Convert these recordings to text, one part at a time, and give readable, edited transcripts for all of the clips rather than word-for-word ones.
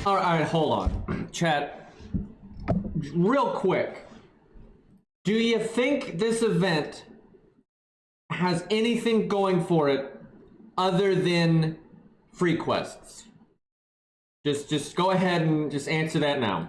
All right, hold on. Chat, real quick. Do you think this event has anything going for it other than free quests? Just go ahead and just answer that now.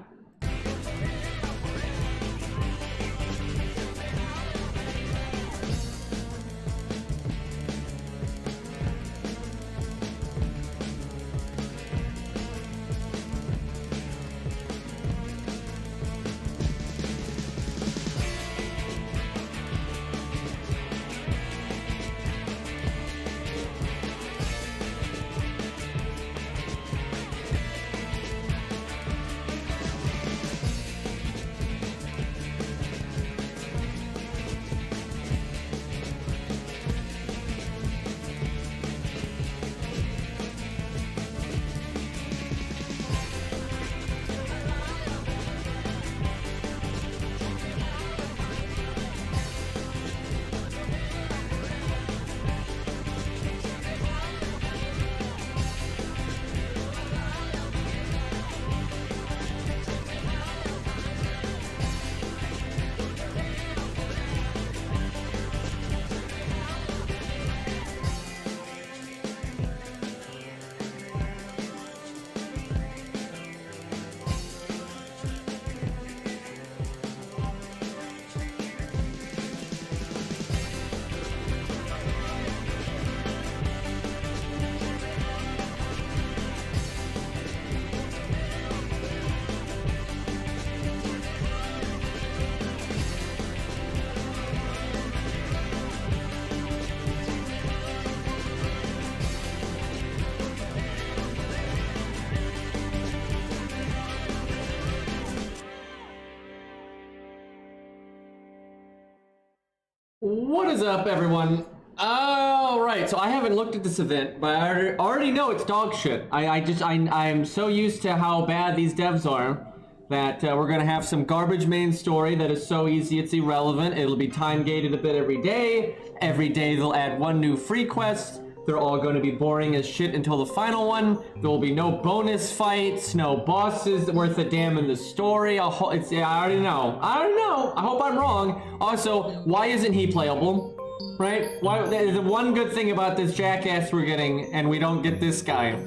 What is up, everyone? All right, so I haven't looked at this event, but I already know it's dog shit. I'm so used to how bad these devs are that we're gonna have some garbage main story that is so easy it's irrelevant. It'll be time gated a bit every day. Every day they'll add one new free quest. They're all going to be boring as shit until the final one. There will be no bonus fights, no bosses worth a damn in the story. I already know. I hope I'm wrong. Also, why isn't he playable? Right? Why? The one good thing about this jackass we're getting, and we don't get this guy.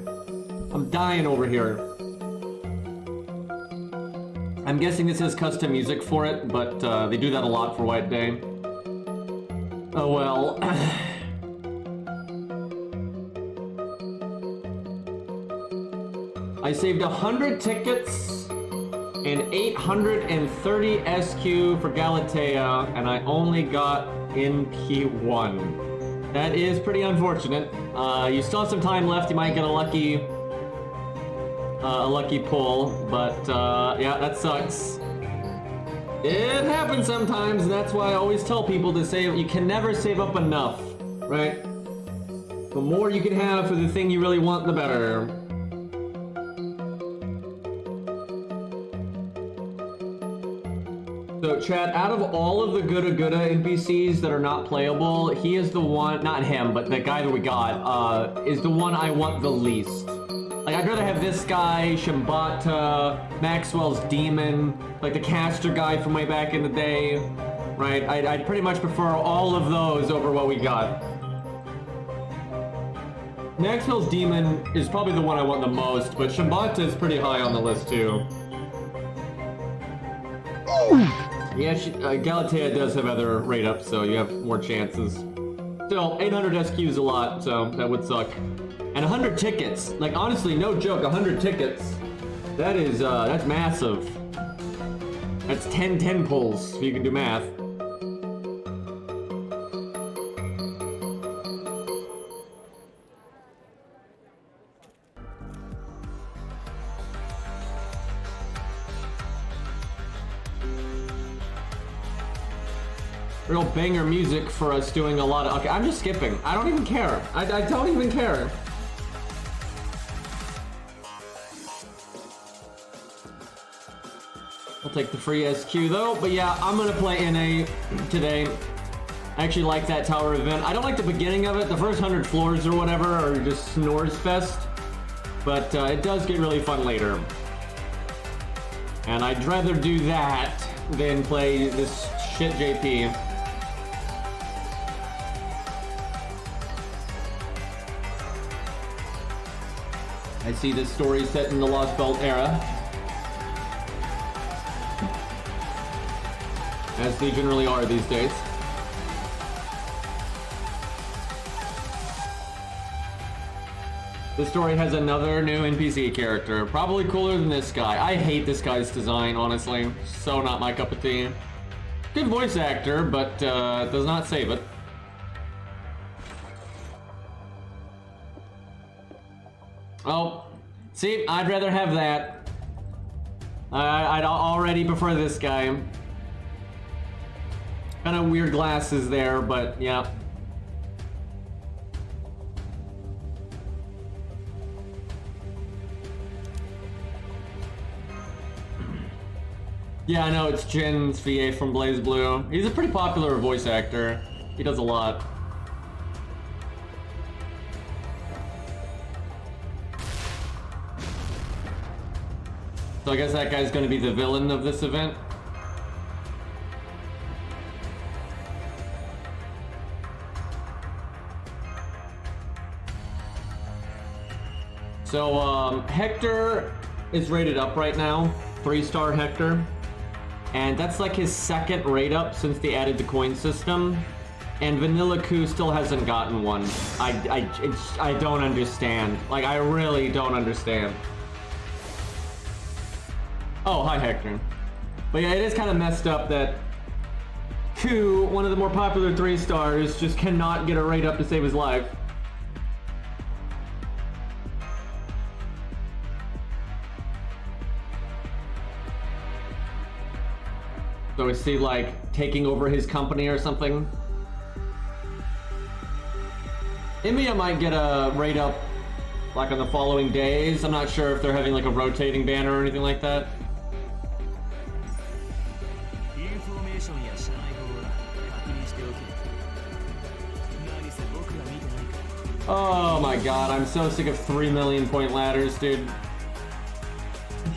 I'm dying over here. I'm guessing this has custom music for it, but they do that a lot for White Day. Oh well. I saved 100 tickets and 830 SQ for Galatea, and I only got NP1. That is pretty unfortunate. You still have some time left. You might get a lucky pull, but yeah, that sucks. It happens sometimes, and that's why I always tell people to save. You can never save up enough, right? The more you can have for the thing you really want, the better. So chat, out of all of the Gooda NPCs that are not playable, he is the one, not him, but the guy that we got, is the one I want the least. Like, I'd rather have this guy, Shambata, Maxwell's Demon, like the caster guy from way back in the day, right? I'd pretty much prefer all of those over what we got. Maxwell's Demon is probably the one I want the most, but Shambata is pretty high on the list too. Yeah, Galatea does have other rate ups, so you have more chances. Still, 800 SQ is a lot, so that would suck. And 100 tickets. Like, honestly, no joke, 100 tickets. That is, that's massive. That's 10 pulls, if you can do math. Real banger music for us doing a lot of... Okay, I'm just skipping. I don't even care. I don't even care. I'll take the free SQ though, but yeah, I'm gonna play NA today. I actually like that tower event. I don't like the beginning of it. The first 100 floors or whatever are just snores fest. but it does get really fun later. And I'd rather do that than play this shit JP. I see this story set in the Lost Belt era, as they generally are these days. This story has another new NPC character, probably cooler than this guy. I hate this guy's design, honestly. So not my cup of tea. Good voice actor, but does not save it. Oh, see, I'd rather have that. I'd already prefer this guy. Kind of weird glasses there, but yeah. Yeah, I know, it's Jin's VA from Blaze Blue. He's a pretty popular voice actor. He does a lot. So I guess that guy's gonna be the villain of this event. So, Hector is rated up right now. 3-star Hector. And that's like his second rate up since they added the coin system. And Vanilla Coup still hasn't gotten one. I don't understand. Like, I really don't understand. Oh, hi Hector. But yeah, it is kind of messed up that Coup, one of the more popular 3-stars, just cannot get a rate up to save his life. So is he like taking over his company or something? Imia might get a rate up like on the following days. I'm not sure if they're having like a rotating banner or anything like that. Oh my god, I'm so sick of 3 million point ladders, dude.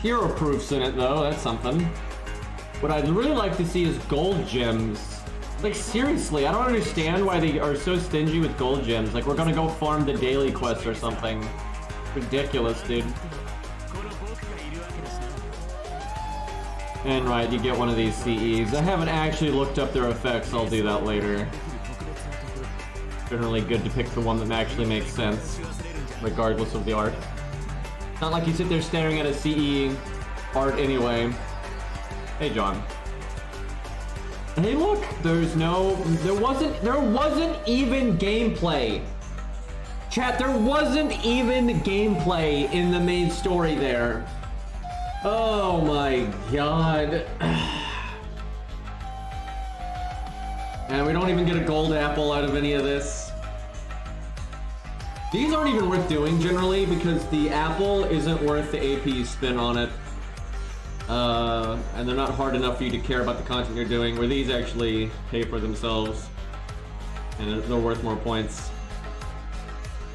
Hero proofs in it though, that's something. What I'd really like to see is gold gems. Like seriously, I don't understand why they are so stingy with gold gems. Like we're gonna go farm the daily quest or something. Ridiculous, dude. And right, you get one of these CEs. I haven't actually looked up their effects, I'll do that later. Generally good to pick the one that actually makes sense, regardless of the art. It's not like you sit there staring at a CE art anyway. Hey, John. Hey, look! There wasn't even gameplay. Chat, there wasn't even gameplay in the main story there. Oh my god. And we don't even get a gold apple out of any of this. These aren't even worth doing generally because the apple isn't worth the AP you spend on it. And they're not hard enough for you to care about the content you're doing, where these actually pay for themselves. And they're worth more points.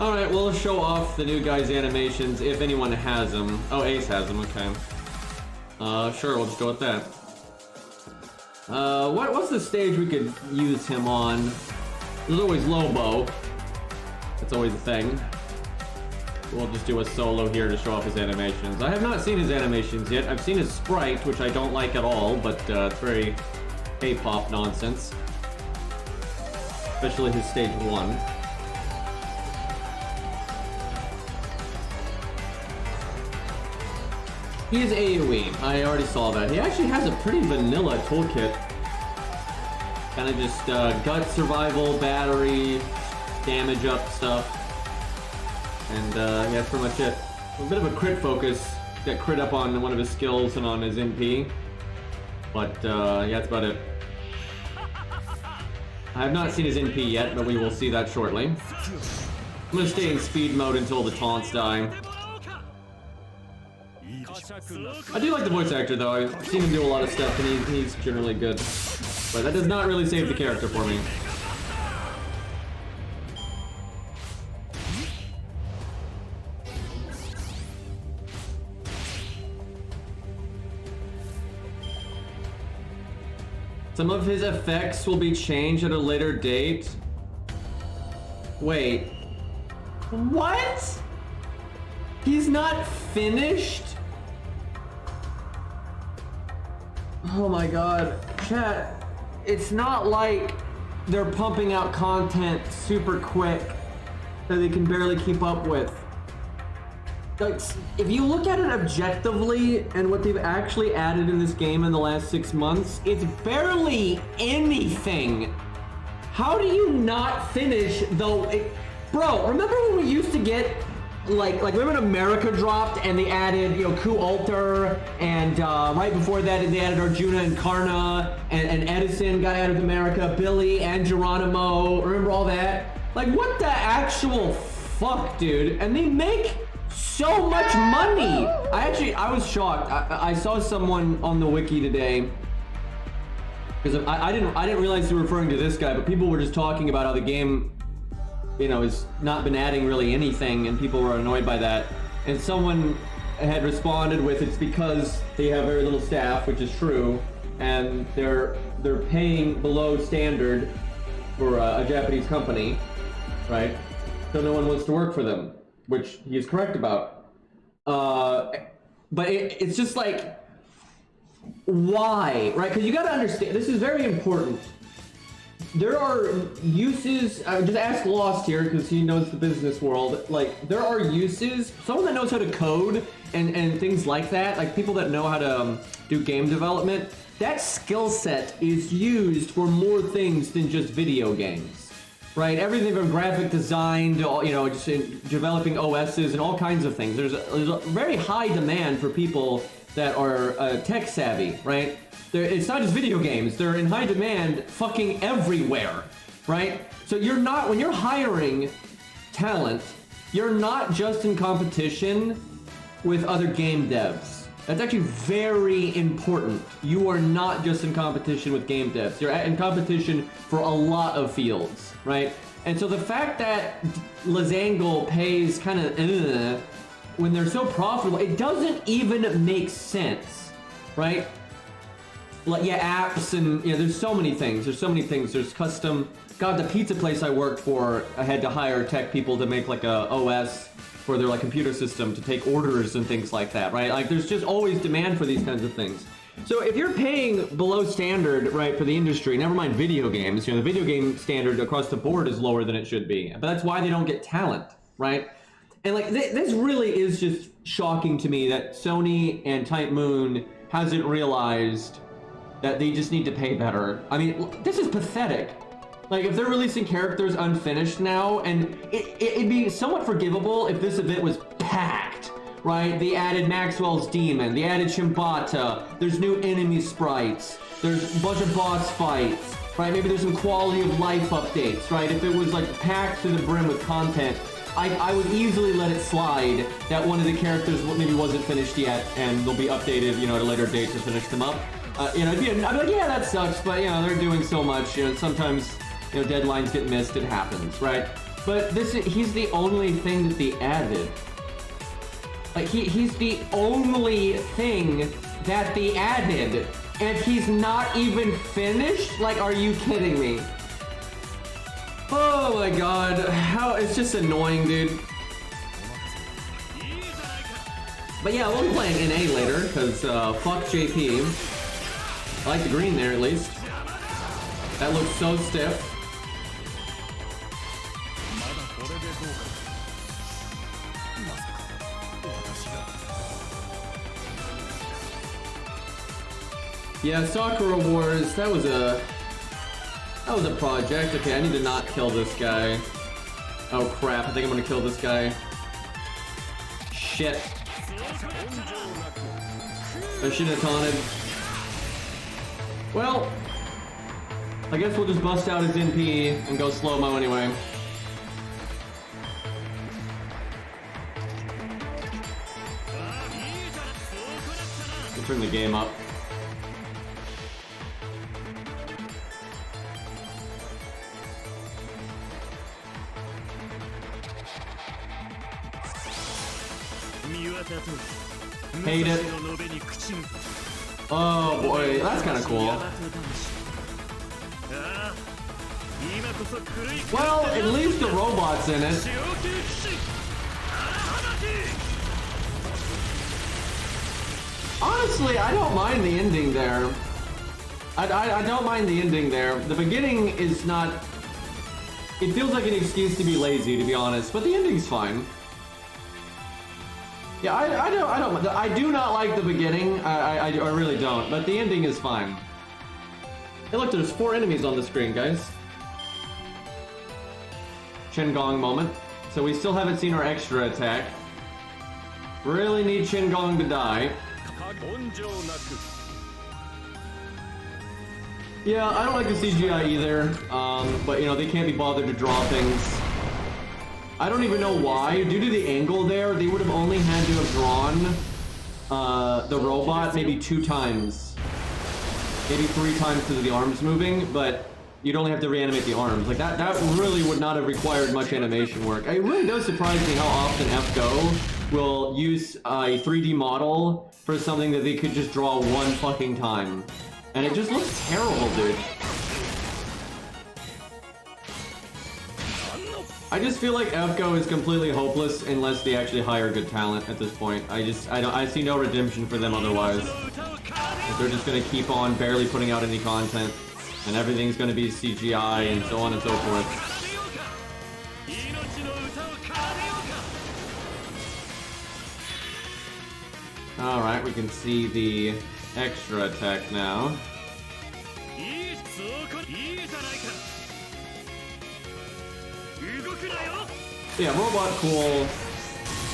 Alright, we'll show off the new guy's animations if anyone has them. Oh, Ace has them, okay. Sure, we'll just go with that. What's the stage we could use him on? There's always Lobo. That's always a thing. We'll just do a solo here to show off his animations. I have not seen his animations yet. I've seen his sprite, which I don't like at all, but it's very K-pop nonsense. Especially his stage 1. He is AoE. I already saw that. He actually has a pretty vanilla toolkit. Kind of just gut survival, battery, damage up stuff. And yeah, that's pretty much it. A bit of a crit focus. Got crit up on one of his skills and on his MP. But yeah, that's about it. I have not seen his NP yet, but we will see that shortly. I'm gonna stay in speed mode until the taunts die. I do like the voice actor though. I've seen him do a lot of stuff and he's generally good. But that does not really save the character for me. Some of his effects will be changed at a later date. Wait. What? He's not finished? Oh my god. Chat, it's not like they're pumping out content super quick that they can barely keep up with. Like, if you look at it objectively and what they've actually added in this game in the last 6 months, it's barely anything. How do you not finish though? Bro, remember when we used to get like remember when America dropped and they added, you know, Ku Alter, and right before that they added Arjuna and Karna, and Edison got added to America, Billy and Geronimo, remember all that? Like, what the actual fuck, dude? And they make so much money. I was shocked. I saw someone on the wiki today, because I didn't realize they were referring to this guy, but people were just talking about how the game, you know, has not been adding really anything, and people were annoyed by that. And someone had responded with, it's because they have very little staff, which is true, and they're paying below standard for a Japanese company, right? So no one wants to work for them, which he is correct about. But it's just like, why, right? Because you got to understand, this is very important. There are uses, just ask Lost here because he knows the business world. Like, there are uses, someone that knows how to code and things like that, like people that know how to do game development, that skill set is used for more things than just video games, right? Everything from graphic design to, you know, just in developing OSs and all kinds of things. There's a very high demand for people that are tech savvy, right? It's not just video games, they're in high demand fucking everywhere, right? So you're not, when you're hiring talent, you're not just in competition with other game devs. That's actually very important. You are not just in competition with game devs. You're in competition for a lot of fields, right? And so the fact that Lazangle pays kind of when they're so profitable, it doesn't even make sense, right? Like, yeah, apps and, you know, there's so many things. There's custom. God, the pizza place I worked for, I had to hire tech people to make like a OS for their like computer system to take orders and things like that, right? Like, there's just always demand for these kinds of things. So if you're paying below standard, right, for the industry, never mind video games, you know, the video game standard across the board is lower than it should be. But that's why they don't get talent, right? And like, this really is just shocking to me that Sony and Type Moon hasn't realized that they just need to pay better. I mean, this is pathetic. Like, if they're releasing characters unfinished now, and it'd be somewhat forgivable if this event was packed, right? They added Maxwell's Demon, they added Shimbata, there's new enemy sprites, there's a bunch of boss fights, right? Maybe there's some quality of life updates, right? If it was like packed to the brim with content, I would easily let it slide that one of the characters maybe wasn't finished yet, and they'll be updated, you know, at a later date to finish them up. You know, I'd be like, yeah, that sucks, but, you know, they're doing so much, you know, sometimes, you know, deadlines get missed, it happens, right? But he's the only thing that they added. Like, he's the only thing that they added, and he's not even finished? Like, are you kidding me? Oh my god, it's just annoying, dude. But yeah, we'll be playing NA later, because fuck JP. I like the green there, at least. That looks so stiff. Yeah, Sakura Wars, that was a project. Okay, I need to not kill this guy. Oh crap, I think I'm gonna kill this guy. Shit. I shouldn't have taunted. Well, I guess we'll just bust out his NP and go slow-mo anyway. We'll turn the game up. Hate it. Oh boy, that's kind of cool. Well, at least the robot's in it. Honestly, I don't mind the ending there. I don't mind the ending there. The beginning is not... It feels like an excuse to be lazy, to be honest, but the ending's fine. Yeah, I do not like the beginning. I really don't, but the ending is fine. Hey, look, there's 4 enemies on the screen, guys. Gong moment. So we still haven't seen our extra attack. Really need Gong to die. Yeah, I don't like the CGI either, but you know, they can't be bothered to draw things. I don't even know why. Due to the angle there, they would have only had to have drawn the robot maybe 2 times. Maybe 3 times because of the arms moving, but you'd only have to reanimate the arms. Like, that really would not have required much animation work. It really does surprise me how often FGO will use a 3D model for something that they could just draw 1 fucking time. And it just looks terrible, dude. I just feel like FGO is completely hopeless unless they actually hire good talent at this point. I see no redemption for them otherwise. If they're just gonna keep on barely putting out any content, and everything's gonna be CGI and so on and so forth. Alright, we can see the extra attack now. Yeah, robot cool,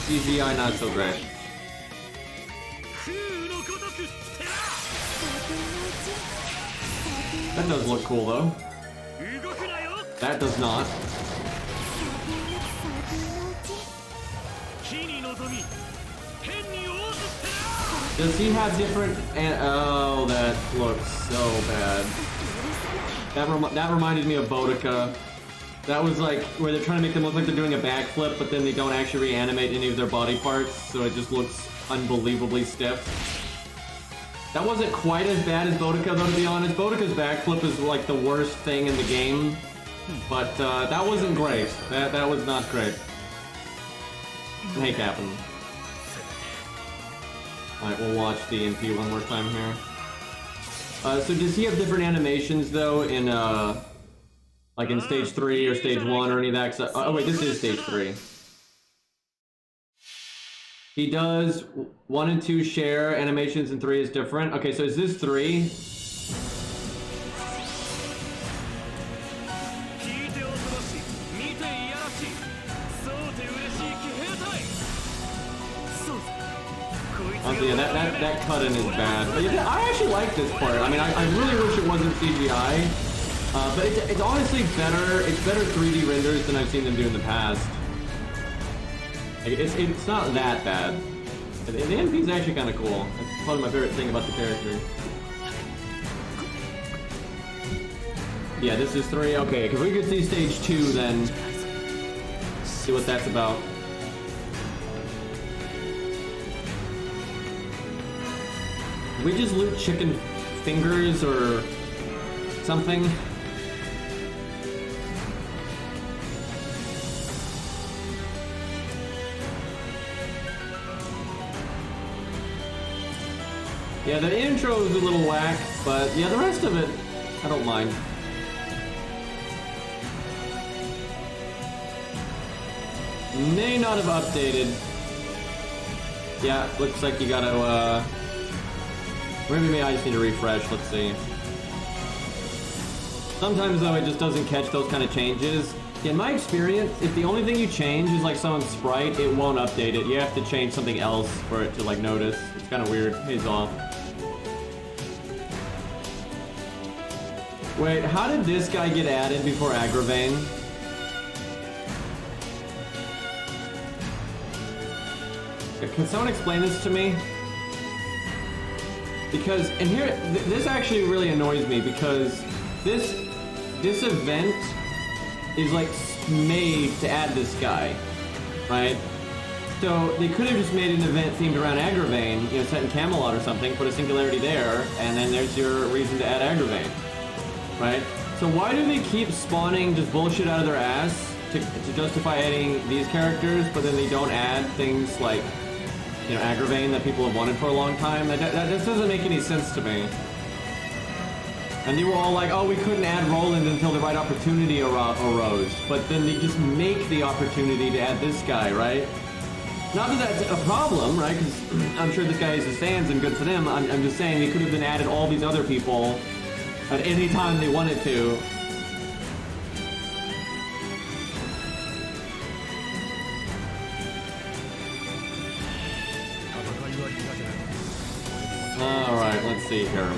CGI not so great. That does look cool though. That does not. Does he have different... oh, that looks so bad. That reminded me of Boudica. That was like where they're trying to make them look like they're doing a backflip, but then they don't actually reanimate any of their body parts, so it just looks unbelievably stiff. That wasn't quite as bad as Boudica, though, to be honest. Boudica's backflip is like the worst thing in the game, but that wasn't great. That was not great. Hey, Captain. Alright, we'll watch the MP one more time here. So does he have different animations, though, in, like in stage 3 or stage 1 or any of that? Oh wait, this is stage 3. He does 1 and 2 share animations and 3 is different. Okay, so is this 3? Honestly, yeah, that cut-in is bad. But yeah, I actually like this part. I mean, I really wish it wasn't CGI. But it's honestly better. It's better 3D renders than I've seen them do in the past. Like, it's not that bad. The NP is actually kind of cool. That's probably my favorite thing about the character. Yeah, this is 3. Okay, because we could see stage 2 then. See what that's about. Did we just loot chicken fingers or something? Yeah, the intro is a little whack, but yeah, the rest of it, I don't mind. May not have updated. Yeah, looks like you gotta, maybe I just need to refresh, let's see. Sometimes, though, it just doesn't catch those kind of changes. In my experience, if the only thing you change is, like, someone's sprite, it won't update it. You have to change something else for it to, like, notice. It's kind of weird. Pays off. Wait, how did this guy get added before Agravain? Can someone explain this to me? Because, and here, this actually really annoys me because this event is like made to add this guy, right? So they could have just made an event themed around Agravain, you know, set in Camelot or something, put a singularity there, and then there's your reason to add Agravain, right? So why do they keep spawning just bullshit out of their ass to justify adding these characters, but then they don't add things like, you know, Agravain that people have wanted for a long time? That just doesn't make any sense to me. And they were all like, oh, we couldn't add Roland until the right opportunity arose. But then they just make the opportunity to add this guy, right? Not that that's a problem, right? Because I'm sure this guy has his fans and good for them. I'm just saying they could have been added all these other people at any time they wanted to. Alright, let's see here.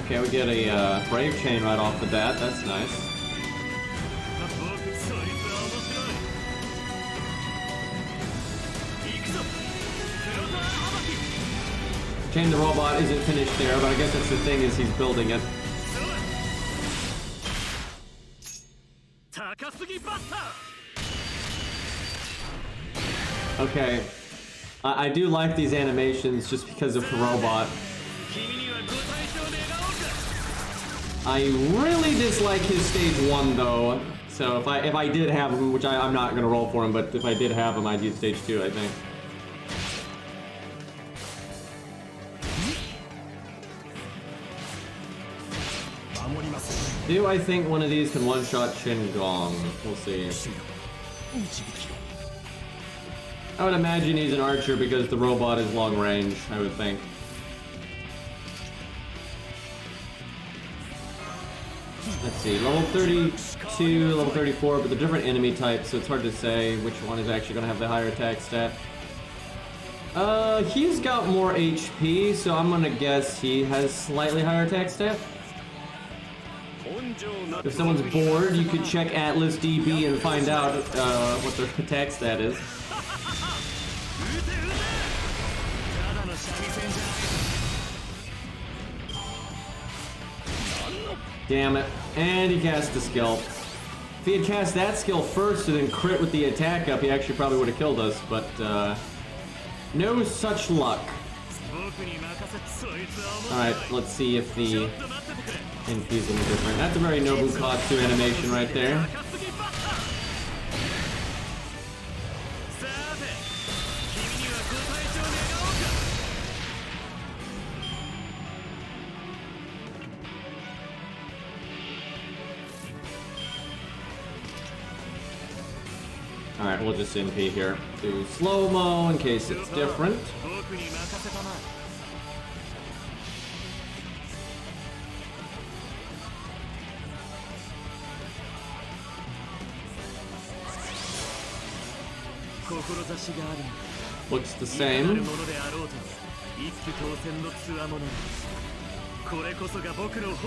Okay, we get a Brave Chain right off the bat. That's nice. Chain the Robot isn't finished there, but I guess that's the thing, is he's building it. Okay. I do like these animations just because of the robot. I really dislike his stage 1 though. So if I did have him, which I'm not gonna roll for him, but if I did have him, I'd use stage 2, I think. Do I think one of these can one-shot Shin-Gong? We'll see. I would imagine he's an archer because the robot is long range, I would think. Let's see, level 32, level 34, but they're different enemy types, so it's hard to say which one is actually going to have the higher attack stat. He's got more HP, so I'm going to guess he has slightly higher attack stat. If someone's bored, you could check Atlas DB and find out what their attack stat is. Damn it. And he cast the skill. If he had cast that skill first and then crit with the attack up, he actually probably would have killed us, but no such luck. Alright, let's see if the NP's any different. That's a very Nobukatsu animation right there. Alright, we'll just NP here. Do slow-mo in case it's different. Looks the same.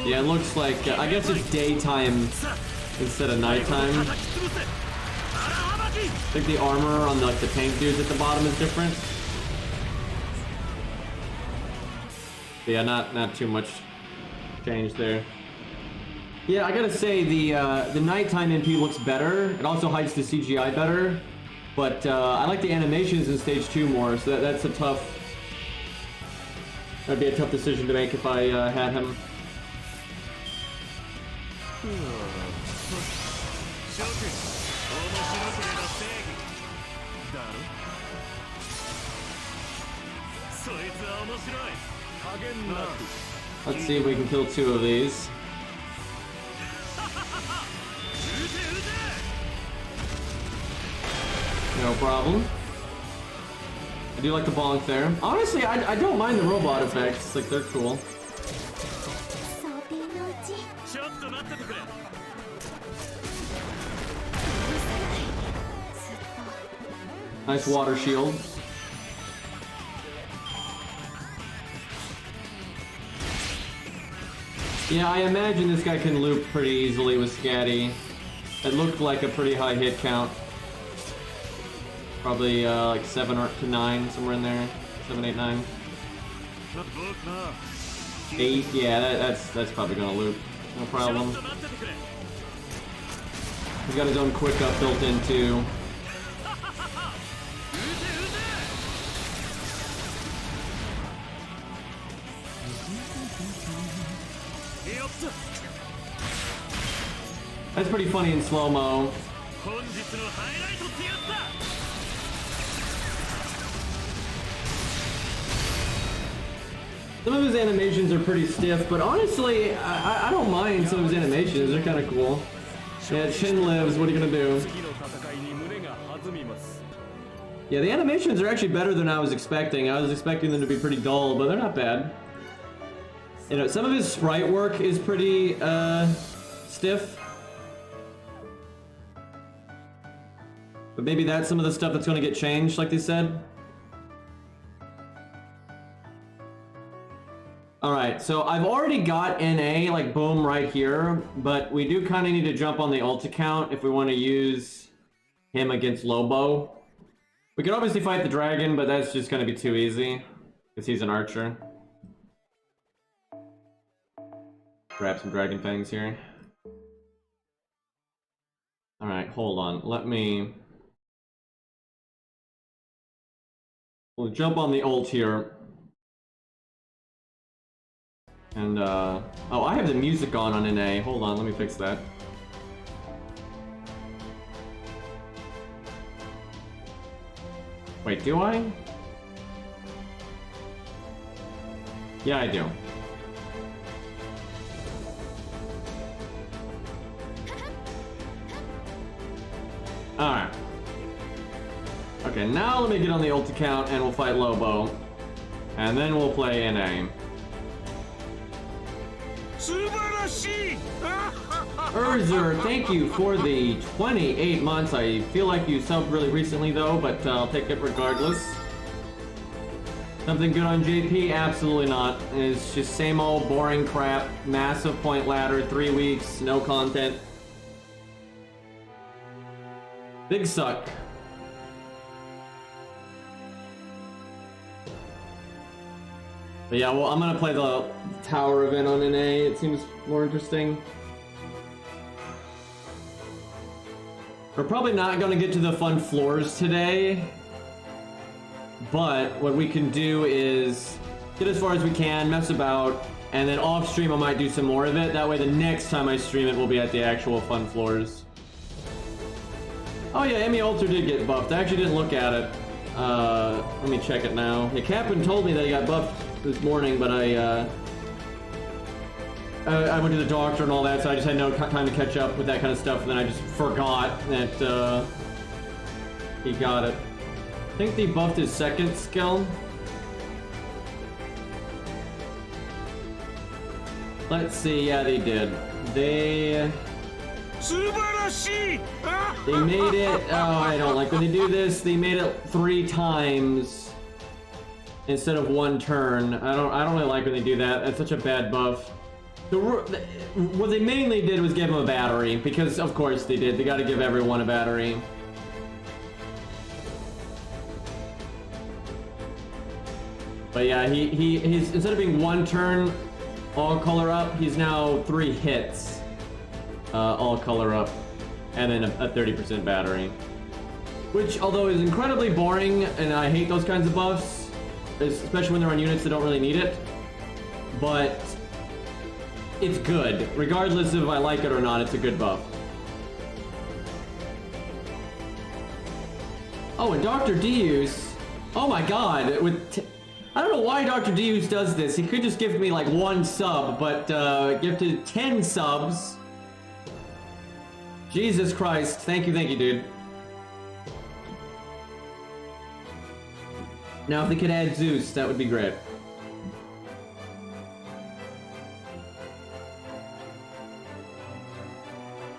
Yeah, it looks like, I guess it's daytime instead of nighttime. I think the armor on the tank dudes at the bottom is different. But yeah, not too much change there. Yeah, I gotta say the nighttime NP looks better. It also hides the CGI better. But I like the animations in stage 2 more, so that'd be a tough decision to make if I had him. Let's see if we can kill 2 of these. No problem. I do like the bonk there. Honestly, I don't mind the robot effects. Like, they're cool. Nice water shield. Yeah, I imagine this guy can loop pretty easily with Scatty. It looked like a pretty high hit count. Probably like 7 or to 9, somewhere in there. 7, 8, 9. 8, yeah, that's probably gonna loop. No problem. He's got his own quick up built in too. That's pretty funny in slow-mo. Some of his animations are pretty stiff, but honestly, I don't mind some of his animations. They're kind of cool. Yeah, Shin lives. What are you gonna do? Yeah, the animations are actually better than I was expecting. I was expecting them to be pretty dull, but they're not bad. You know, some of his sprite work is pretty stiff. But maybe that's some of the stuff that's going to get changed, like they said. Alright, so I've already got NA, like, boom, right here. But we do kind of need to jump on the ult account if we want to use him against Lobo. We could obviously fight the dragon, but that's just going to be too easy. Because he's an archer. Grab some dragon fangs here. Alright, hold on. We'll jump on the ult here. And, oh, I have the music on NA. Hold on, let me fix that. Wait, do I? Yeah, I do. Alright. Okay, now let me get on the ult account and we'll fight Lobo. And then we'll play NA. Urzer, thank you for the 28 months. I feel like you subbed really recently though, but I'll take it regardless. Something good on JP? Absolutely not. It's just same old boring crap. Massive point ladder, 3 weeks, no content. Big suck. But yeah, well, I'm gonna play the tower event on NA. It seems more interesting. We're probably not gonna get to the fun floors today. But what we can do is get as far as we can, mess about, and then off stream I might do some more of it. That way the next time I stream it will be at the actual fun floors. Oh yeah, Emmy Ultra did get buffed. I actually didn't look at it. Let me check it now. Yeah, Captain told me that he got buffed this morning, but I went to the doctor and all that, so I just had no time to catch up with that kind of stuff, and then I just forgot that he got it. I think they buffed his second skill. Let's see, yeah, they did. They made it, oh, I don't like when they do this. They made it 3 times instead of 1 turn. I don't really like when they do that. That's such a bad buff. What they mainly did was give him a battery, because of course they did. They got to give everyone a battery. But yeah, he's instead of being 1 turn all color up, he's now 3 hits all color up, and then a 30% battery. Which, although is incredibly boring, and I hate those kinds of buffs, especially when they're on units that don't really need it, but it's good. Regardless of if I like it or not, it's a good buff. Oh, and Dr. Deus, oh my god, I don't know why Dr. Deus does this. He could just give me like 1 sub, but gifted 10 subs. Jesus Christ, thank you, dude. Now if they could add Zeus, that would be great.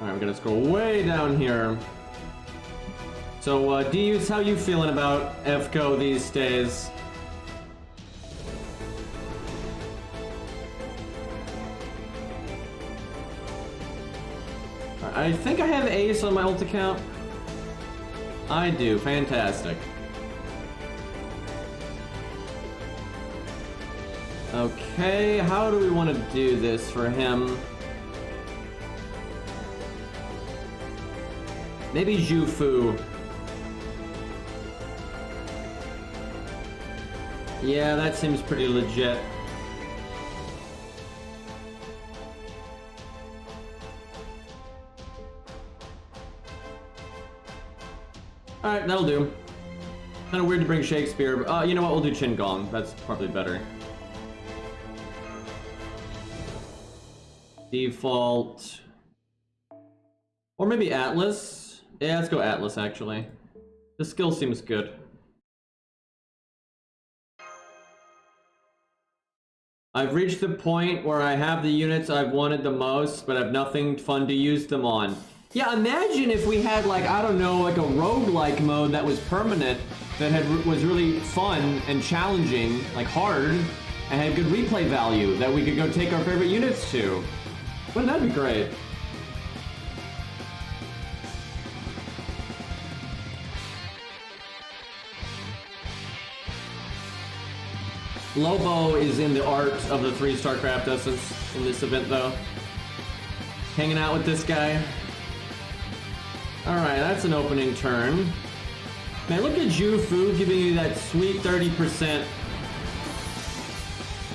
Alright, we're gonna scroll way down here. So, Deus, how you feeling about FGO these days? I think I have Ace on my ult account. I do, fantastic. Okay, how do we want to do this for him? Maybe Jufu. Yeah, that seems pretty legit. Alright, that'll do. Kind of weird to bring Shakespeare, but you know what, we'll do Chin Gong. That's probably better. Default. Or maybe Atlas. Yeah, let's go Atlas, actually. The skill seems good. I've reached the point where I have the units I've wanted the most, but I've nothing fun to use them on. Yeah, imagine if we had, like, I don't know, like a roguelike mode that was permanent, that was really fun and challenging, like hard, and had good replay value that we could go take our favorite units to. Wouldn't that be great? Lobo is in the art of the 3 StarCraft essence in this event, though. Hanging out with this guy. Alright, that's an opening turn. Man, look at Ju Fu giving you that sweet 30%.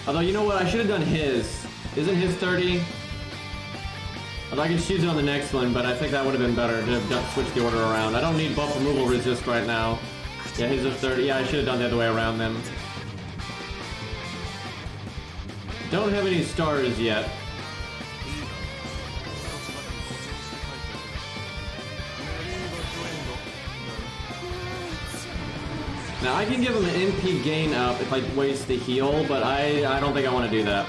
Although, you know what? I should have done his. Isn't his 30? Although I can choose it on the next one, but I think that would have been better to have switched the order around. I don't need buff removal resist right now. Yeah, his is 30. Yeah, I should have done the other way around then. Don't have any stars yet. Now I can give him an NP gain up if I waste the heal, but I don't think I want to do that.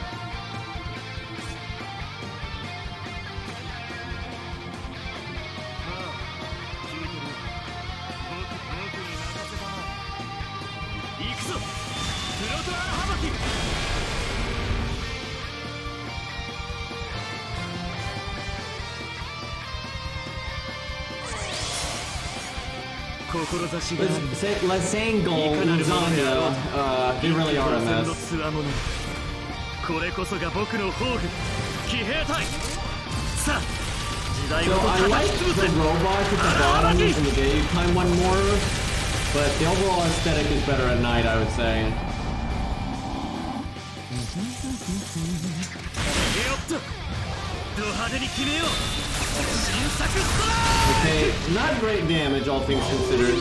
Lasangle and Zonda, they really are a mess. So I like the robots at the bottom in the daytime one more, but the overall aesthetic is better at night, I would say. Okay, not great damage, all things considered.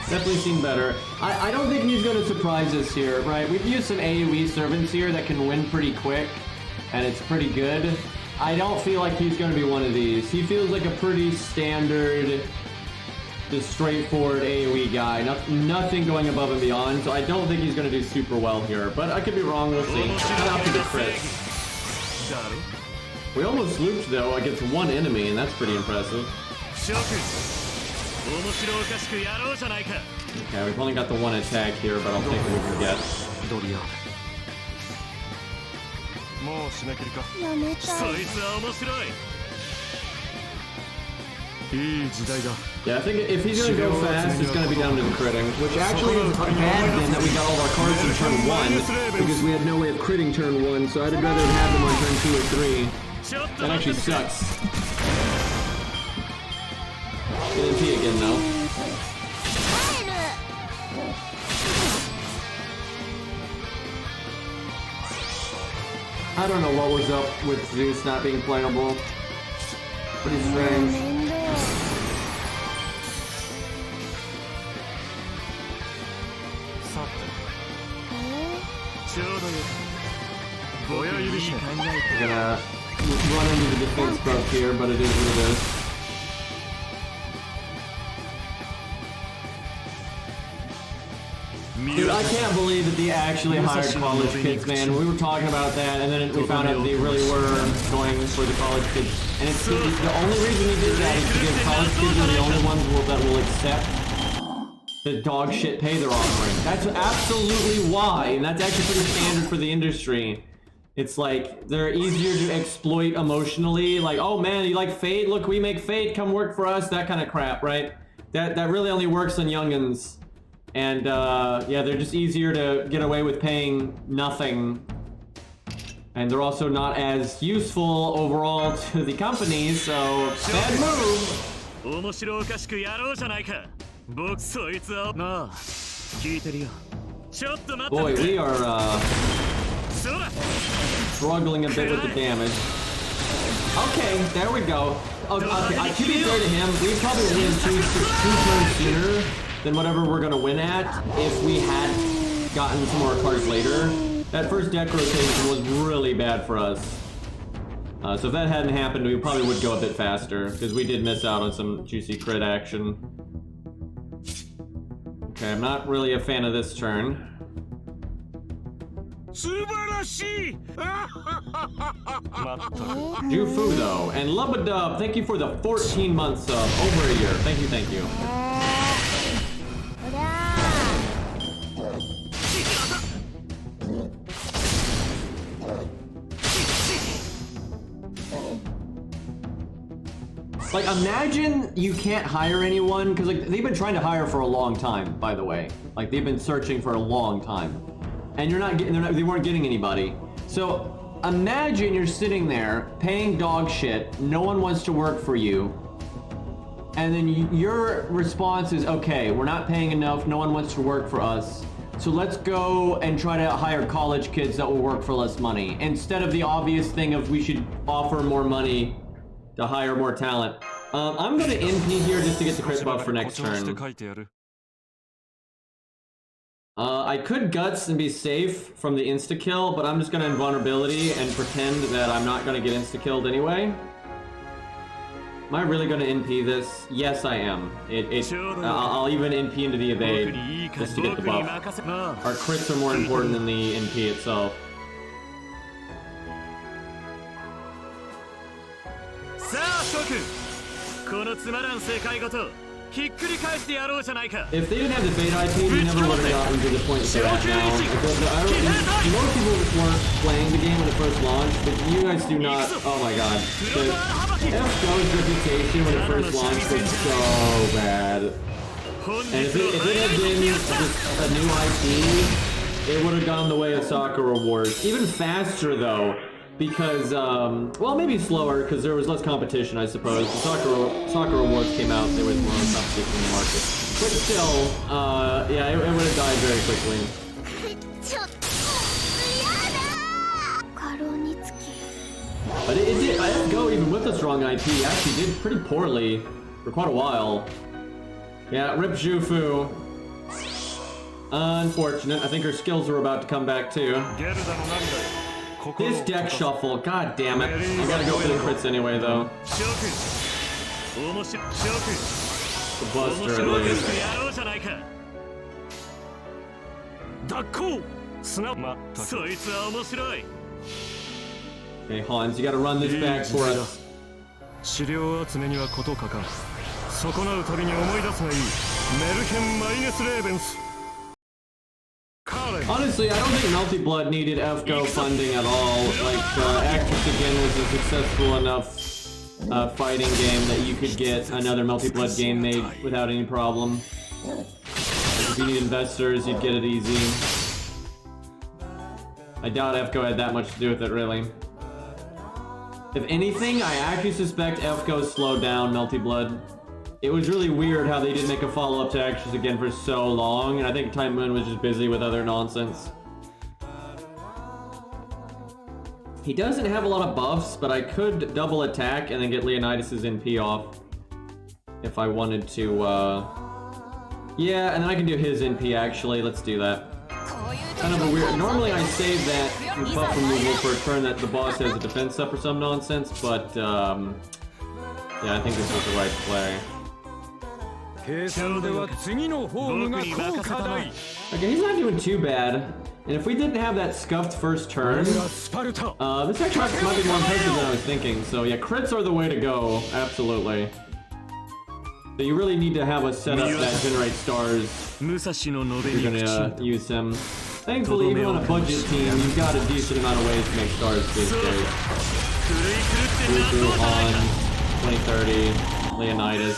Definitely seen better. I don't think he's going to surprise us here, right? We've used some AoE servants here that can win pretty quick, and it's pretty good. I don't feel like he's going to be one of these. He feels like a pretty standard, just straightforward AoE guy. Nothing going above and beyond, so I don't think he's going to do super well here. But I could be wrong, we'll see. Cut out to the crit. We almost looped, though, against one enemy, and that's pretty impressive. Okay, we've only got the one attack here, but I'll take what we can get. Yeah, I think if he's gonna go fast, it's gonna be down to the critting, which actually is bad then that we got all of our cards in turn 1, because we had no way of critting turn 1, so I'd rather have them on turn 2 or 3. That actually sucks. NP again, though. I don't know what was up with Zeus not being playable. Pretty strange. We're gonna run into the defense buff here, but it is what it is. Dude, I can't believe that they actually hired college kids, man. We were talking about that, and then we found out they really were going for the college kids. And it's the only reason he did that is because college kids are the only ones that will accept the dog shit pay they're offering. That's absolutely why, and that's actually pretty standard for the industry. It's like, they're easier to exploit emotionally, like, oh man, you like Fate? Look, we make Fate, come work for us, that kind of crap, right? That really only works on youngins. And yeah, they're just easier to get away with paying nothing. And they're also not as useful overall to the companies, so bad move! Boy, we are Struggling a bit with the damage. Okay, there we go. Okay, to be fair to him, we probably win two turns sooner than whatever we're gonna win at if we had gotten some more cards later. That first deck rotation was really bad for us. So if that hadn't happened, we probably would go a bit faster, because we did miss out on some juicy crit action. Okay, I'm not really a fan of this turn. Jufu though, and Lubadub, thank you for the 14 months sub, over a year. Thank you, thank you. Like, imagine you can't hire anyone, because like they've been trying to hire for a long time, by the way. Like, they've been searching for a long time, and you're not getting, they weren't getting anybody. So imagine you're sitting there paying dog shit, no one wants to work for you, and then your response is, okay, we're not paying enough, no one wants to work for us, so let's go and try to hire college kids that will work for less money, instead of the obvious thing of we should offer more money to hire more talent. I'm gonna NP here just to get the crit buff for next turn. I could guts and be safe from the insta-kill, but I'm just gonna invulnerability and pretend that I'm not gonna get insta-killed anyway. Am I really gonna NP this? Yes, I am. I'll even NP into the evade just to get the buff. Our crits are more important than the NP itself. If they didn't have the Fate IP, we never would have gotten to the point that they're at now. Most people weren't playing the game when it first launched, but you guys do not. Oh my god. The FGO's reputation when it first launched was so bad. And if it had been just a new IP, it would have gone the way of Sakura Wars. Even faster though. Because, well, maybe slower, because there was less competition, I suppose. The Sakura Wars came out, there was more competition in the market. But still, yeah, it would have died very quickly. But it did, FGO, even with a strong IP, actually did pretty poorly for quite a while. Yeah, rip Jufu. Unfortunate, I think her skills are about to come back too. This deck shuffle, god damn it. I gotta go for the crits anyway though. The buster at least. Okay, Hans, you gotta run this back for us. Honestly, I don't think Multi-Blood needed FGO funding at all. Like, Actress again was a successful enough fighting game that you could get another Multi-Blood game made without any problem. If you need investors, you'd get it easy. I doubt FGO had that much to do with it, really. If anything, I actually suspect FGO slowed down Multi-Blood. It was really weird how they didn't make a follow-up to Actress again for so long, and I think Time Moon was just busy with other nonsense. He doesn't have a lot of buffs, but I could double attack and then get Leonidas' NP off if I wanted to, yeah, and then I can do his NP actually. Let's do that. Kind of a weird. Normally I save that buff removal for a turn that the boss has a defense up or some nonsense, but yeah, I think this was the right play. Okay, he's not doing too bad. And if we didn't have that scuffed first turn, this actually might be more impressive than I was thinking. So yeah, crits are the way to go, absolutely. So you really need to have a setup that generates stars if you're gonna use him. Thankfully, even on a budget team, you've got a decent amount of ways to make stars these days. Jufu, Han, 2030, Leonidas.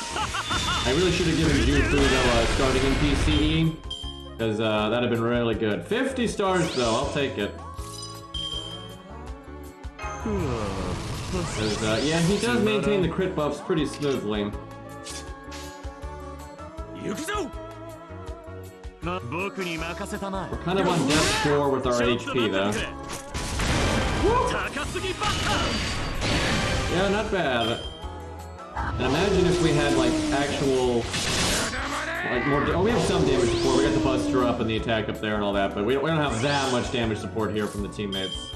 I really should have given Jufu though starting in PCE, because that'd have been really good. 50 stars though, I'll take it. Yeah, he does maintain the crit buffs pretty smoothly. We're kind of on death's door with our HP though. Yeah, not bad. And imagine if we had like actual, like more. Oh, we have some damage support. We got the Buster up and the attack up there and all that, but we don't have that much damage support here from the teammates.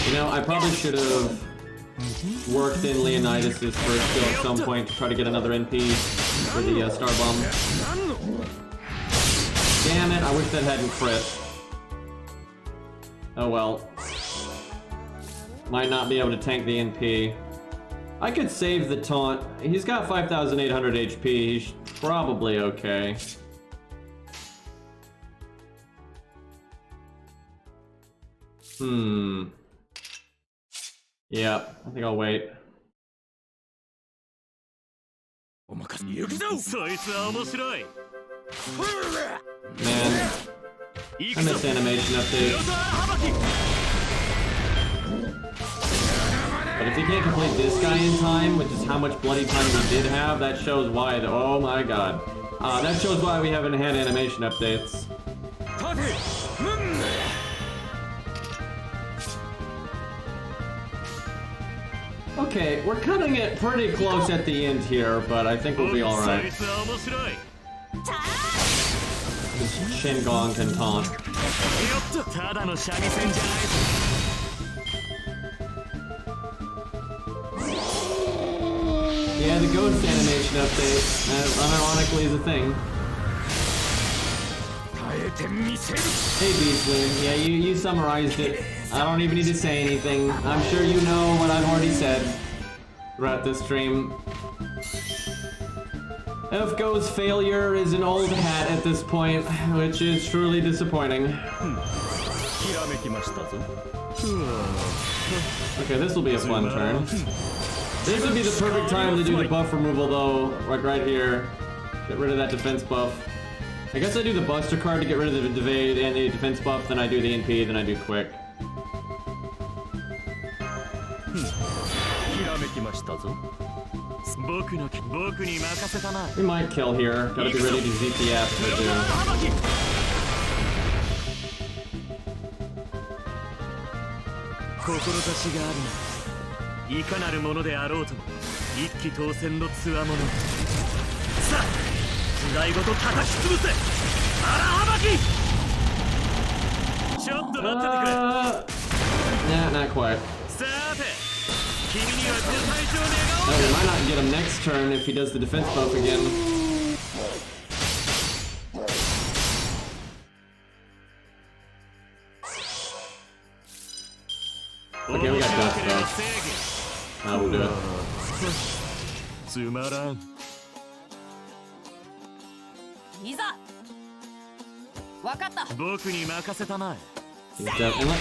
You know, I probably should have worked in Leonidas' first skill at some point to try to get another NP for the Star Bomb. Damn it, I wish that hadn't crit. Oh well. Might not be able to tank the NP. I could save the taunt. He's got 5,800 HP. He's probably okay. Yeah, I think I'll wait. Man, I miss animation updates. But if he can't complete this guy in time, which is how much bloody time we did have, that shows why. Oh my god. That shows why we haven't had animation updates. Okay, we're cutting it pretty close at the end here, but I think we'll be alright. This Shengon can taunt. Yeah, the ghost animation update, unironically, is a thing. Hey Beastling, yeah, you summarized it. I don't even need to say anything. I'm sure you know what I've already said throughout this stream. FGO's failure is an old hat at this point, which is truly disappointing. Okay, this will be a fun turn. This would be the perfect time to do the buff removal though, like right here. Get rid of that defense buff. I guess I do the Buster card to get rid of the evade and the defense buff, then I do the NP, then I do quick. We might kill here. Gotta be ready to ZPF for Nah, not quite. Oh, we might not get him next turn if he does the defense buff again. Okay, we got dust though. We'll do it.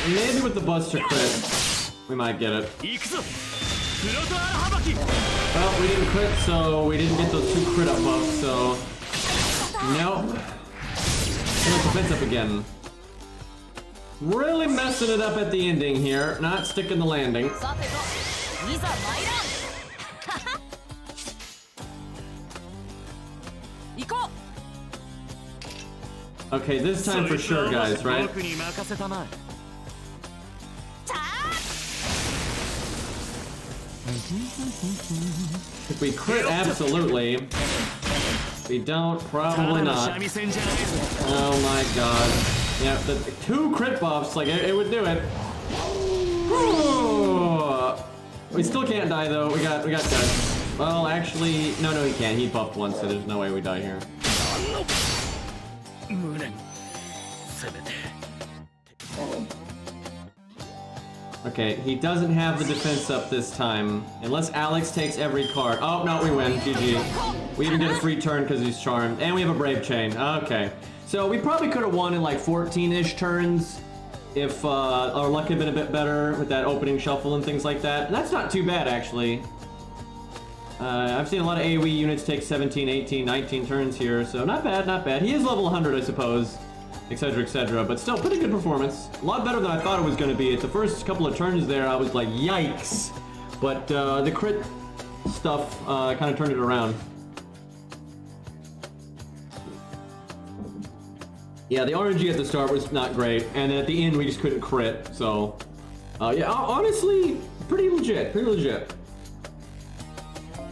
Maybe with the Buster crit, we might get it. Well, we didn't crit, so we didn't get those 2 crit up buffs, so... Nope. Let's defense up again. Really messing it up at the ending here, not sticking the landing. Okay, this time for sure, guys, right? If we crit, absolutely. If we don't, probably not. Oh my god. Yeah, the 2 crit buffs, like, it would do it. Whew. We still can't die, though. We got guts. Well, actually, no, he can't. He buffed once, so there's no way we die here. Okay, he doesn't have the defense up this time. Unless Alex takes every card. Oh, no, we win. GG. We even get a free turn because he's charmed. And we have a Brave Chain. Okay. So we probably could have won in like 14-ish turns if our luck had been a bit better with that opening shuffle and things like that. And that's not too bad, actually. I've seen a lot of AoE units take 17, 18, 19 turns here, so not bad, not bad. He is level 100, I suppose, etc., etc., but still, pretty good performance. A lot better than I thought it was going to be. At the first couple of turns there, I was like, yikes. But the crit stuff kind of turned it around. Yeah, the RNG at the start was not great, and then at the end we just couldn't crit. So, yeah, honestly, pretty legit, pretty legit.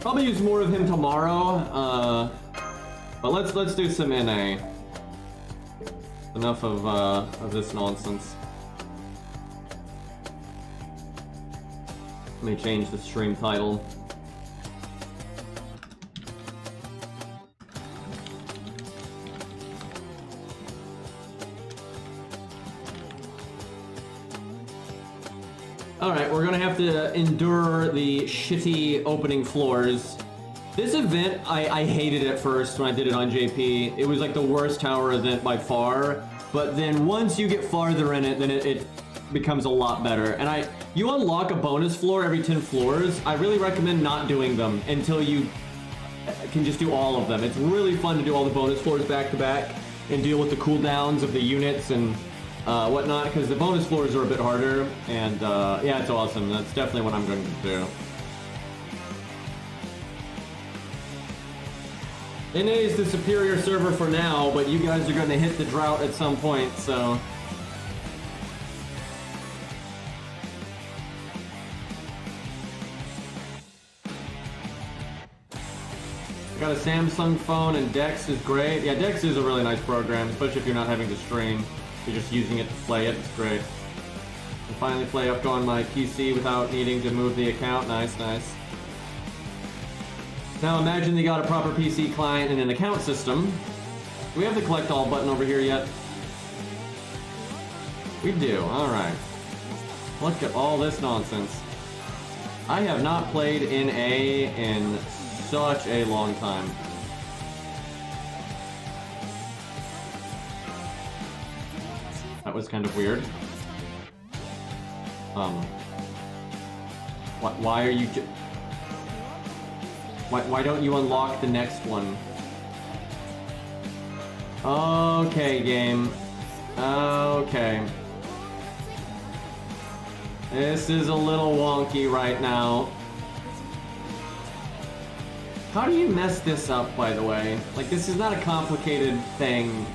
Probably use more of him tomorrow. But let's do some NA. Enough of this nonsense. Let me change the stream title. Alright, we're gonna have to endure the shitty opening floors. This event, I hated at first when I did it on JP. It was like the worst tower event by far. But then once you get farther in it, then it becomes a lot better. And you unlock a bonus floor every 10 floors. I really recommend not doing them until you can just do all of them. It's really fun to do all the bonus floors back to back and deal with the cooldowns of the units and whatnot, because the bonus floors are a bit harder, and yeah, it's awesome. That's definitely what I'm going to do. NA is the superior server for now, but you guys are going to hit the drought at some point, so... I got a Samsung phone, and Dex is great. Yeah, Dex is a really nice program, especially if you're not having to stream. You're just using it to play it. It's great. I can finally play up on my PC without needing to move the account. Nice, nice. Now imagine they got a proper PC client and an account system. Do we have the collect all button over here yet? We do, alright. Look at all this nonsense. I have not played NA in such a long time. That was kind of weird. Why are you why don't you unlock the next one? Okay, game. Okay. This is a little wonky right now. How do you mess this up, by the way? Like, this is not a complicated thing.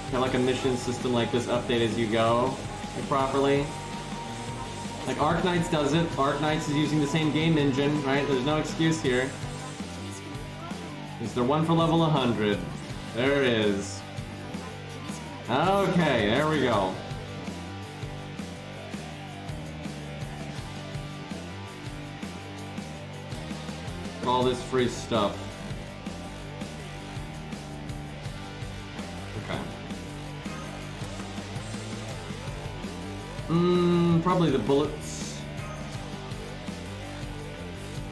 Kind of like a mission system like this, update as you go, like, properly. Like, Arknights does it. Arknights is using the same game engine, right? There's no excuse here. Is there one for level 100? There is. Okay, there we go. All this free stuff. Okay. Probably the bullets.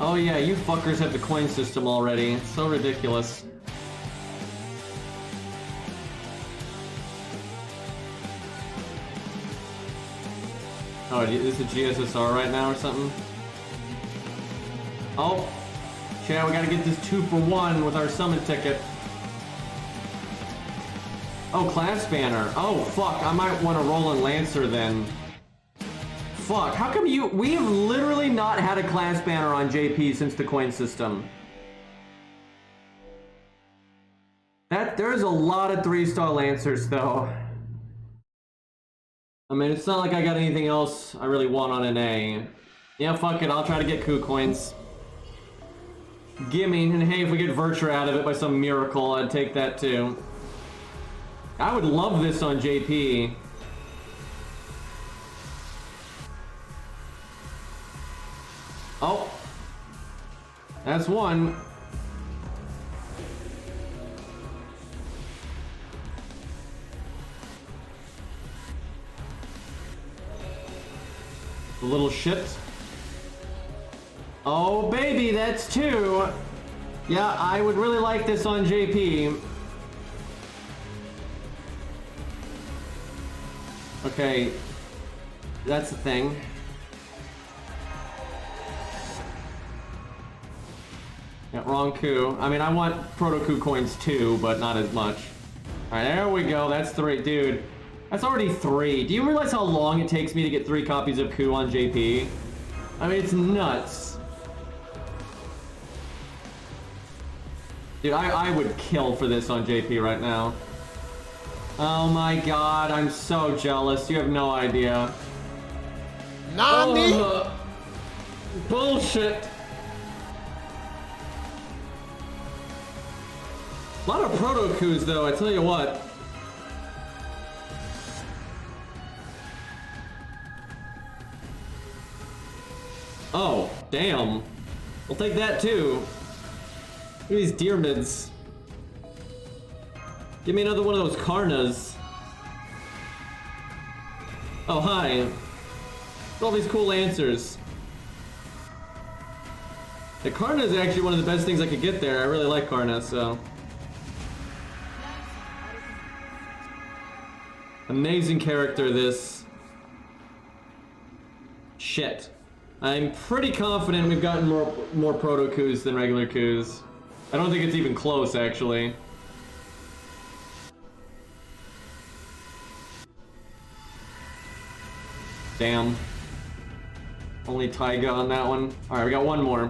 Oh yeah, you fuckers have the coin system already. It's so ridiculous. Oh, is it GSSR right now or something? Oh. Chat, we gotta get this 2-for-1 with our summon ticket. Oh, class banner. Oh, fuck. I might want to roll in Lancer then. Fuck. How come we have literally not had a class banner on JP since the coin system. There's a lot of 3-star Lancers, though. I mean, it's not like I got anything else I really want on an A. Yeah, fuck it. I'll try to get coup coins. Gimme, and hey, if we get Virtue out of it by some miracle, I'd take that too. I would love this on JP. Oh. That's one. The little shit. Oh, baby, that's 2. Yeah, I would really like this on JP. Okay. That's the thing. Yeah, wrong coup. I mean, I want proto coup coins too, but not as much. Alright, there we go. That's 3. Dude, that's already 3. Do you realize how long it takes me to get 3 copies of coup on JP? I mean, it's nuts. Dude, I would kill for this on JP right now. Oh my god, I'm so jealous. You have no idea. Nani? Bullshit. A lot of proto coups though, I tell you what. Oh, damn. We'll take that too. Look at these deer mids. Give me another one of those Karnas. Oh, hi. Look at all these cool answers. The Karna is actually one of the best things I could get there. I really like Karna, so. Amazing character, this. Shit. I'm pretty confident we've gotten more proto coups than regular coups. I don't think it's even close, actually. Damn. Only Taiga on that one. Alright, we got one more.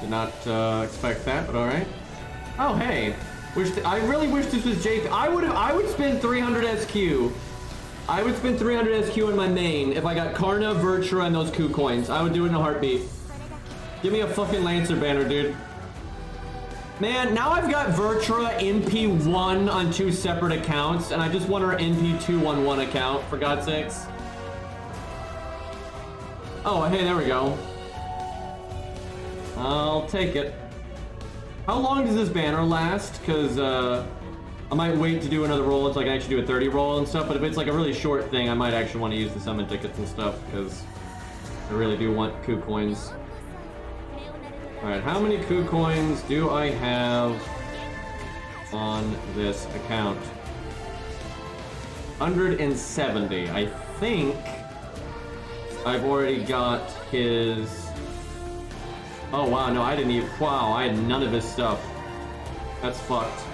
Did not expect that, but alright. Oh, hey. I really wish this was JP. I would spend 300 SQ. I would spend 300 SQ in my main if I got Karna, Virtua, and those coup coins. I would do it in a heartbeat. Give me a fucking Lancer banner, dude. Man, now I've got Virtua NP1 on 2 separate accounts, and I just want her NP2 on 1 account, for God's sakes. Oh, hey, there we go. I'll take it. How long does this banner last? Because I might wait to do another roll until I can actually do a 30 roll and stuff, but if it's like a really short thing, I might actually want to use the summon tickets and stuff, because I really do want coup coins. Alright, how many coup coins do I have on this account? 170. I think I've already got his... Oh wow, no, I didn't even... Wow, I had none of his stuff. That's fucked.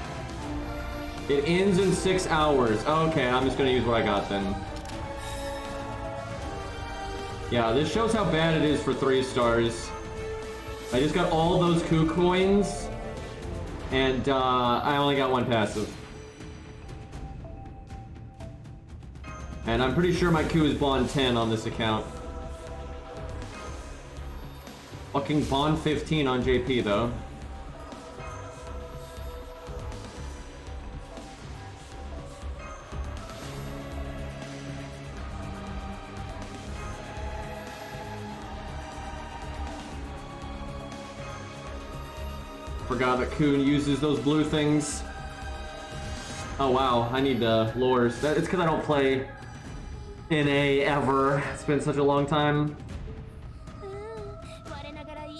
It ends in 6 hours. Okay, I'm just gonna use what I got then. Yeah, this shows how bad it is for 3 stars. I just got all those coup coins, and I only got 1 passive. And I'm pretty sure my coup is bond 10 on this account. Fucking bond 15 on JP though. Forgot that Kuhn uses those blue things. Oh wow, I need lures. It's because I don't play NA ever. It's been such a long time.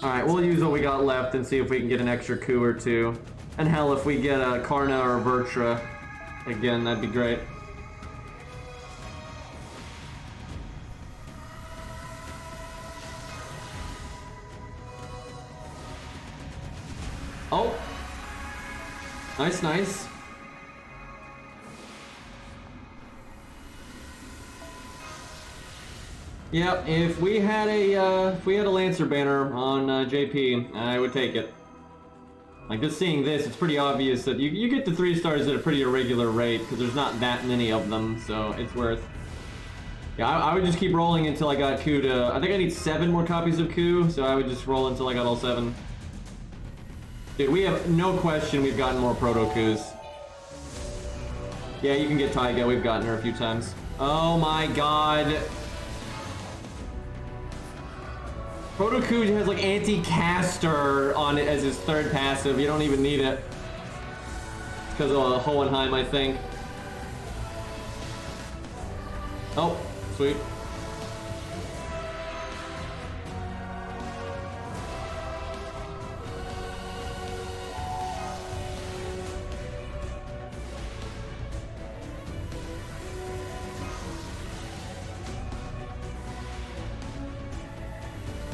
Alright, we'll use what we got left and see if we can get an extra coup or 2. And hell, if we get a Karna or a Virtua, again, that'd be great. Oh! Nice, nice. Yep, if we had a Lancer banner on JP, I would take it. Like, just seeing this, it's pretty obvious that you get the 3 stars at a pretty irregular rate, because there's not that many of them, so it's worth. Yeah, I would just keep rolling until I got Coup to... I think I need 7 more copies of Coup, so I would just roll until I got all 7. Dude, we have no question we've gotten more Proto Coups. Yeah, you can get Taiga, we've gotten her a few times. Oh my god. Proto Coup has like anti-caster on it as his 3rd passive. You don't even need it. It's because of Hohenheim, I think. Oh, sweet.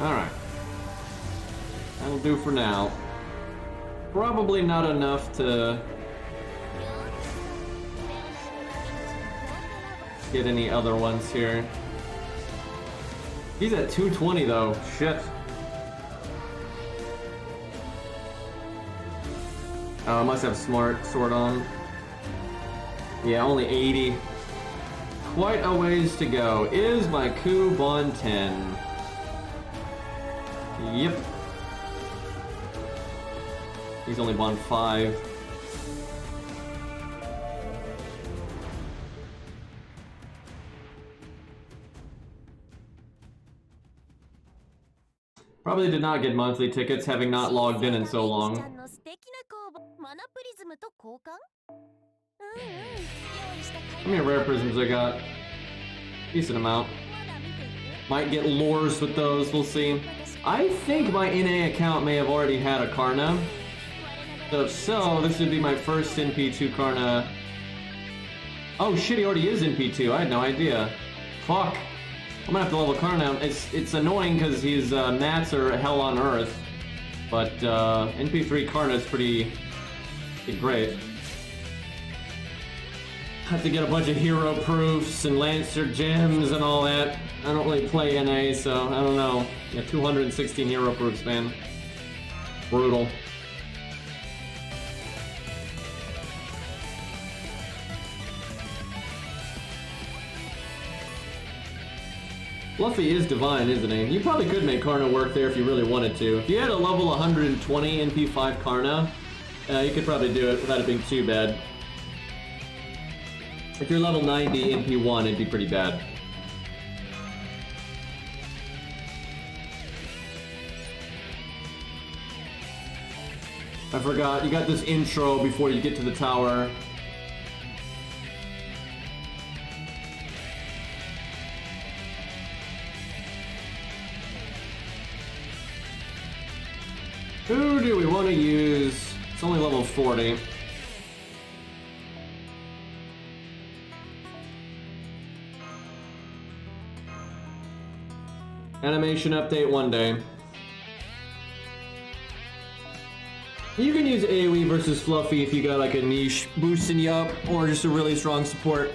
Alright. That'll do for now. Probably not enough to get any other ones here. He's at 220 though. Shit. Oh, I must have smart sword on. Yeah, only 80. Quite a ways to go. Is my coup Bon 10? Yep. He's only Bon 5. Probably did not get monthly tickets, having not logged in so long. How many rare prisms I got? Decent amount. Might get lures with those, we'll see. I think my NA account may have already had a Karna. So if so, this would be my first NP2 Karna. Oh shit, he already is NP2, I had no idea. Fuck. I'm gonna have to level Karna. It's annoying because his mats are hell on earth. But NP3 Karna is pretty great. Have to get a bunch of hero proofs and Lancer gems and all that. I don't really play NA, so I don't know. Yeah, 216 hero proofs, man. Brutal. Fluffy is divine, isn't he? You probably could make Karna work there if you really wanted to. If you had a level 120 NP5 Karna, you could probably do it without it being too bad. If you're level 90 NP1, it'd be pretty bad. I forgot, you got this intro before you get to the tower. Who do we want to use? It's only level 40. Animation update one day. You can use AoE versus Fluffy if you got like a niche boosting you up or just a really strong support.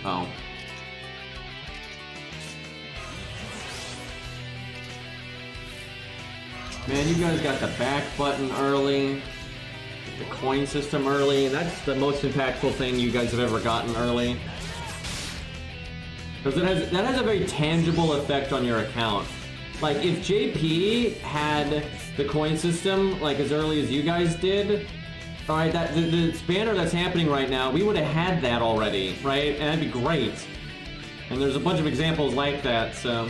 Oh. Man, you guys got the back button early, the coin system early, and that's the most impactful thing you guys have ever gotten early. Because that has a very tangible effect on your account. Like, if JP had the coin system, like, as early as you guys did, alright, the banner that's happening right now, we would have had that already, right? And that'd be great. And there's a bunch of examples like that, so...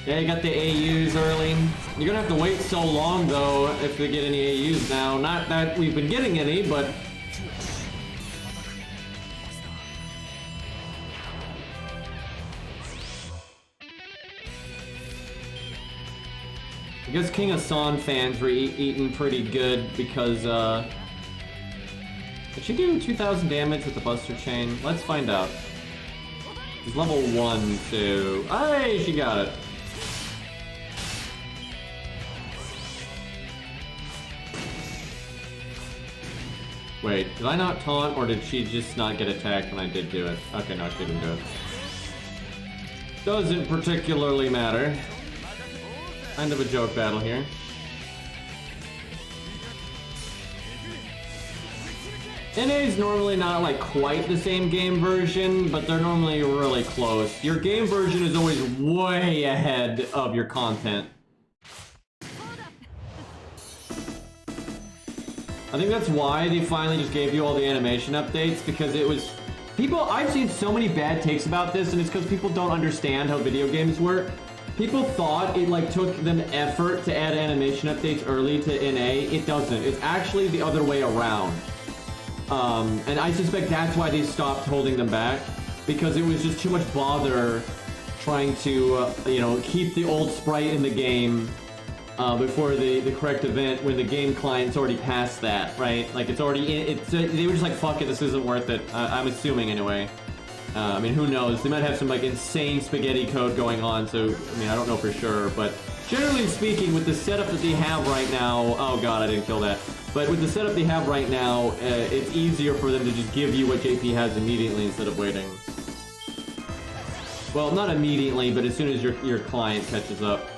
Yeah, you got the AUs early. You're gonna have to wait so long, though, if they get any AUs now. Not that we've been getting any, but... I guess King Hassan fans were eating pretty good because, did she do 2,000 damage with the Buster Chain? Let's find out. She's level 1, too. Hey, she got it. Wait, did I not taunt, or did she just not get attacked when I did do it? Okay, no, she didn't do it. Doesn't particularly matter. Kind of a joke battle here. NA's normally not like quite the same game version, but they're normally really close. Your game version is always way ahead of your content. I think that's why they finally just gave you all the animation updates, because it was... I've seen so many bad takes about this, and it's because people don't understand how video games work. People thought it like took them effort to add animation updates early to NA. It doesn't. It's actually the other way around. And I suspect that's why they stopped holding them back, because it was just too much bother trying to, keep the old sprite in the game before the correct event when the game client's already past that, right? Like, it's already in, they were just like, fuck it, this isn't worth it. I'm assuming anyway. I mean, who knows? They might have some like insane spaghetti code going on, so I mean, I don't know for sure, but generally speaking, with the setup that they have right now, oh god, I didn't kill that. But with the setup they have right now, it's easier for them to just give you what JP has immediately instead of waiting. Well, not immediately, but as soon as your client catches up.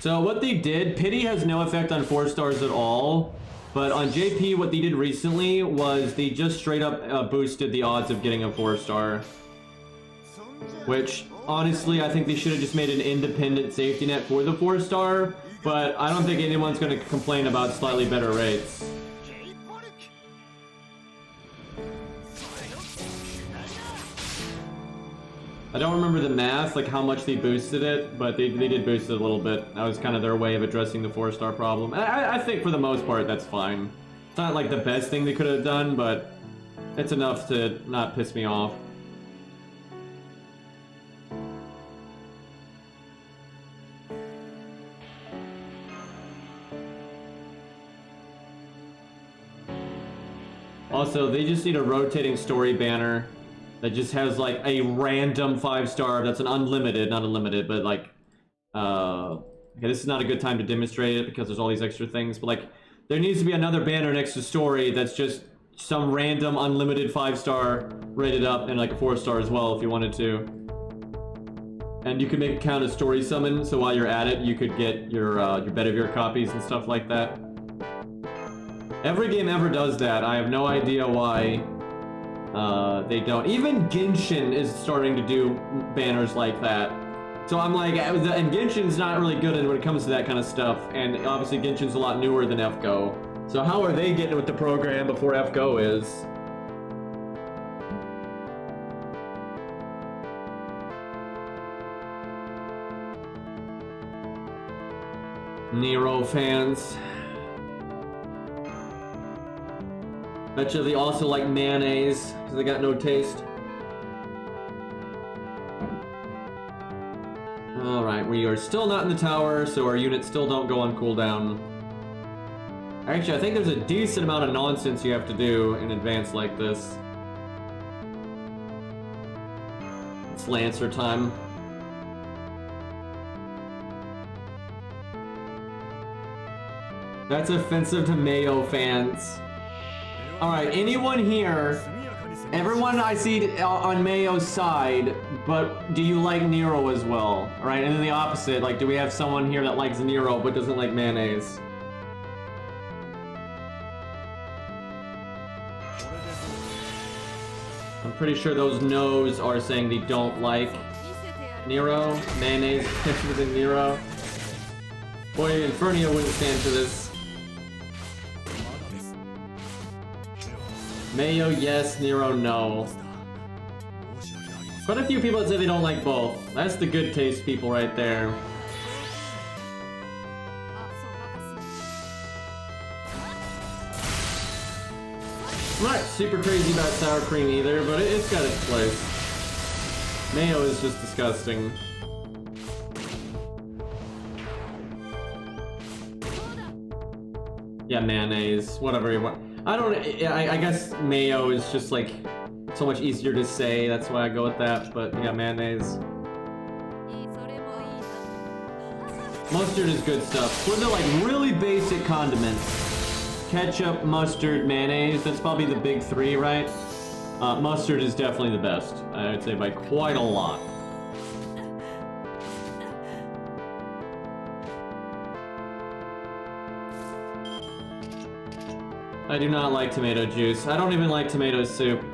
So what they did, pity has no effect on 4 stars at all, but on JP what they did recently was they just straight up boosted the odds of getting a 4-star. Which, honestly, I think they should have just made an independent safety net for the 4-star, but I don't think anyone's going to complain about slightly better rates. I don't remember the math, like how much they boosted it, but they did boost it a little bit. That was kind of their way of addressing the 4-star problem. I think for the most part that's fine. It's not like the best thing they could have done, but it's enough to not piss me off. Also, they just need a rotating story banner that just has like a random 5-star that's an unlimited, not unlimited, but like, okay, this is not a good time to demonstrate it because there's all these extra things, but like, there needs to be another banner next to story that's just some random unlimited 5-star rated up and like a 4-star as well if you wanted to. And you could make it count as story summon, so while you're at it, you could get your Bedivere copies and stuff like that. Every game ever does that. I have no idea why they don't. Even Genshin is starting to do banners like that. So I'm like, and Genshin's not really good when it comes to that kind of stuff. And obviously Genshin's a lot newer than FGO. So how are they getting with the program before FGO is? Nero fans. Betcha they also like mayonnaise, because they got no taste. Alright, we are still not in the tower, so our units still don't go on cooldown. Actually, I think there's a decent amount of nonsense you have to do in advance like this. It's Lancer time. That's offensive to Mayo fans. Alright, anyone here, everyone I see on Mayo's side, but do you like Nero as well? Alright, and then the opposite, like do we have someone here that likes Nero but doesn't like mayonnaise? I'm pretty sure those no's are saying they don't like Nero, mayonnaise, within Nero. Boy, Infernia wouldn't stand for this. Mayo, yes. Nero, no. Quite a few people that say they don't like both. That's the good taste people right there. I'm not super crazy about sour cream either, but it's got its place. Mayo is just disgusting. Yeah, mayonnaise, whatever you want. I guess mayo is just like so much easier to say, that's why I go with that, but yeah, mayonnaise. Mustard is good stuff. For the like really basic condiments, ketchup, mustard, mayonnaise, that's probably the big 3, right? Mustard is definitely the best, I would say by quite a lot. I do not like tomato juice. I don't even like tomato soup.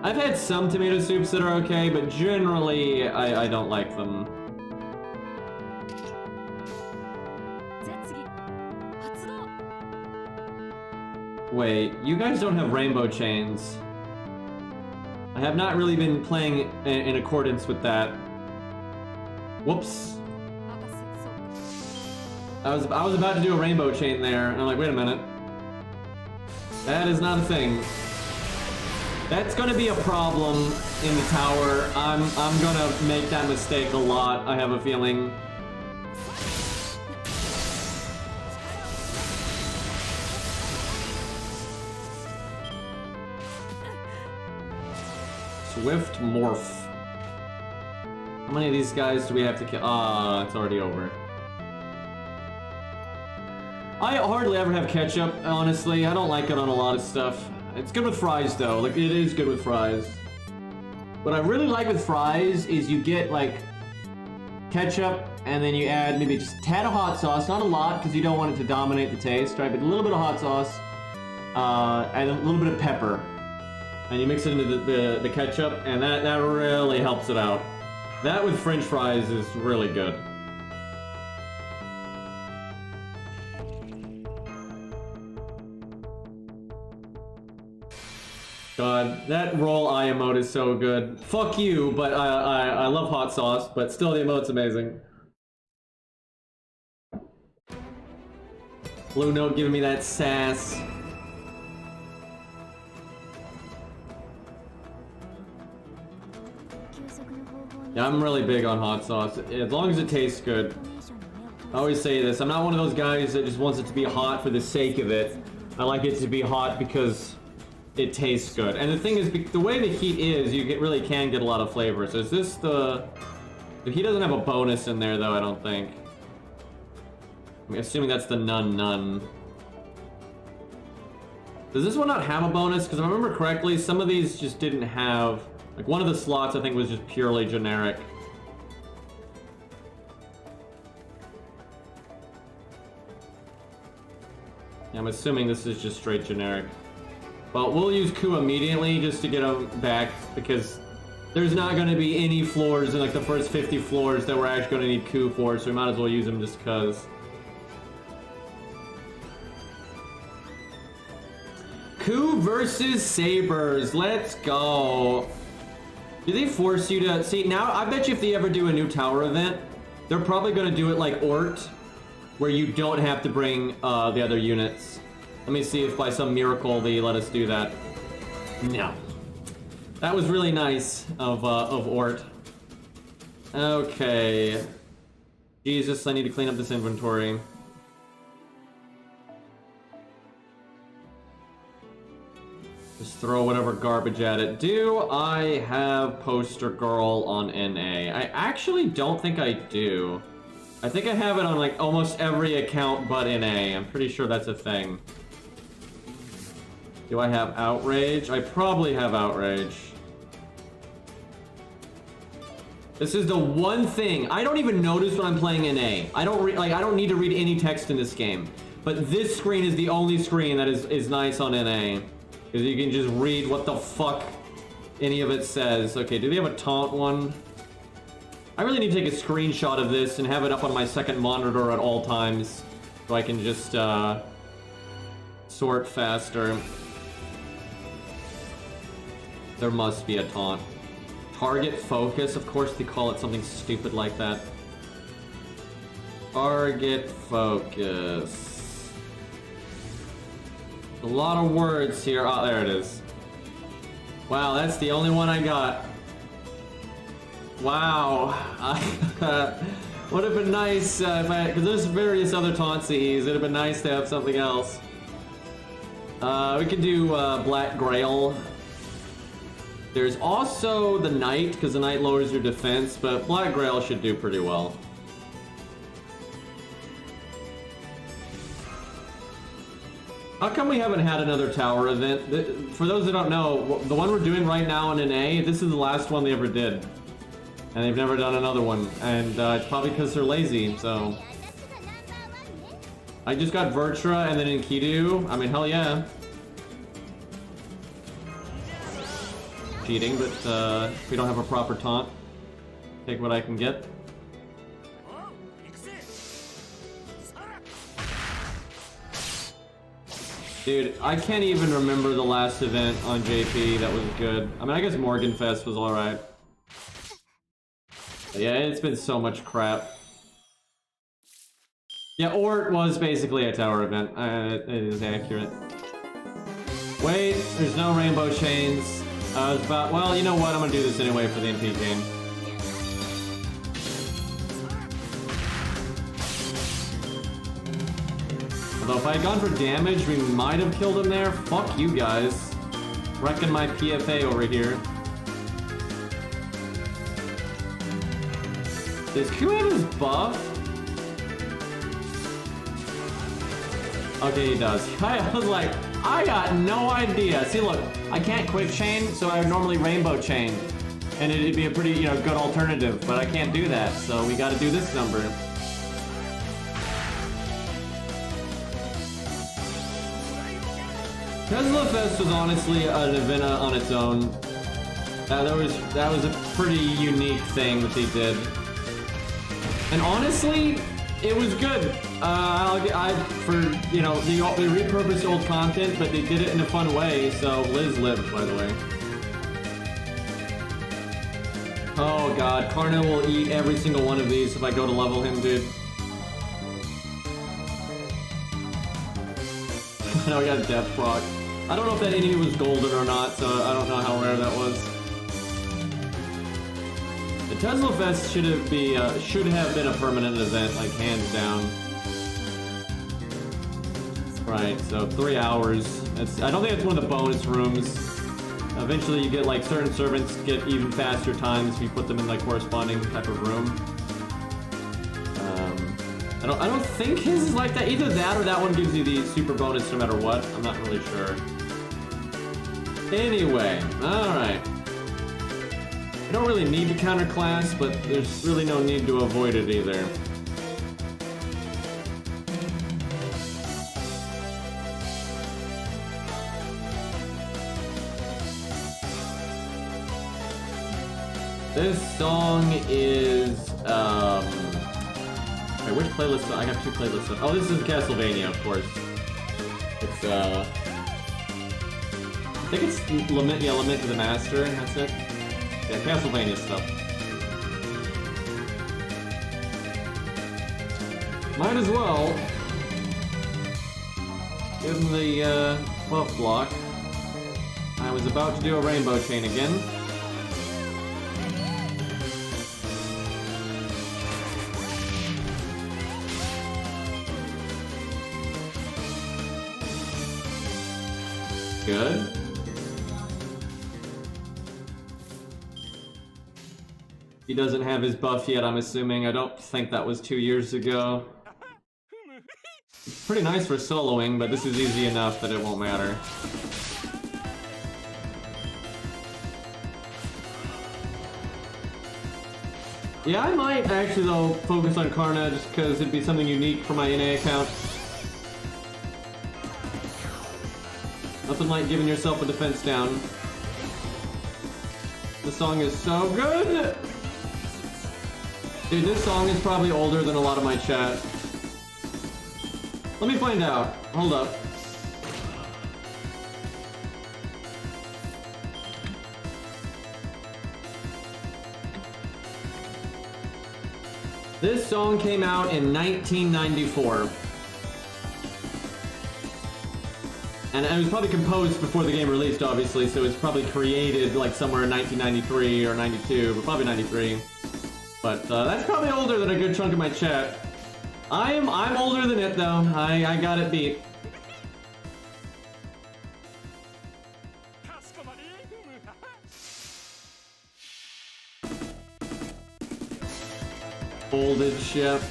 I've had some tomato soups that are okay, but generally, I don't like them. Wait, you guys don't have rainbow chains. I have not really been playing in accordance with that. Whoops. I was about to do a rainbow chain there, and I'm like, wait a minute. That is not a thing. That's gonna be a problem in the tower. I'm gonna make that mistake a lot, I have a feeling. Swift Morph. How many of these guys do we have to kill? Ah, it's already over. I hardly ever have ketchup, honestly. I don't like it on a lot of stuff. It's good with fries, though. Like, it is good with fries. What I really like with fries is you get, like, ketchup, and then you add maybe just a tad of hot sauce. Not a lot, because you don't want it to dominate the taste, right? But a little bit of hot sauce, and a little bit of pepper. And you mix it into the ketchup, and that really helps it out. That with French fries is really good. God, that roll eye emote is so good. Fuck you, but I love hot sauce, but still the emote's amazing. Blue Note giving me that sass. Yeah, I'm really big on hot sauce, as long as it tastes good. I always say this, I'm not one of those guys that just wants it to be hot for the sake of it. I like it to be hot because it tastes good. And the thing is, the way the heat is, you really can get a lot of flavor. So is this the... He doesn't have a bonus in there, though, I don't think. I'm assuming that's the none. Does this one not have a bonus? Because if I remember correctly, some of these just didn't have... Like, one of the slots, I think, was just purely generic. Yeah, I'm assuming this is just straight generic. But we'll use Ku immediately just to get him back, because there's not going to be any floors in like the first 50 floors that we're actually going to need Ku for, so we might as well use him just because. Ku versus Sabers, let's go. Do they force you to... See, now, I bet you if they ever do a new tower event, they're probably going to do it like Ort, where you don't have to bring the other units. Let me see if by some miracle they let us do that. No. That was really nice of Ort. Okay. Jesus, I need to clean up this inventory. Just throw whatever garbage at it. Do I have Poster Girl on NA? I actually don't think I do. I think I have it on like almost every account but NA. I'm pretty sure that's a thing. Do I have Outrage? I probably have Outrage. This is the one thing. I don't even notice when I'm playing NA. I don't need to read any text in this game. But this screen is the only screen that is nice on NA. Because you can just read what the fuck any of it says. Okay, do they have a taunt one? I really need to take a screenshot of this and have it up on my second monitor at all times. So I can just sort faster. There must be a taunt. Target focus, of course they call it something stupid like that. Target focus. A lot of words here. Oh, there it is. Wow, that's the only one I got. Wow. Would have been nice if because there's various other taunts to use. It'd have been nice to have something else. We can do Black Grail. There's also the Knight, because the Knight lowers your defense, but Black Grail should do pretty well. How come we haven't had another tower event? For those that don't know, the one we're doing right now in NA, this is the last one they ever did. And they've never done another one. And it's probably because they're lazy, so... I just got Vertra and then Enkidu. I mean, hell yeah. Cheating, but we don't have a proper taunt. Take what I can get. Dude, I can't even remember the last event on JP that was good. I mean, I guess Morganfest was alright. Yeah, it's been so much crap. Yeah, Ort was basically a tower event. It is accurate. Wait, there's no rainbow chains. I was about, well, you know what? I'm gonna do this anyway for the MP game. Although if I had gone for damage, we might have killed him there. Fuck you guys. Wrecking my PFA over here. Does Q have his buff? Okay, he does. I was like, I got no idea. See, look, I can't quick chain, so I would normally rainbow chain. And it'd be a pretty, you know, good alternative, but I can't do that, so we gotta do this number. Tesla Fest was honestly an event on its own. That was a pretty unique thing that they did. And honestly, it was good. You know, they repurposed old content, but they did it in a fun way, so Liz lived, by the way. Oh god, Karna will eat every single one of these if I go to level him, dude. Now I got Death Proc. I don't know if that enemy was golden or not, so I don't know how rare that was. The Tesla Fest should have been a permanent event, like hands down. Right, so 3 hours. I don't think it's one of the bonus rooms. Eventually you get like certain servants get even faster times if you put them in like corresponding type of room. I don't think his is like that. Either that or that one gives you the super bonus no matter what. I'm not really sure. Anyway, alright. I don't really need to counter class, but there's really no need to avoid it either. This song is, wait, which playlist? I got 2 playlists. Oh, this is Castlevania, of course. It's, I think it's Lament to the Master, that's it. Yeah, Castlevania stuff. Might as well give him the, 12th block. I was about to do a rainbow chain again. Good. He doesn't have his buff yet, I'm assuming. I don't think that was 2 years ago. It's pretty nice for soloing, but this is easy enough that it won't matter. Yeah, I might actually, though, focus on Karna just because it'd be something unique for my NA account. Nothing like giving yourself a defense down. This song is so good! Dude, this song is probably older than a lot of my chat. Let me find out. Hold up. This song came out in 1994. And it was probably composed before the game released, obviously, so it was probably created like somewhere in 1993 or 92, but probably 93. But that's probably older than a good chunk of my chat. I'm older than it though. I got it beat. Folded ship.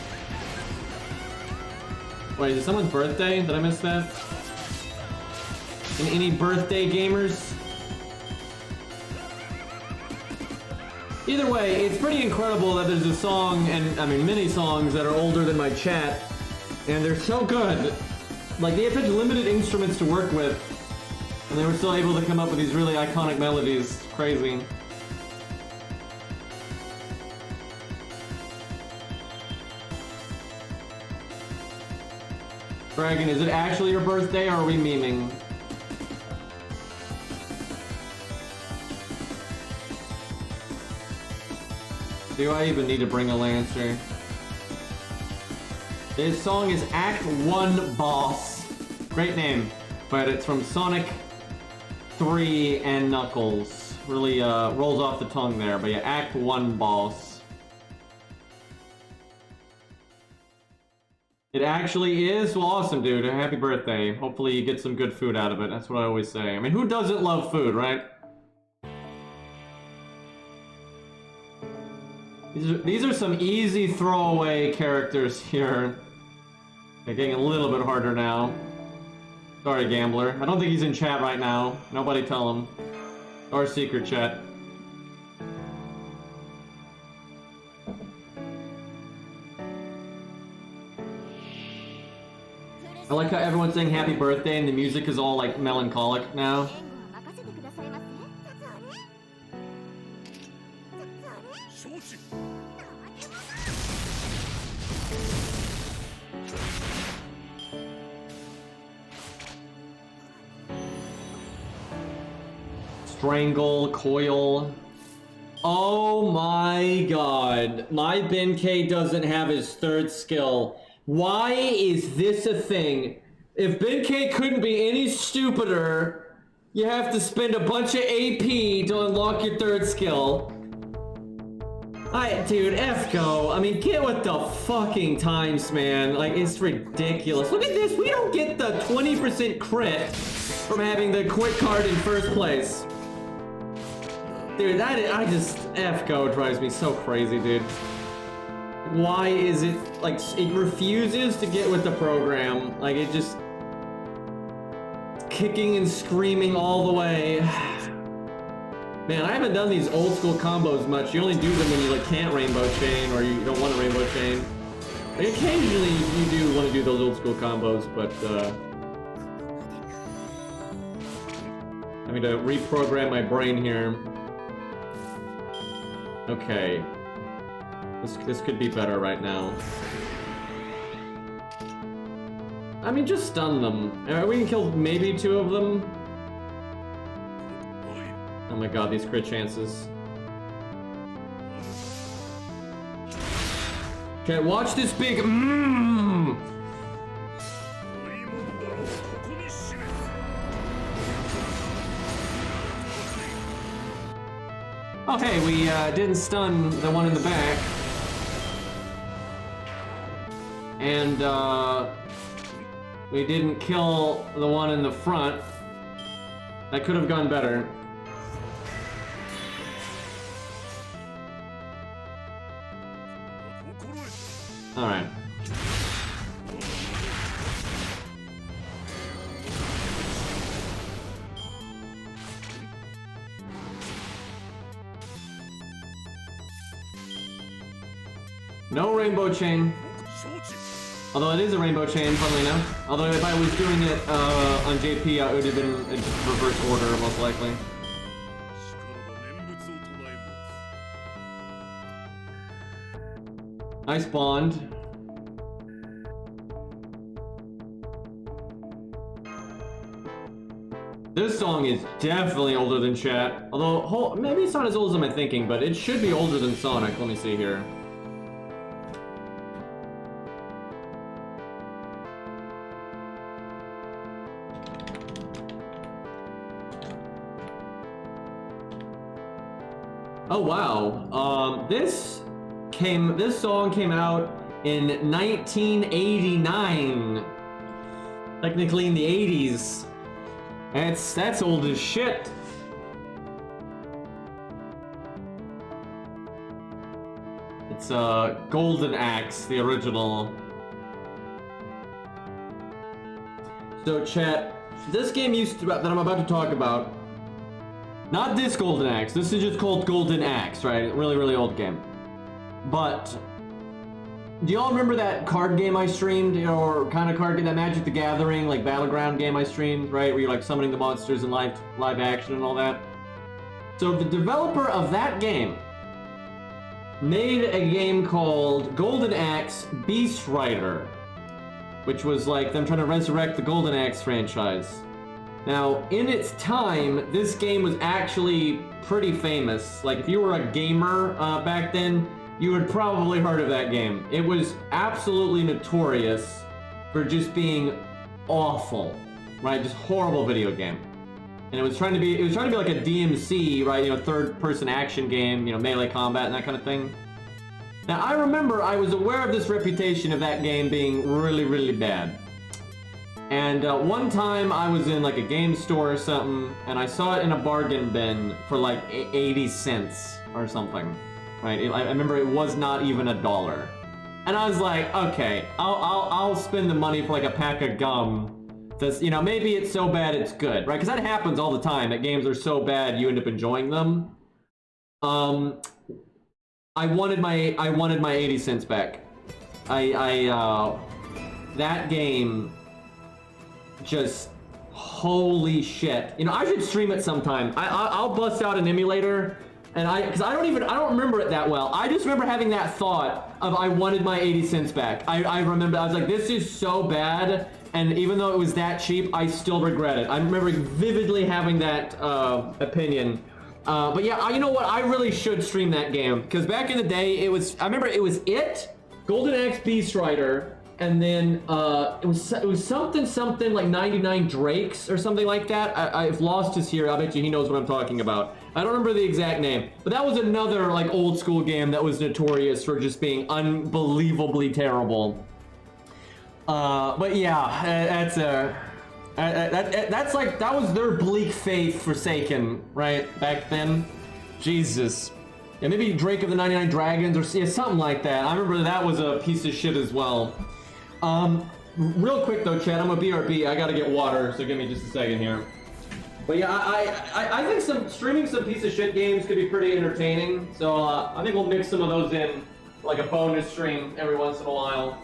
Wait, is it someone's birthday? Did I miss that? And any birthday gamers? Either way, it's pretty incredible that there's a song, and I mean many songs that are older than my chat, and they're so good. Like, they have such limited instruments to work with, and they were still able to come up with these really iconic melodies. It's crazy. Dragon, is it actually your birthday, or are we memeing? Do I even need to bring a Lancer? This song is Act 1 Boss. Great name, but it's from Sonic 3 and Knuckles. Really rolls off the tongue there, but yeah, Act 1 Boss. It actually is? Well, awesome, dude. Happy birthday. Hopefully you get some good food out of it. That's what I always say. I mean, who doesn't love food, right? These are some easy throwaway characters here. They're getting a little bit harder now. Sorry, gambler. I don't think he's in chat right now. Nobody tell him. Or secret chat. I like how everyone's saying happy birthday and the music is all like melancholic now. Strangle, coil. Oh my god. My Benkei doesn't have his third skill. Why is this a thing? If Benkei couldn't be any stupider, you have to spend a bunch of AP to unlock your third skill. Dude, FGO. I mean, get with the fucking times, man. Like, it's ridiculous. Look at this. We don't get the 20% crit from having the quick card in first place. Dude, FGO drives me so crazy, dude. Why is it, like, it refuses to get with the program. Like, it just... kicking and screaming all the way. Man, I haven't done these old school combos much. You only do them when you, like, can't rainbow chain or you don't want to rainbow chain. Like, occasionally you do want to do those old school combos, but, I need to reprogram my brain here. Okay. This could be better right now. I mean, just stun them. We can kill maybe 2 of them. Oh my god, these crit chances. Okay, watch this big Oh hey, we didn't stun the one in the back. And we didn't kill the one in the front. That could have gone better. Alright. No rainbow chain. Although it is a rainbow chain, funnily enough. Although if I was doing it on JP, it would have been in reverse order, most likely. Nice bond. This song is definitely older than chat. Although, maybe it's not as old as I'm thinking, but it should be older than Sonic. Let me see here. Oh wow, this song came out in 1989. Technically in the 80s. That's old as shit. It's Golden Axe, the original. So chat, this game that I'm about to talk about. Not this Golden Axe. This is just called Golden Axe, right? Really, really old game. But do y'all remember that card game I streamed, or kind of card game, that Magic the Gathering, like battleground game I streamed, right? Where you're like summoning the monsters in live action and all that. So the developer of that game made a game called Golden Axe Beast Rider, which was like them trying to resurrect the Golden Axe franchise. Now, in its time, this game was actually pretty famous. Like, if you were a gamer back then, you had probably heard of that game. It was absolutely notorious for just being awful, right? Just horrible video game. And it was trying to be like a DMC, right? You know, third-person action game, you know, melee combat and that kind of thing. Now, I remember I was aware of this reputation of that game being really, really bad. And one time I was in like a game store or something, and I saw it in a bargain bin for like 80 cents or something, right? I remember it was not even $1. And I was like, okay, I'll spend the money for like a pack of gum you know, maybe it's so bad it's good, right? Because that happens all the time, that games are so bad you end up enjoying them. I wanted my 80 cents back. That game just, holy shit. You know, I should stream it sometime. I'll bust out an emulator, and because I don't remember it that well. I just remember having that thought of I wanted my 80 cents back. I remember, I was like, this is so bad, and even though it was that cheap, I still regret it. I remember vividly having that opinion. But yeah, you know what? I really should stream that game, because back in the day, I remember it was Golden Axe Beast Rider, and then it was something like 99 Drakes or something like that. I've lost his here. I bet you he knows what I'm talking about. I don't remember the exact name, but that was another like old school game that was notorious for just being unbelievably terrible. But yeah, that was their bleak faith forsaken, right? Back then, Jesus. Yeah, maybe Drake of the 99 Dragons or yeah, something like that. I remember that was a piece of shit as well. Real quick though, chat, I'm a BRB. I gotta get water, so give me just a second here. But yeah, I think streaming some piece of shit games could be pretty entertaining. So I think we'll mix some of those in, like a bonus stream every once in a while.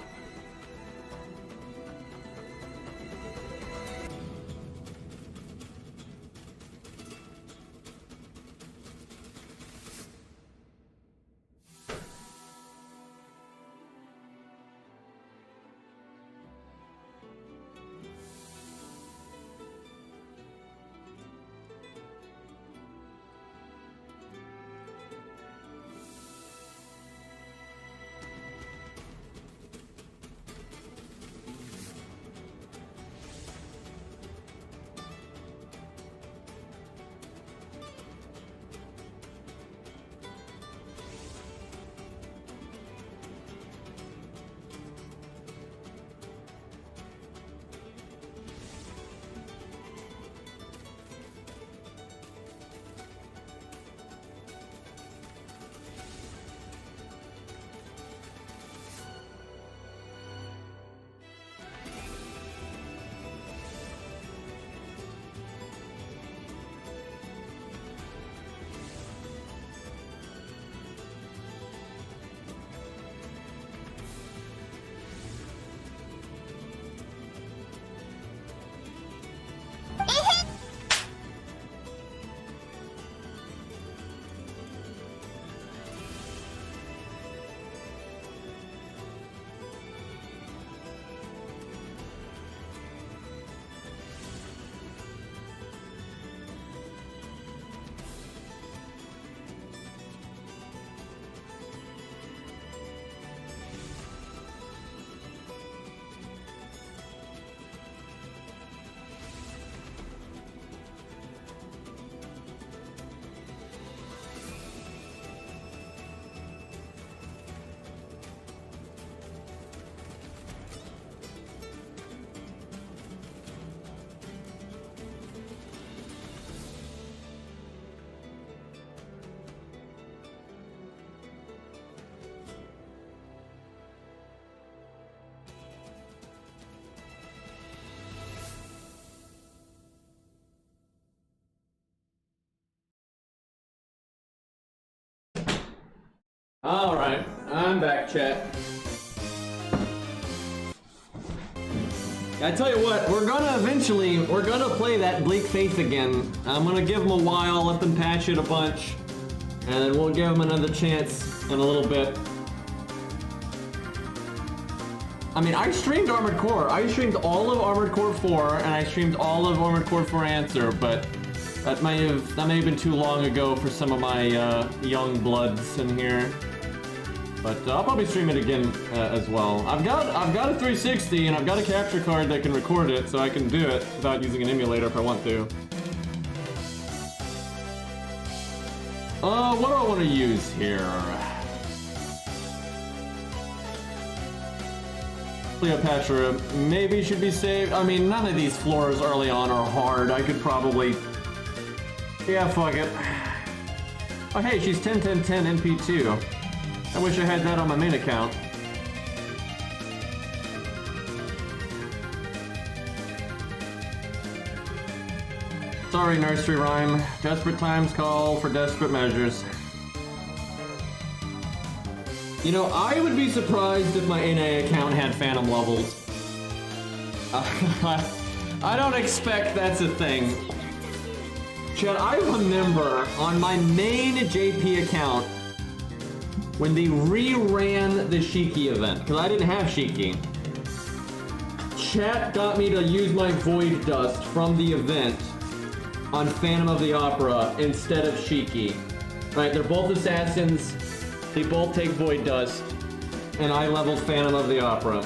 All right, I'm back, chat. I tell you what, we're gonna play that Bleak Faith again. I'm gonna give them a while, let them patch it a bunch, and then we'll give them another chance in a little bit. I mean, I streamed Armored Core. I streamed all of Armored Core 4, and I streamed all of Armored Core 4 Answer, but that may have been too long ago for some of my young bloods in here. But I'll probably stream it again as well. I've got a 360 and I've got a capture card that can record it, so I can do it without using an emulator if I want to. What do I want to use here? Cleopatra maybe should be saved. I mean, none of these floors early on are hard. I could probably... Yeah, fuck it. Oh hey, she's 10-10-10 NP2. I wish I had that on my main account. sorry, nursery rhyme. Desperate times call for desperate measures. You know, I would be surprised if my NA account had phantom levels. I don't expect that's a thing. Chad, I remember on my main JP account when they re-ran the Shiki event, because I didn't have Shiki. Chat got me to use my Void Dust from the event on Phantom of the Opera instead of Shiki. Right, they're both assassins, they both take Void Dust, and I leveled Phantom of the Opera.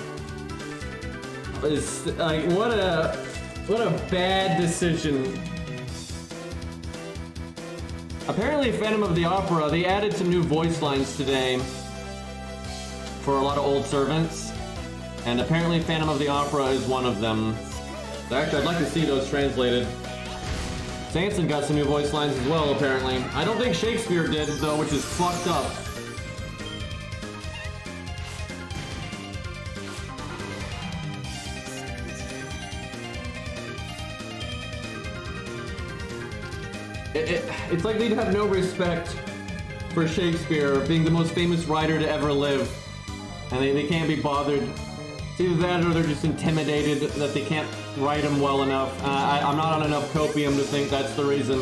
It's like, what a bad decision. Apparently Phantom of the Opera, they added some new voice lines today for a lot of old servants, and apparently Phantom of the Opera is one of them. So actually, I'd like to see those translated. Sanson got some new voice lines as well, apparently. I don't think Shakespeare did, though, which is fucked up. It's like they'd have no respect for Shakespeare being the most famous writer to ever live, and they can't be bothered. It's either that or they're just intimidated that they can't write him well enough. I'm not on enough copium to think that's the reason.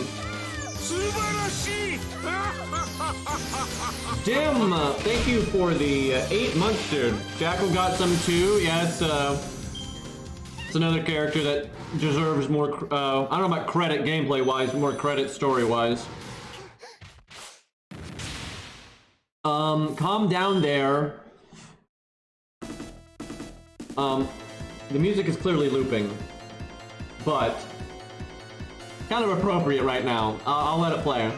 Dim, thank you for the 8 months, dude. Jackal got some too. Yeah, it's another character that deserves more, I don't know about credit gameplay-wise, more credit story-wise. Calm down there. The music is clearly looping, but kind of appropriate right now. I'll let it play.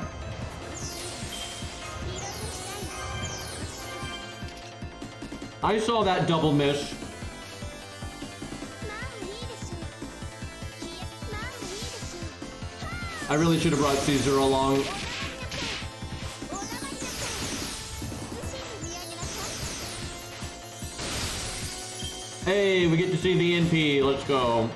I saw that double miss. I really should have brought Caesar along. Hey, we get to see the NP. Let's go.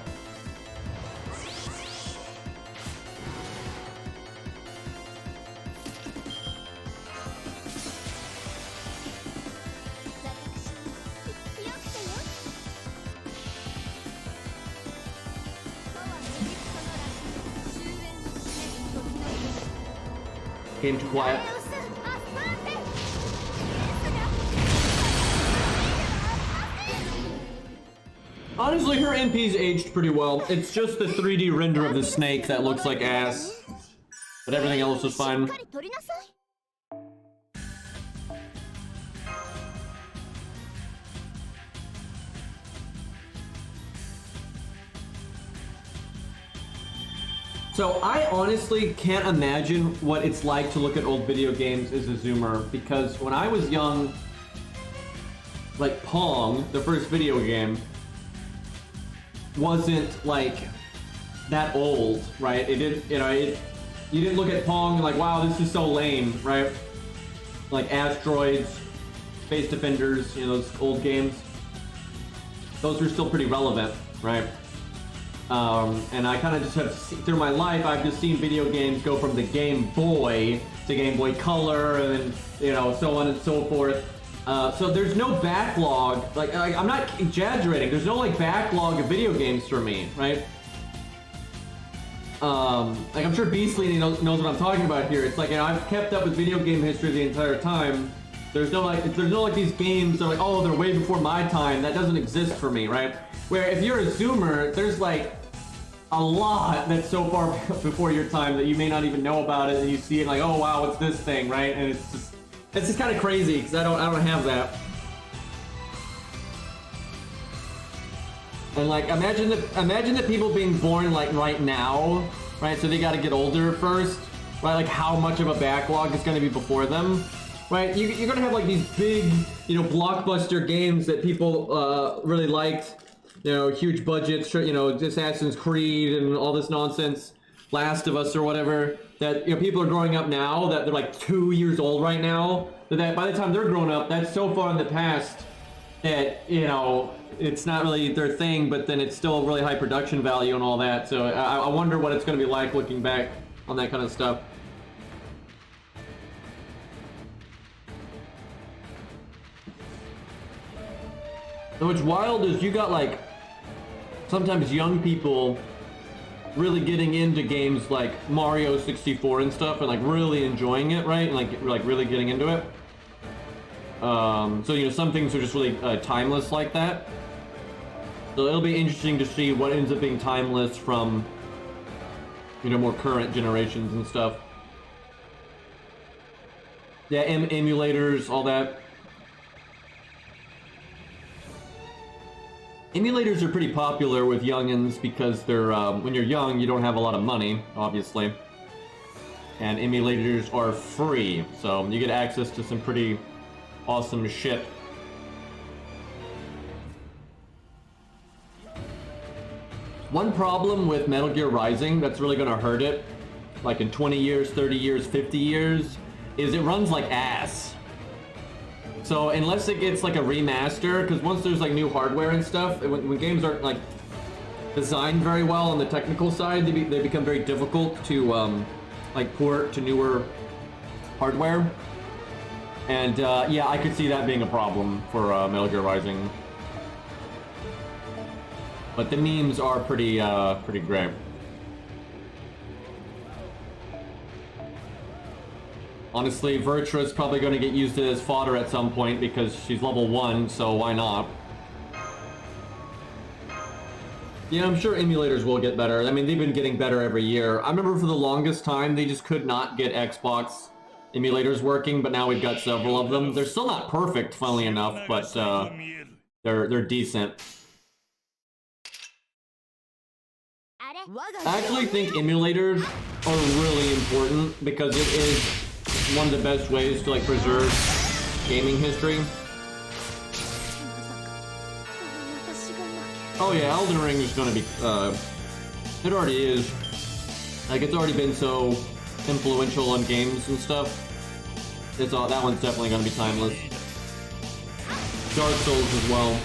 Came too quiet. Honestly, her NP's aged pretty well. It's just the 3D render of the snake that looks like ass. But everything else is fine. So I honestly can't imagine what it's like to look at old video games as a zoomer, because when I was young, like Pong, the first video game, wasn't like that old, right? It didn't, you know, you didn't look at Pong like, wow, this is so lame, right? Like Asteroids, Space Defenders, you know, those old games. Those are still pretty relevant, right? And I kind of just have, through my life, I've just seen video games go from the Game Boy to Game Boy Color, and then, you know, so on and so forth. So there's no backlog, like I'm not exaggerating, there's no like backlog of video games for me, right? Like I'm sure Beastly knows what I'm talking about here. It's like, you know, I've kept up with video game history the entire time. There's no like these games that are like, oh, they're way before my time. That doesn't exist for me, right? Where if you're a zoomer, there's like a lot that's so far before your time that you may not even know about it, and you see it like, oh wow, what's this thing, right? And it's just kind of crazy because I don't have that. And like imagine the people being born like right now, right? So they got to get older first, right? Like how much of a backlog is going to be before them, right? You're going to have like these big, you know, blockbuster games that people really liked, you know, huge budgets, you know, Assassin's Creed and all this nonsense, Last of Us or whatever. That, you know, people are growing up now, that they're like 2 years old right now, that by the time they're grown up, that's so far in the past that, you know, it's not really their thing, but then it's still really high production value and all that. So I wonder what it's going to be like looking back on that kind of stuff. So what's wild is you got like sometimes young people really getting into games like Mario 64 and stuff and like really enjoying it, right? And like really getting into it. So you know, some things are just really timeless like that. So it'll be interesting to see what ends up being timeless from, you know, more current generations and stuff. Yeah, emulators, all that. Emulators are pretty popular with youngins because they're, when you're young, you don't have a lot of money, obviously. And emulators are free, so you get access to some pretty awesome shit. One problem with Metal Gear Rising that's really gonna hurt it, like in 20 years, 30 years, 50 years, is it runs like ass. So unless it gets like a remaster, because once there's like new hardware and stuff, when games aren't like designed very well on the technical side, they become very difficult to like port to newer hardware. And yeah, I could see that being a problem for Metal Gear Rising. But the memes are pretty great. Honestly, Virtua's probably going to get used as fodder at some point because she's level 1, so why not? Yeah, I'm sure emulators will get better. I mean, they've been getting better every year. I remember for the longest time, they just could not get Xbox emulators working, but now we've got several of them. They're still not perfect, funnily enough, but they're decent. I actually think emulators are really important because it is one of the best ways to like preserve gaming history. Oh yeah, Elden Ring is gonna be, it already is. Like, it's already been so influential on games and stuff. That one's definitely gonna be timeless. Dark Souls as well.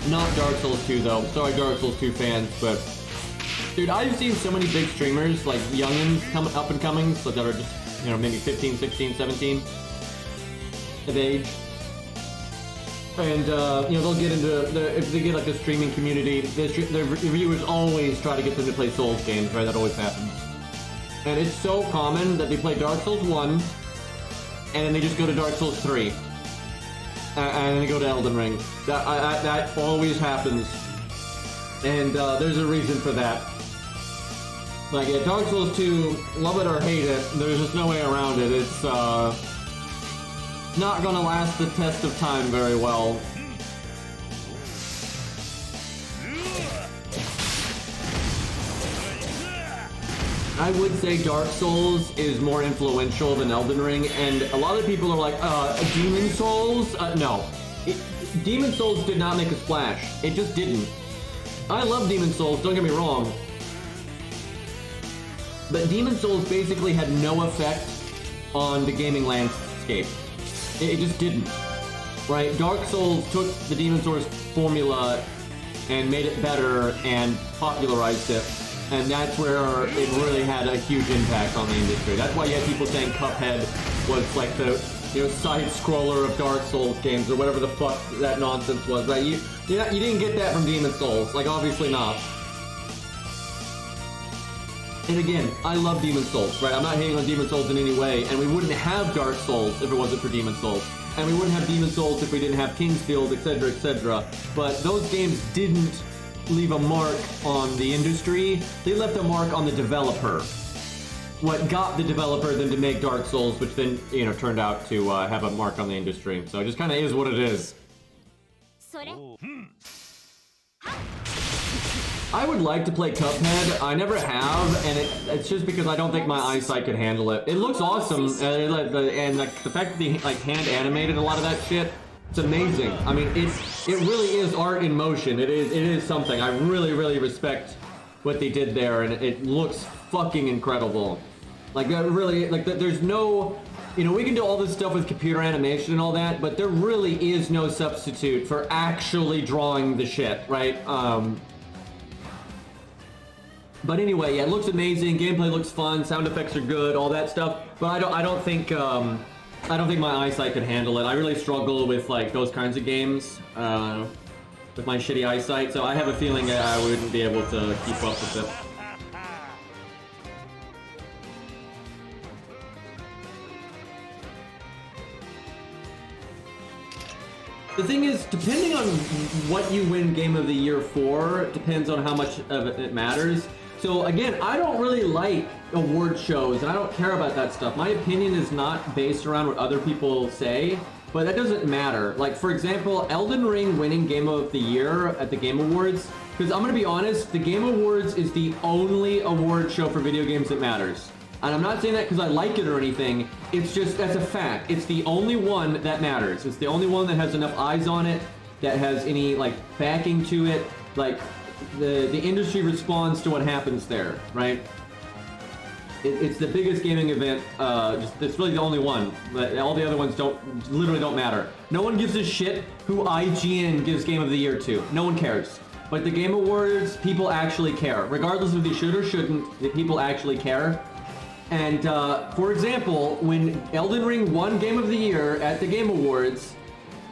Not Dark Souls 2 though. Sorry, Dark Souls 2 fans, but dude, I've seen so many big streamers, like youngins, up and comings, so that are just, you know, maybe 15, 16, 17 of age. And, you know, they'll get into, if they get like a streaming community, the reviewers always try to get them to play Souls games, right? That always happens. And it's so common that they play Dark Souls 1, and then they just go to Dark Souls 3. And then they go to Elden Ring. That always happens. And there's a reason for that. Like, yeah, Dark Souls 2, love it or hate it, there's just no way around it. It's not gonna last the test of time very well. I would say Dark Souls is more influential than Elden Ring, and a lot of people are like, Demon Souls? No. Demon Souls did not make a splash. It just didn't. I love Demon Souls, don't get me wrong. But Demon Souls basically had no effect on the gaming landscape. It just didn't. Right? Dark Souls took the Demon Souls formula and made it better and popularized it. And that's where it really had a huge impact on the industry. That's why you had people saying Cuphead was like the, you know, side-scroller of Dark Souls games or whatever the fuck that nonsense was, right? You didn't get that from Demon Souls. Like, obviously not. And again, I love Demon Souls, right? I'm not hating on Demon Souls in any way, and we wouldn't have Dark Souls if it wasn't for Demon Souls. And we wouldn't have Demon Souls if we didn't have Kingsfield, etc., etc. But those games didn't leave a mark on the industry. They left a mark on the developer. What got the developer then to make Dark Souls, which then, you know, turned out to have a mark on the industry. So it just kind of is what it is. I would like to play Cuphead. I never have, and it's just because I don't think my eyesight could handle it. It looks awesome, and like the fact that they like hand animated a lot of that shit, it's amazing. I mean, it really is art in motion. It is something. I really respect what they did there, and it looks fucking incredible. Like, really, like, there's no you know, we can do all this stuff with computer animation and all that, but there really is no substitute for actually drawing the shit, right? But anyway, yeah, it looks amazing. Gameplay looks fun. Sound effects are good. All that stuff. But I don't think my eyesight could handle it. I really struggle with like those kinds of games with my shitty eyesight. So I have a feeling I wouldn't be able to keep up with it. The thing is, depending on what you win Game of the Year for, depends on how much of it matters. So again, I don't really like award shows, and I don't care about that stuff. My opinion is not based around what other people say, but that doesn't matter. Like, for example, Elden Ring winning Game of the Year at the Game Awards, because I'm gonna be honest, the Game Awards is the only award show for video games that matters. And I'm not saying that because I like it or anything, it's just, that's a fact. It's the only one that matters. It's the only one that has enough eyes on it, that has any, like, backing to it, like, the industry responds to what happens there, right? It's the biggest gaming event, it's really the only one. All the other ones literally don't matter. No one gives a shit who IGN gives Game of the Year to. No one cares. But the Game Awards, people actually care. Regardless if they should or shouldn't, the people actually care. And, for example, when Elden Ring won Game of the Year at the Game Awards,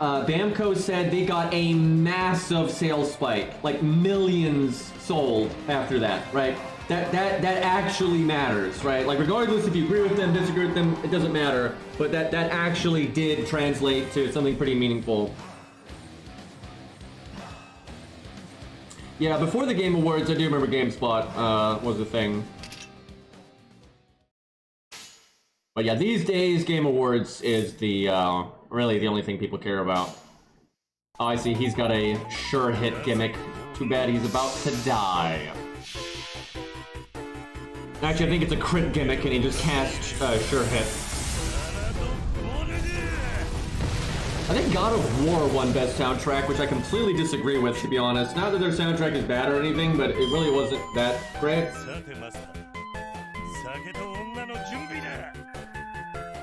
Bamco said they got a massive sales spike, like millions sold after that, right? That actually matters, right? Like, regardless if you agree with them, disagree with them, it doesn't matter. But that actually did translate to something pretty meaningful. Yeah, before the Game Awards, I do remember GameSpot was a thing. But yeah, these days, Game Awards is the, really the only thing people care about. Oh, I see, he's got a sure hit gimmick. Too bad he's about to die. Actually, I think it's a crit gimmick and he just cast sure hit. I think God of War won Best Soundtrack, which I completely disagree with, to be honest. Not that their soundtrack is bad or anything, but it really wasn't that great.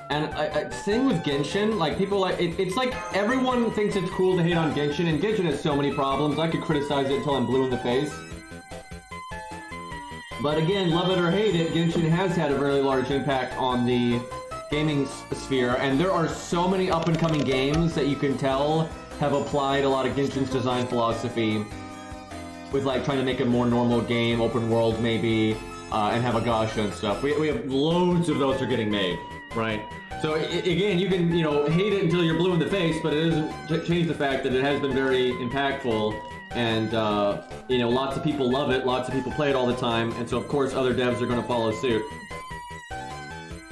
And thing with Genshin, like people like it's like everyone thinks it's cool to hate on Genshin, and Genshin has so many problems. I could criticize it until I'm blue in the face. But again, love it or hate it, Genshin has had a very large impact on the gaming sphere, and there are so many up-and-coming games that you can tell have applied a lot of Genshin's design philosophy with like trying to make a more normal game, open world maybe, and have a gacha and stuff. We have loads of those are getting made, right? So again, you can, you know, hate it until you're blue in the face, but it doesn't change the fact that it has been very impactful, and you know, lots of people love it, lots of people play it all the time, and so of course other devs are going to follow suit.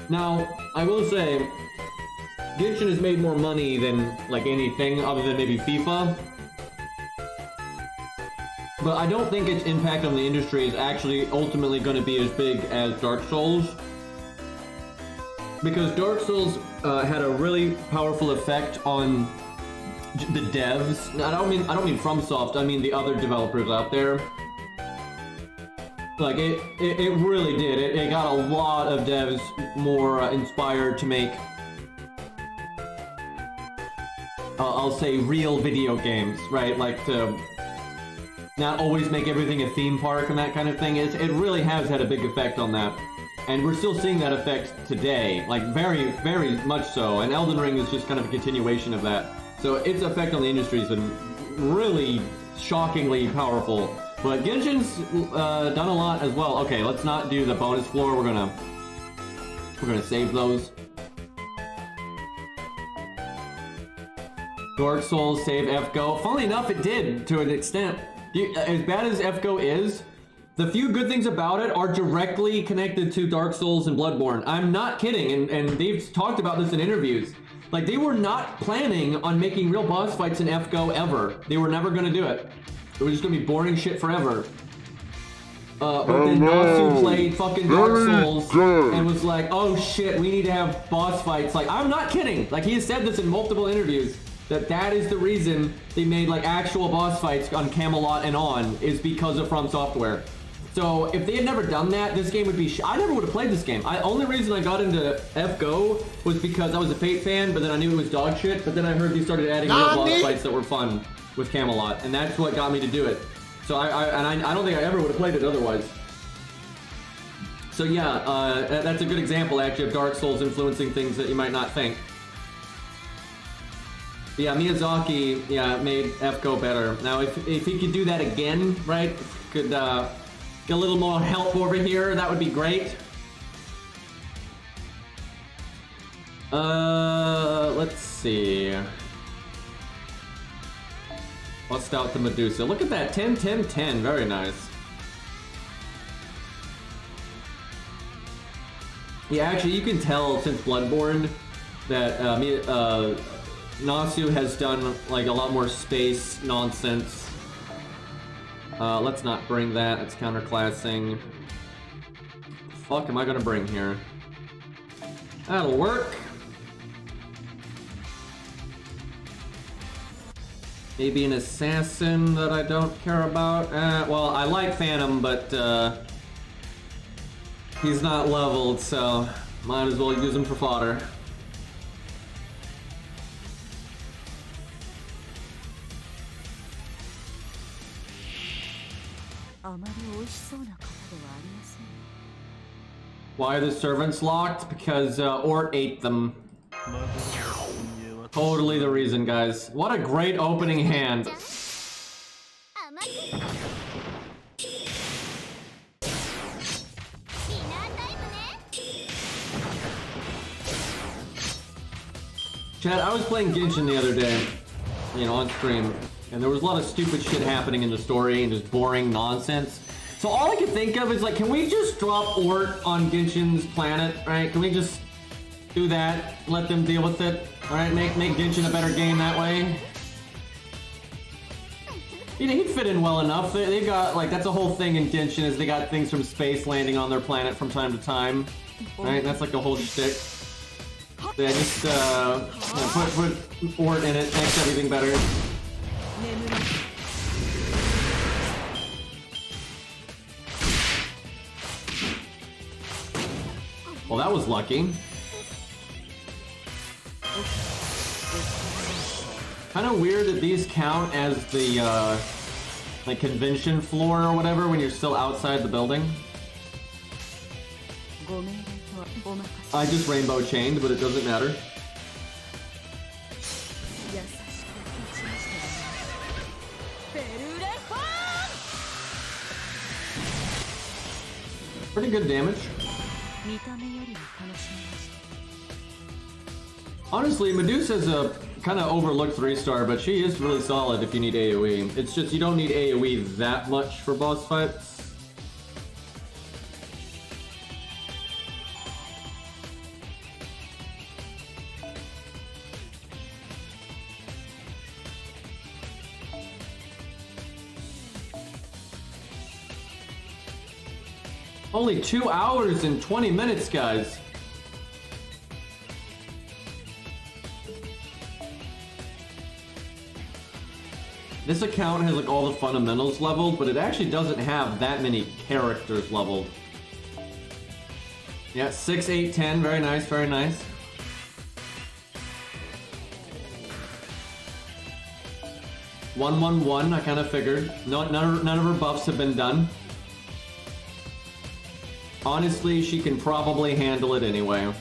Now, I will say, Genshin has made more money than like anything other than maybe FIFA, but I don't think its impact on the industry is actually ultimately going to be as big as Dark Souls. Because Dark Souls had a really powerful effect on the devs. I don't mean FromSoft. I mean the other developers out there. Like it really did. It got a lot of devs more inspired to make, I'll say, real video games, right? Like to not always make everything a theme park and that kind of thing. It really has had a big effect on that. And we're still seeing that effect today, like very, very much so. And Elden Ring is just kind of a continuation of that. So its effect on the industry has been really shockingly powerful. But Genshin's done a lot as well. Okay, let's not do the bonus floor. We're gonna save those. Dark Souls save FGO. Funnily enough, it did to an extent. As bad as FGO is, the few good things about it are directly connected to Dark Souls and Bloodborne. I'm not kidding, and they've talked about this in interviews. Like, they were not planning on making real boss fights in FGO ever. They were never gonna do it. It was just gonna be boring shit forever. But then Nasu played fucking Dark Souls and was like, oh shit, we need to have boss fights. Like, I'm not kidding. Like, he has said this in multiple interviews, that is the reason they made like actual boss fights on Camelot and on, is because of FromSoftware. So if they had never done that, this game would be I never would have played this game. Only reason I got into FGO was because I was a Fate fan, but then I knew it was dog shit. But then I heard they started adding real boss fights that were fun with Camelot, and that's what got me to do it. So I don't think I ever would have played it otherwise. So yeah, that's a good example actually of Dark Souls influencing things that you might not think. But yeah, Miyazaki, made FGO better. Now if he could do that again, right? Could get a little more help over here, that would be great. Let's see. Bust out the Medusa. Look at that, 10, 10, 10, very nice. Yeah, actually, you can tell since Bloodborne that Nasu has done like a lot more space nonsense. Let's not bring that. It's counterclassing. Fuck, am I gonna bring here? That'll work. Maybe an assassin that I don't care about. Well, I like Phantom, but he's not leveled, so might as well use him for fodder. Why are the servants locked? Because Ort ate them. Totally the reason, guys. What a great opening hand. Chad, I was playing Genshin the other day, on stream, and there was a lot of stupid shit happening in the story and just boring nonsense. So all I could think of is like, can we just drop Ort on Genshin's planet, right? Can we just do that? Let them deal with it, all right? Make Genshin a better game that way. He'd fit in well enough. They got like that's a whole thing in Genshin is they got things from space landing on their planet from time to time, right? That's like a whole shtick. So yeah, just put Ort in it, makes everything better. Well, that was lucky. Kind of weird that these count as the like convention floor or whatever when you're still outside the building. I just rainbow chained, but it doesn't matter. Pretty good damage. Honestly, Medusa's a kind of overlooked 3-star, but she is really solid if you need AoE. It's just you don't need AoE that much for boss fights. Only 2 hours and 20 minutes, guys. This account has like all the fundamentals leveled, but it actually doesn't have that many characters leveled. Yeah, 6, 8, 10, very nice, very nice. One, 1, 1, I kind of figured. None of her buffs have been done. Honestly, she can probably handle it anyway.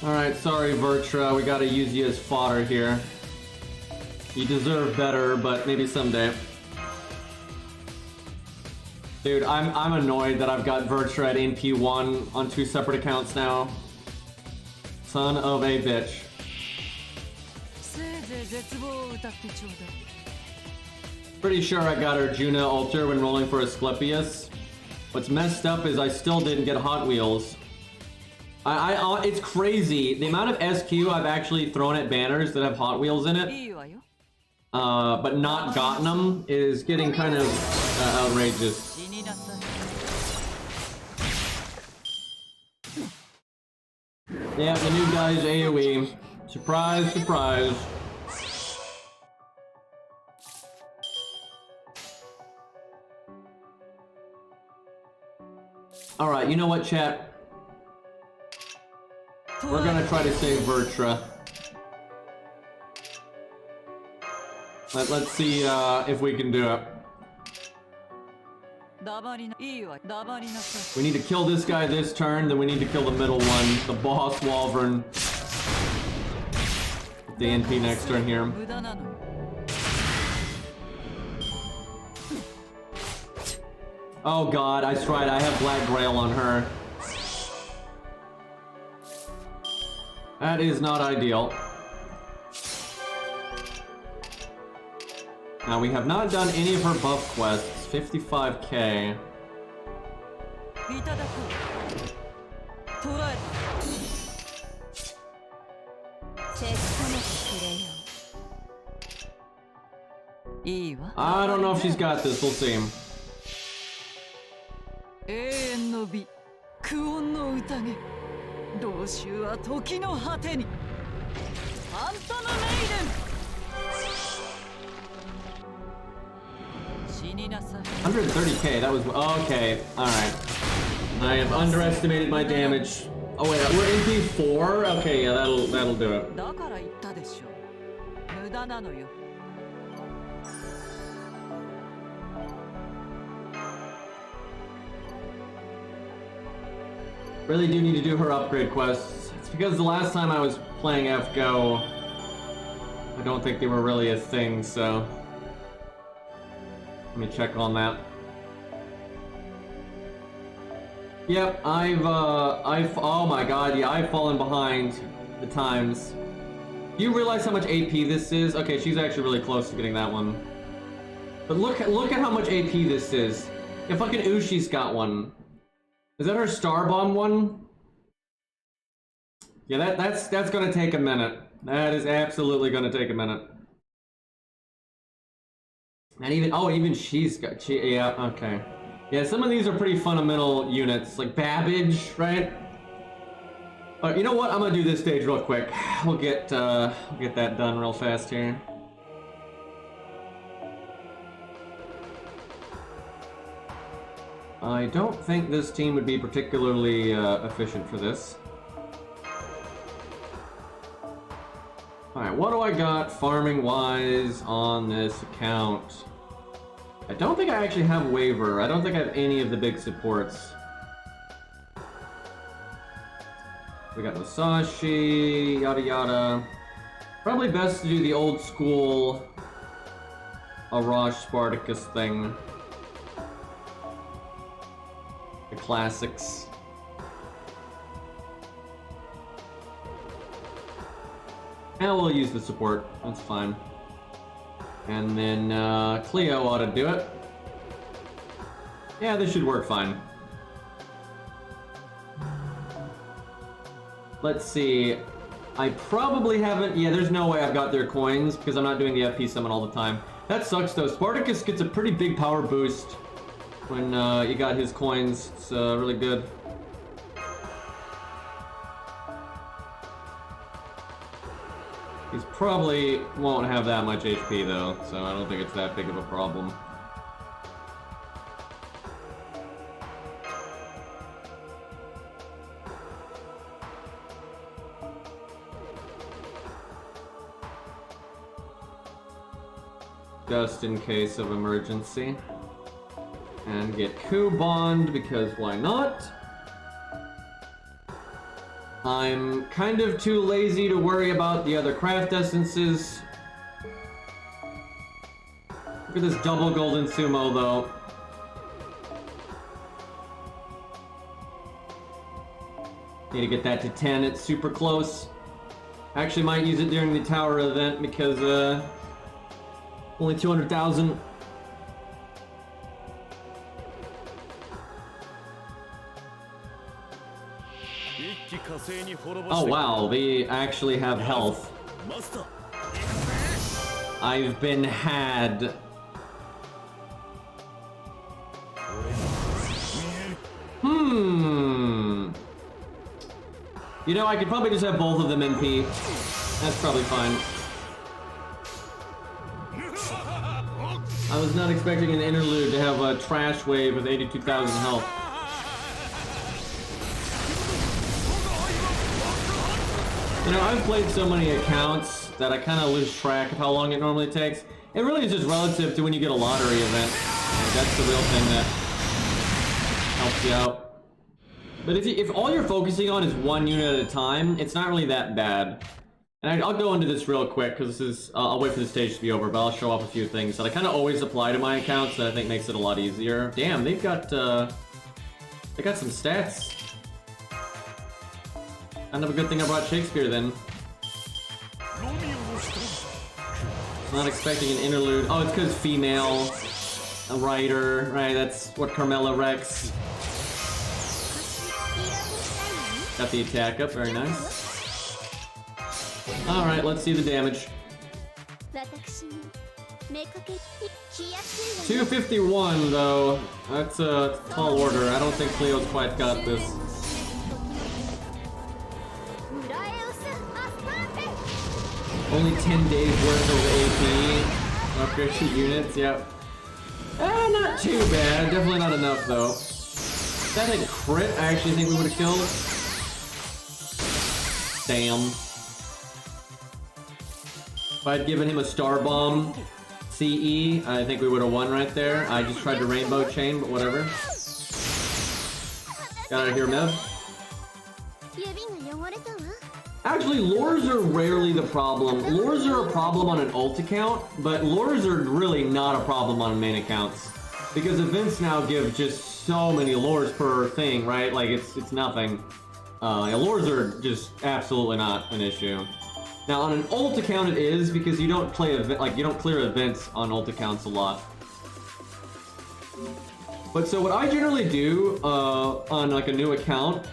Alright, sorry Vertra, we gotta use you as fodder here. You deserve better, but maybe someday. Dude, I'm annoyed that I've got Vertra at NP1 on 2 separate accounts now. Son of a bitch. Pretty sure I got Arjuna altar when rolling for Asclepius. What's messed up is I still didn't get Hot Wheels. It's crazy. The amount of SQ I've actually thrown at banners that have Hot Wheels in it, but not gotten them, is getting kind of outrageous. Yeah, the new guy's AoE. Surprise, surprise. Alright, you know what, chat? We're gonna try to save Vertra. Let's see if we can do it. We need to kill this guy this turn, then we need to kill the middle one, the boss Wyvern. The NP next turn here. Oh god, I tried. I have Black Grail on her. That is not ideal. Now, we have not done any of her buff quests. 55k. I don't know if she's got this. We'll see. $130k, that was okay. Alright. I have underestimated my damage. Oh wait, we're NP4? Okay, yeah, that'll do it. Really do need to do her upgrade quests. It's because the last time I was playing FGO, I don't think they were really a thing, so let me check on that. Yep, I've oh my god, yeah, I've fallen behind the times. Do you realize how much AP this is? Okay, she's actually really close to getting that one. But look at how much AP this is. Yeah, fucking Ushi's got one. Is that her Star Bomb one? Yeah, that's gonna take a minute. That is absolutely gonna take a minute. And even she's got, yeah, okay. Yeah, some of these are pretty fundamental units, like Babbage, right? But you know what? I'm gonna do this stage real quick. We'll get that done real fast here. I don't think this team would be particularly efficient for this. Alright, what do I got farming-wise on this account? I don't think I actually have Waver. I don't think I have any of the big supports. We got Musashi, yada yada. Probably best to do the old school Arash Spartacus thing. The classics. And we'll use the support. That's fine. And then Cleo ought to do it. Yeah, this should work fine. Let's see. I probably haven't... Yeah, there's no way I've got their coins because I'm not doing the FP summon all the time. That sucks though. Spartacus gets a pretty big power boost when you got his coins. It's really good. He's probably won't have that much HP though, so I don't think it's that big of a problem. Just in case of emergency. And get Coup Bond, because why not? I'm kind of too lazy to worry about the other craft essences. Look at this double golden sumo, though. Need to get that to 10, it's super close. Actually might use it during the tower event because, only 200,000. Oh wow, they actually have health. I've been had. You know, I could probably just have both of them NP. That's probably fine. I was not expecting an interlude to have a trash wave with 82,000 health. You know, I've played so many accounts that I kind of lose track of how long it normally takes. It really is just relative to when you get a lottery event. And that's the real thing that helps you out. But if all you're focusing on is one unit at a time, it's not really that bad. And I'll go into this real quick because this is I'll wait for the stage to be over, but I'll show off a few things that I kind of always apply to my accounts that I think makes it a lot easier. Damn, they got some stats. Kind of a good thing I brought Shakespeare then. Not expecting an interlude. Oh, it's because female, a writer, right? That's what Carmela Rex. Got the attack up, very nice. Alright, let's see the damage. 251 though. That's a tall order. I don't think Cleo's quite got this. Only 10 days worth of AP. Upgrade to units, yep. Not too bad. Definitely not enough though. If that had crit, I actually think we would have killed. Damn. If I'd given him a Star Bomb CE, I think we would have won right there. I just tried to Rainbow Chain, but whatever. Got out of here, Mev. Actually, lures are rarely the problem. Lures are a problem on an ult account, but lures are really not a problem on main accounts. Because events now give just so many lures per thing, right? Like, it's nothing. Lures are just absolutely not an issue. Now, on an ult account it is, because you don't play you don't clear events on ult accounts a lot. But so what I generally do on like a new account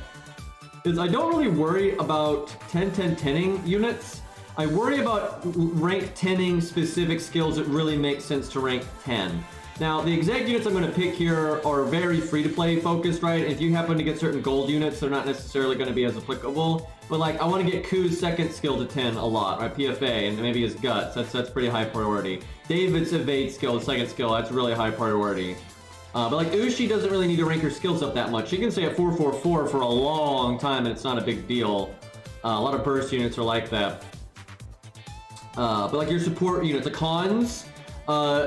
is I don't really worry about 10-10-10ing units. I worry about rank 10ing specific skills that really make sense to rank 10. Now, the exact units I'm going to pick here are very free-to-play focused, right? If you happen to get certain gold units, they're not necessarily going to be as applicable. But like, I want to get Ku's second skill to 10 a lot, right? PFA, and maybe his guts. That's pretty high priority. David's evade skill, the second skill, that's really high priority. But like Ushi doesn't really need to rank her skills up that much. She can stay at 444 for a long time and it's not a big deal. A lot of burst units are like that. But like your support units, the cons,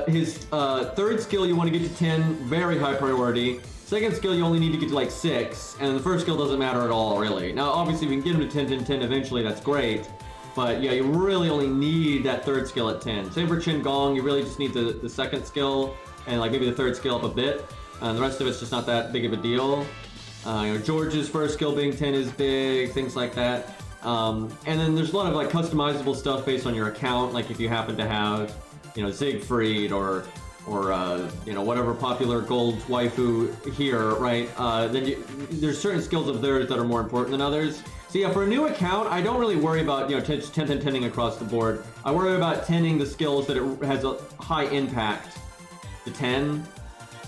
his third skill you want to get to 10, very high priority. Second skill you only need to get to like 6, and the first skill doesn't matter at all really. Now obviously if you can get him to 10-10-10 eventually, that's great. But yeah, you really only need that third skill at 10. Same for Chin Gong, you really just need the second skill and like maybe the third skill up a bit. The rest of it's just not that big of a deal. You know, George's first skill being 10 is big, things like that. And then there's a lot of like customizable stuff based on your account, like if you happen to have, you know, Siegfried or you know, whatever popular gold waifu here, right? Then there's certain skills of theirs that are more important than others. So yeah, for a new account, I don't really worry about, you know, 10-10-10ing across the board. I worry about 10ing the skills that it has a high impact to 10,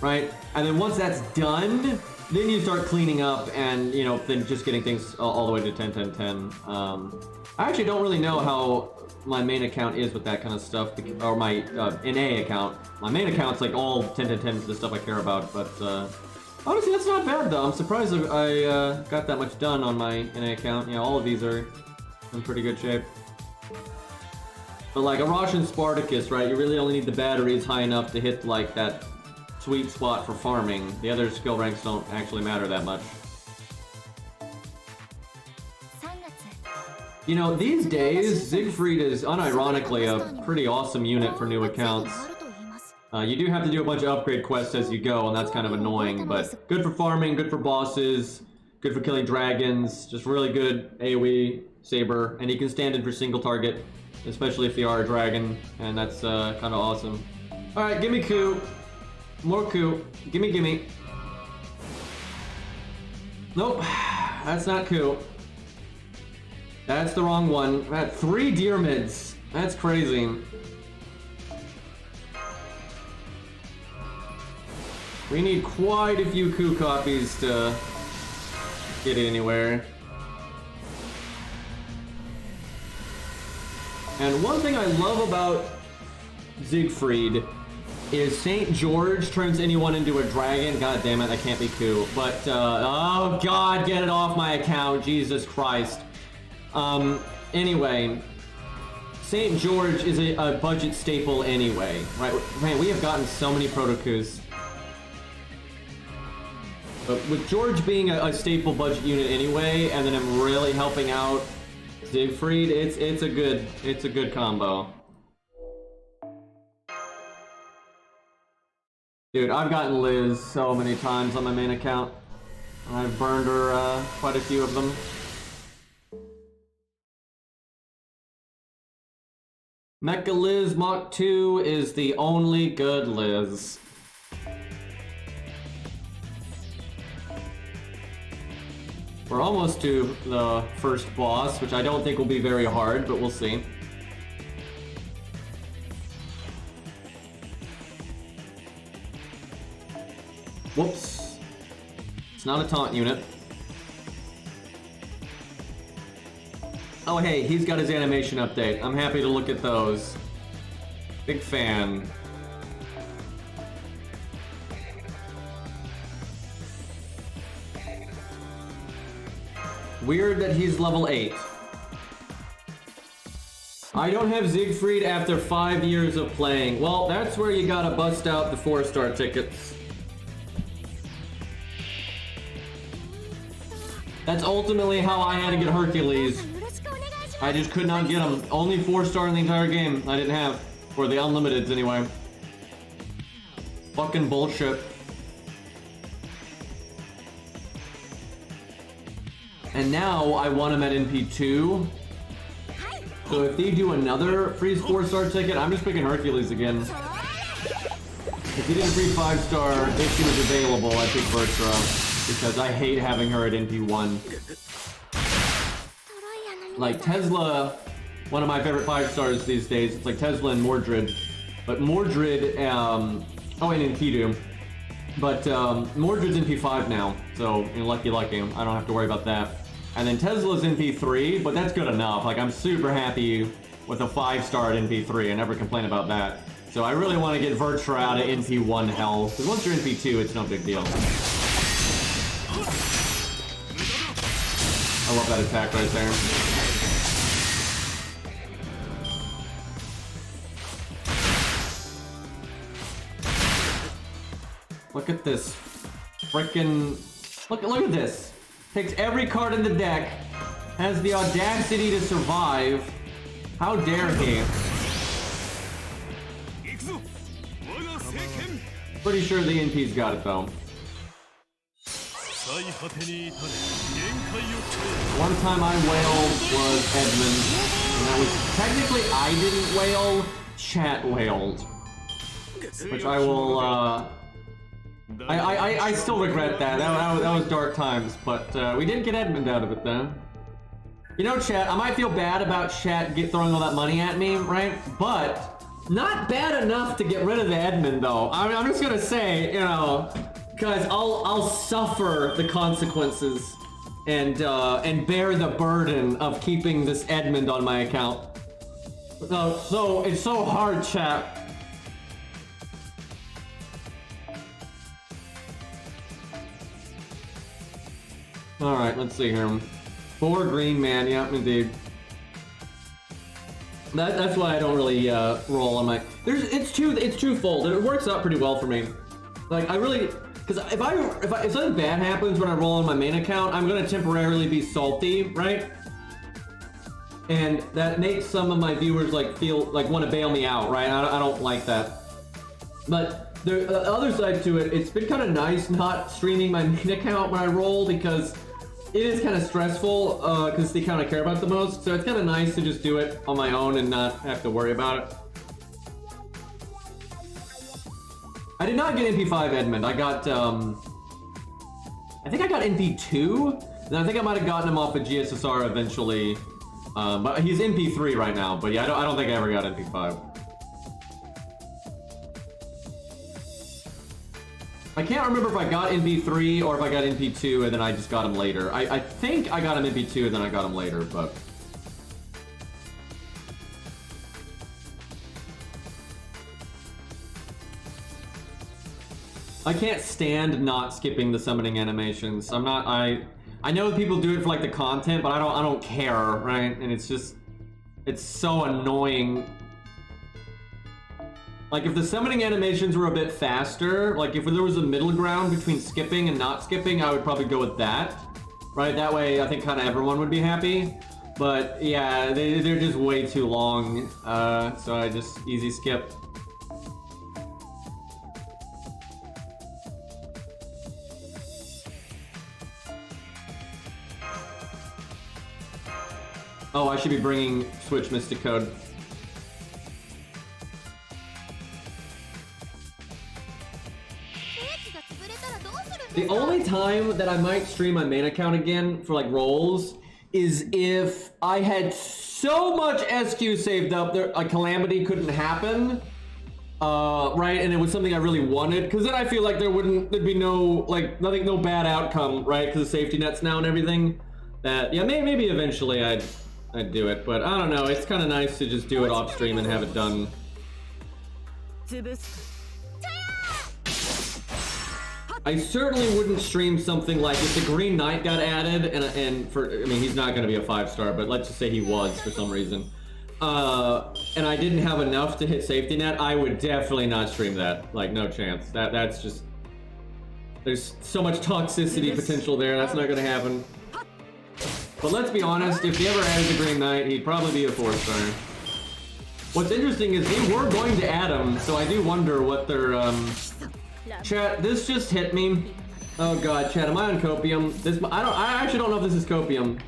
right? And then once that's done, then you start cleaning up and, you know, then just getting things all the way to 10-10-10. I actually don't really know how my main account is with that kind of stuff, or my NA account. My main account's like all 10-10-10 is the stuff I care about, but honestly, that's not bad though. I'm surprised I got that much done on my NA account. You know, all of these are in pretty good shape. But like a Russian Spartacus, right? You really only need the batteries high enough to hit like that sweet spot for farming. The other skill ranks don't actually matter that much. You know, these days, Siegfried is unironically a pretty awesome unit for new accounts. You do have to do a bunch of upgrade quests as you go, and that's kind of annoying, but good for farming, good for bosses, good for killing dragons, just really good AoE saber, and he can stand in for single target, especially if you are a dragon, and that's kind of awesome. Alright, gimme Ku. More Ku. Gimme. Nope, that's not Ku. That's the wrong one. I had 3 Deermids. That's crazy. We need quite a few Ku copies to get anywhere. And one thing I love about Siegfried is St. George turns anyone into a dragon. God damn it, that can't be cool. But, oh god, get it off my account, Jesus Christ. Anyway, St. George is a budget staple anyway, right? Man, we have gotten so many Protokus. But with George being a staple budget unit anyway, and then him really helping out Siegfried, it's a good combo. Dude, I've gotten Liz so many times on my main account. I've burned her quite a few of them. Mecha Liz Mach 2 is the only good Liz. We're almost to the first boss, which I don't think will be very hard, but we'll see. Whoops. It's not a taunt unit. Oh hey, he's got his animation update. I'm happy to look at those. Big fan. Weird that he's level 8. I don't have Siegfried after 5 years of playing. Well, that's where you gotta bust out the 4-star tickets. That's ultimately how I had to get Hercules. I just could not get him. Only 4-star in the entire game I didn't have. For the unlimiteds anyway. Fucking bullshit. And now I want him at NP2. So if they do another free 4-star ticket, I'm just picking Hercules again. If he did a free 5-star, if she was available, I'd pick Vertra. Because I hate having her at NP1. Like Tesla, one of my favorite 5-stars these days. It's like Tesla and Mordred. But Mordred, oh, and Enkidu. But Mordred's NP5 now. So, you know, lucky. I don't have to worry about that. And then Tesla's NP3, but that's good enough. Like, I'm super happy with a 5-star at NP3. I never complain about that. So I really want to get Vertra out of NP1 hell. Because once you're NP2, it's no big deal. I love that attack right there. Look at this. Frickin'... Look at this. Takes every card in the deck. Has the audacity to survive. How dare he? Pretty sure the NP's got it though. One time I wailed was Edmund. And that was technically I didn't wail, chat wailed. Which I will I still regret that. That was dark times, but we did get Edmund out of it though. You know, chat, I might feel bad about chat throwing all that money at me, right? But not bad enough to get rid of the Edmund though. I'm just gonna say, you know, guys, I'll suffer the consequences and bear the burden of keeping this Edmund on my account. So it's so hard, chat. All right, let's see here. 4 green, man. Yeah, indeed. That's why I don't really roll on my. It's twofold. It works out pretty well for me. Like I really, because if something bad happens when I roll on my main account, I'm gonna temporarily be salty, right? And that makes some of my viewers like feel like want to bail me out, right? I don't like that. But the other side to it, it's been kind of nice not streaming my main account when I roll because it is kind of stressful because they kind of care about it the most. So it's kind of nice to just do it on my own and not have to worry about it. I did not get NP5 Edmund. I got, I think I got NP2. And I think I might have gotten him off of GSSR eventually. But he's NP3 right now. But yeah, I don't think I ever got NP5. I can't remember if I got NP3 or if I got NP2 and then I just got him later. I think I got him NP2 and then I got him later, but... I can't stand not skipping the summoning animations. I'm not, I know people do it for like the content, but I don't care, right? And it's just, it's so annoying. Like if the summoning animations were a bit faster, like if there was a middle ground between skipping and not skipping, I would probably go with that, right? That way I think kind of everyone would be happy. But yeah, they're just way too long, so I just easy skip. Oh, I should be bringing Switch Mystic Code. The only time that I might stream my main account again for like roles is if I had so much SQ saved up there a calamity couldn't happen, right? And it was something I really wanted, because then I feel like there'd be no like no bad outcome, right? Because of safety nets now and everything. That yeah, maybe eventually I'd do it, but I don't know. It's kind of nice to just do it off stream and have it done. I certainly wouldn't stream something like if the Green Knight got added, and I mean he's not going to be a 5-star, but let's just say he was for some reason, and I didn't have enough to hit safety net, I would definitely not stream that. Like no chance. That's just, there's so much toxicity potential there. That's not going to happen. But let's be honest, if they ever added the Green Knight, he'd probably be a 4-star. What's interesting is they were going to add him, so I do wonder what their Chat, this just hit me. Oh god, chat, am I on copium? I actually don't know if this is copium.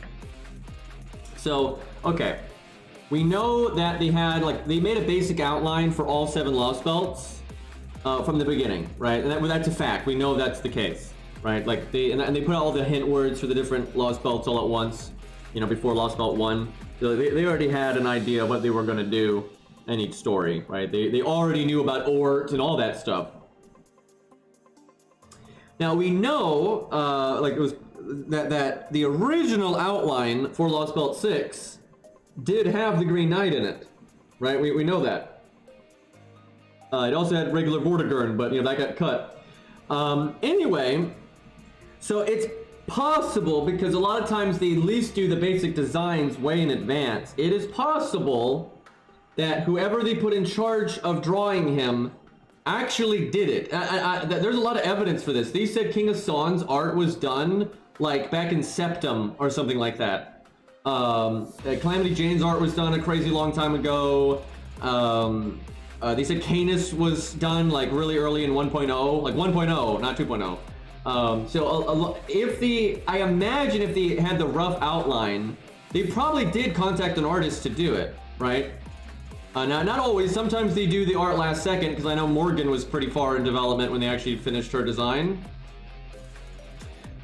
So, okay. We know that they made a basic outline for all 7 Lost Belts from the beginning, right? And that's a fact. We know that's the case, right? Like they put out all the hint words for the different Lost Belts all at once, you know, before Lost Belt 1. So they already had an idea of what they were going to do in each story, right? They already knew about Ort and all that stuff. Now we know, like it was that the original outline for Lost Belt 6 did have the Green Knight in it, right? We know that. It also had regular Vortigern, but you know that got cut. Anyway, so it's possible, because a lot of times they at least do the basic designs way in advance. It is possible that whoever they put in charge of drawing him actually did it. There's a lot of evidence for this. They said King of Son's art was done like back in Septum or something like that. Calamity Jane's art was done a crazy long time ago. They said Canis was done like really early in 1.0, like 1.0, not 2.0. So I imagine if they had the rough outline, they probably did contact an artist to do it, right? Now, not always. Sometimes they do the art last second, because I know Morgan was pretty far in development when they actually finished her design.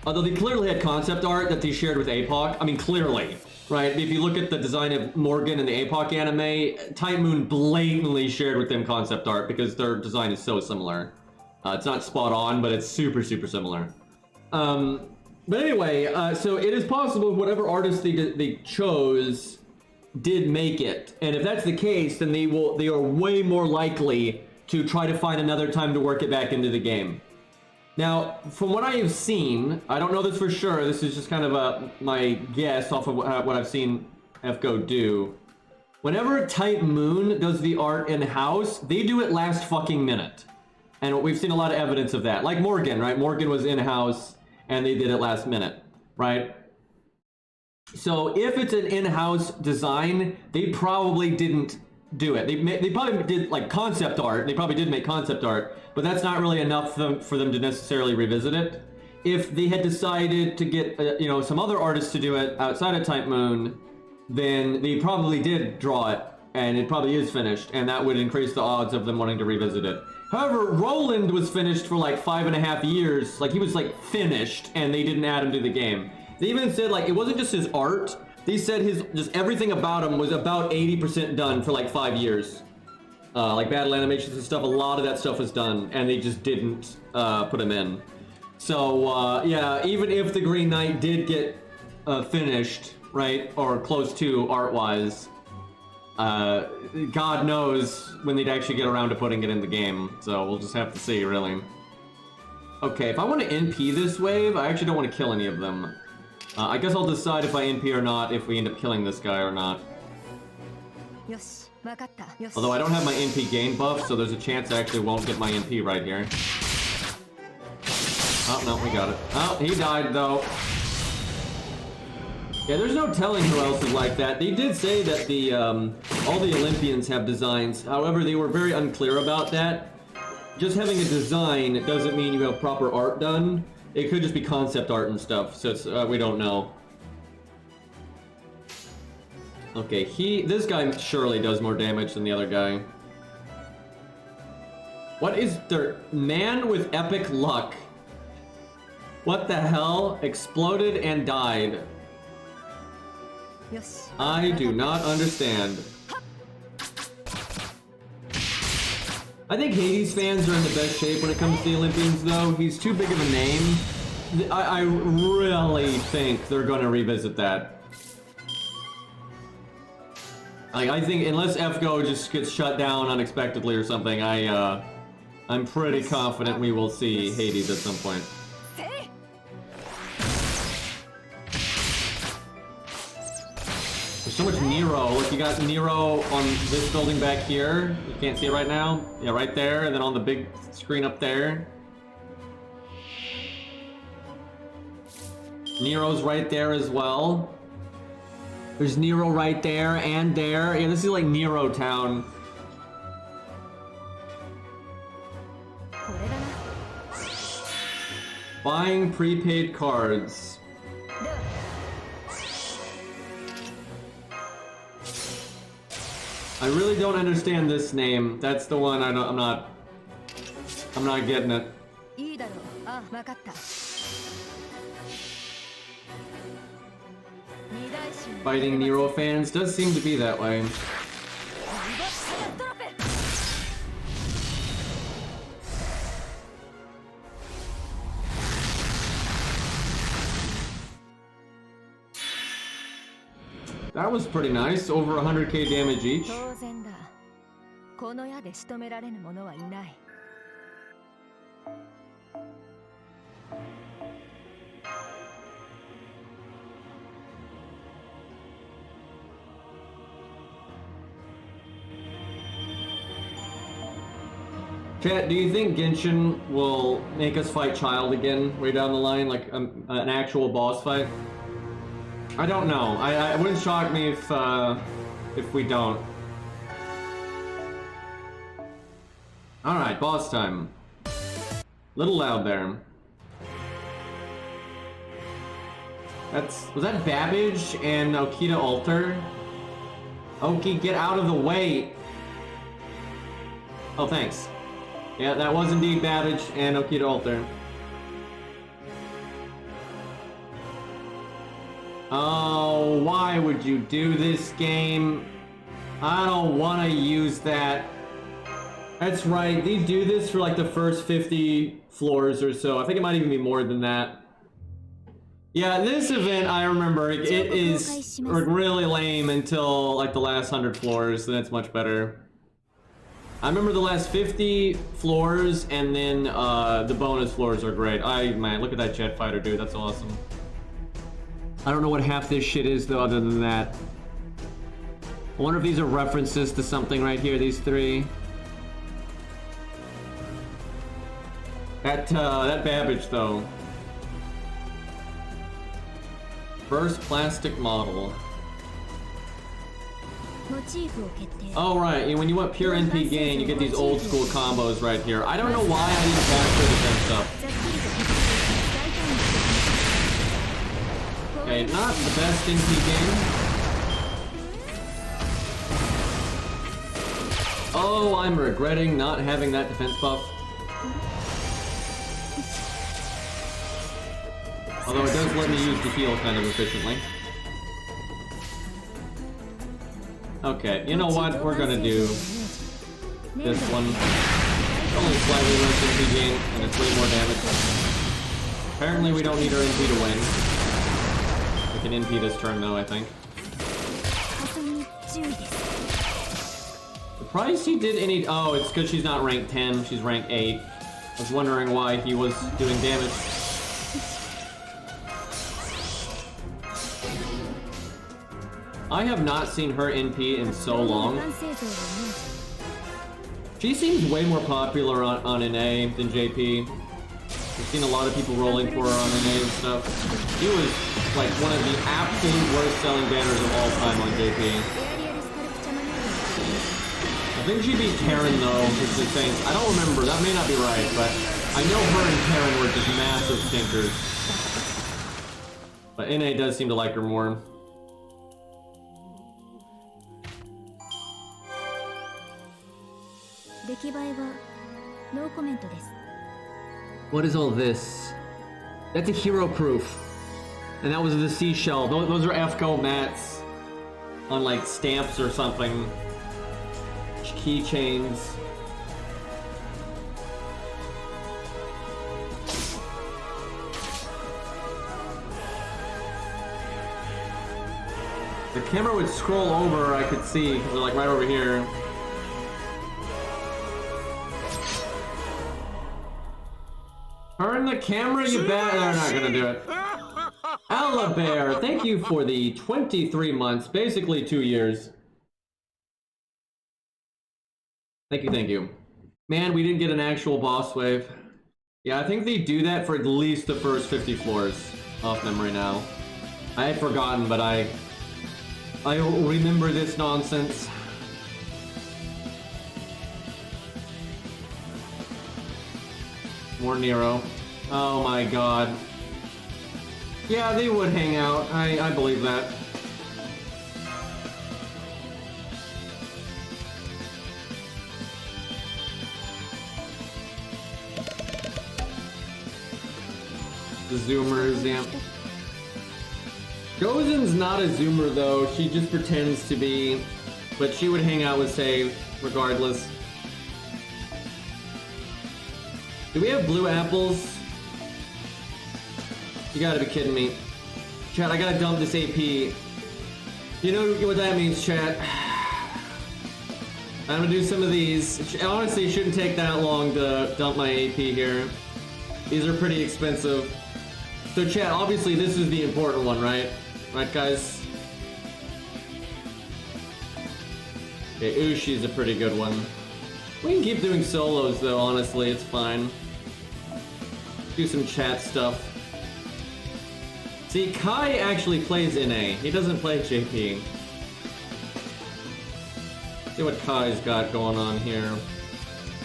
Although they clearly had concept art that they shared with APOC. I mean, clearly, right? If you look at the design of Morgan in the APOC anime, Type Moon blatantly shared with them concept art because their design is so similar. It's not spot on, but it's super, super similar. But anyway, so it is possible whatever artist they chose did make it, and if that's the case, then they are way more likely to try to find another time to work it back into the game. Now, from what I have seen, I don't know this for sure, this is just kind of my guess off of what I've seen FGO do. Whenever Type Moon does the art in-house, they do it last fucking minute. And we've seen a lot of evidence of that. Like Morgan, right? Morgan was in-house, and they did it last minute, right? So if it's an in-house design, they probably didn't do it. They probably did like concept art. They probably did make concept art, but that's not really enough for them to necessarily revisit it. If they had decided to get you know, some other artists to do it outside of Type Moon, then they probably did draw it, and it probably is finished, and that would increase the odds of them wanting to revisit it. However, Roland was finished for like 5.5 years. Like he was like finished, and they didn't add him to the game. They even said like it wasn't just his art. They said just everything about him was about 80% done for like 5 years. Like battle animations and stuff, a lot of that stuff was done, and they just didn't put him in. So yeah, even if the Green Knight did get finished, right, or close to art-wise, God knows when they'd actually get around to putting it in the game. So we'll just have to see, really. Okay, if I want to NP this wave, I actually don't want to kill any of them. I guess I'll decide if I NP or not if we end up killing this guy or not. Although I don't have my NP gain buff, so there's a chance I actually won't get my NP right here. Oh, no, we got it. Oh, he died, though. Yeah, there's no telling who else is like that. They did say that the all the Olympians have designs. However, they were very unclear about that. Just having a design doesn't mean you have proper art done. It could just be concept art and stuff, so it's, we don't know. Okay, this guy surely does more damage than the other guy. What is there? Man with epic luck. What the hell? Exploded and died. I do not understand. I think Hades fans are in the best shape when it comes to the Olympians, though. He's too big of a name. I really think they're going to revisit that. Like, I think unless FGO just gets shut down unexpectedly or something, I'm pretty confident we will see Hades at some point. There's so much Nero. Look, you got Nero on this building back here. You can't see it right now. Yeah, right there, and then on the big screen up there. Nero's right there as well. There's Nero right there and there. Yeah, this is like Nero Town. Buying prepaid cards. I really don't understand this name. That's the one I'm not getting it. Fighting Nero fans does seem to be that way. That was pretty nice, over 100k damage each. Chat, do you think Genshin will make us fight Child again way down the line, like an actual boss fight? I don't know. It wouldn't shock me if we don't. All right, boss time. Little loud there. Was that Babbage and Okita Alter? Oki, get out of the way. Oh, thanks. Yeah, that was indeed Babbage and Okita Alter. Oh, why would you do this game? I don't want to use that. That's right, they do this for like the first 50 floors or so. I think it might even be more than that. Yeah, this event, I remember, it is really lame until like the last 100 floors, then it's much better. I remember the last 50 floors, and then the bonus floors are great. Man, look at that jet fighter, dude, that's awesome. I don't know what half this shit is, though, other than that. I wonder if these are references to something right here, these three. That Babbage, though. First plastic model. Oh, right, when you want pure NP gain, you get these old school combos right here. I don't know why I didn't capture the defense stuff. Okay, not the best NP game. Oh, I'm regretting not having that defense buff. Although it does let me use the heal kind of efficiently. Okay, you know what? We're gonna do this one. It's only slightly less NP gain, and it's way more damage. Apparently we don't need our NP to win. We can NP this turn though, I think. Surprised she did any... Oh, it's because she's not rank 10, she's rank 8. I was wondering why he was doing damage. I have not seen her NP in so long. She seems way more popular on NA than JP. I've seen a lot of people rolling for her on NA and stuff. She was like one of the absolute worst selling banners of all time on JP. I think she beat Karen though, which is insane. I don't remember, that may not be right, but I know her and Karen were just massive stinkers. But NA does seem to like her more. What is all this? That's a hero proof. And that was the seashell. Those are FGO mats on like stamps or something. Keychains. The camera would scroll over, I could see, because they're like right over here. Turn the camera, you bet. They're not gonna do it. Alabear, thank you for the 23 months, basically 2 years. Thank you, thank you. Man, we didn't get an actual boss wave. Yeah, I think they do that for at least the first 50 floors, off memory now. I had forgotten, but I remember this nonsense. More Nero. Oh my god. Yeah, they would hang out. I believe that. The Zoomers, yeah. Gozen's not a Zoomer though, she just pretends to be, but she would hang out with Save, regardless. Do we have blue apples? You gotta be kidding me. Chat, I gotta dump this AP. You know what that means, chat. I'm gonna do some of these. Honestly, it shouldn't take that long to dump my AP here. These are pretty expensive. So chat, obviously this is the important one, right? Right, guys? Okay, Ushi's a pretty good one. We can keep doing solos though, honestly, it's fine. Do some chat stuff. See, Kai actually plays NA. He doesn't play JP. See what Kai's got going on here.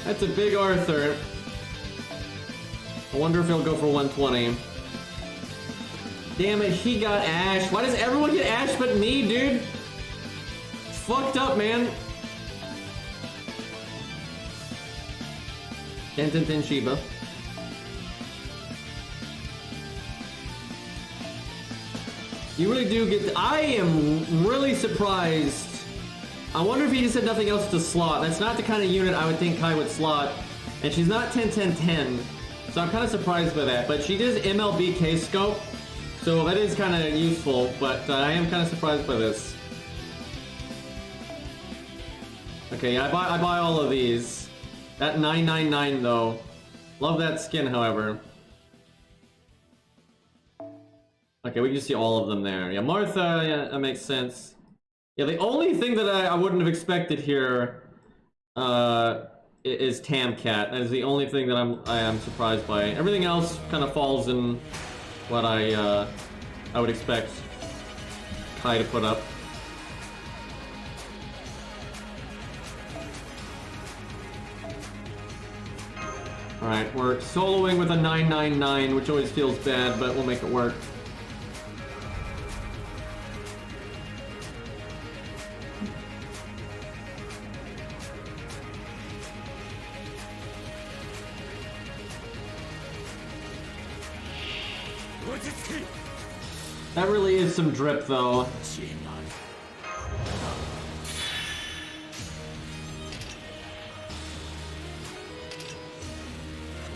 That's a big Arthur. I wonder if he'll go for 120. Damn it, he got Ash. Why does everyone get Ash but me, dude? It's fucked up, man. Ten Shiba. You really do get... I am really surprised. I wonder if he just had nothing else to slot. That's not the kind of unit I would think Kai would slot. And she's not 10-10-10. So I'm kind of surprised by that. But she does MLB K-Scope. So that is kind of useful. But I am kind of surprised by this. Okay, I buy all of these. That 999 though. Love that skin, however. Okay, we can see all of them there. Yeah, Martha, yeah, that makes sense. Yeah, the only thing that I wouldn't have expected here is Tamcat. That is the only thing that I am surprised by. Everything else kind of falls in what I would expect Kai to put up. Alright, we're soloing with a 999, which always feels bad, but we'll make it work. That really is some drip, though.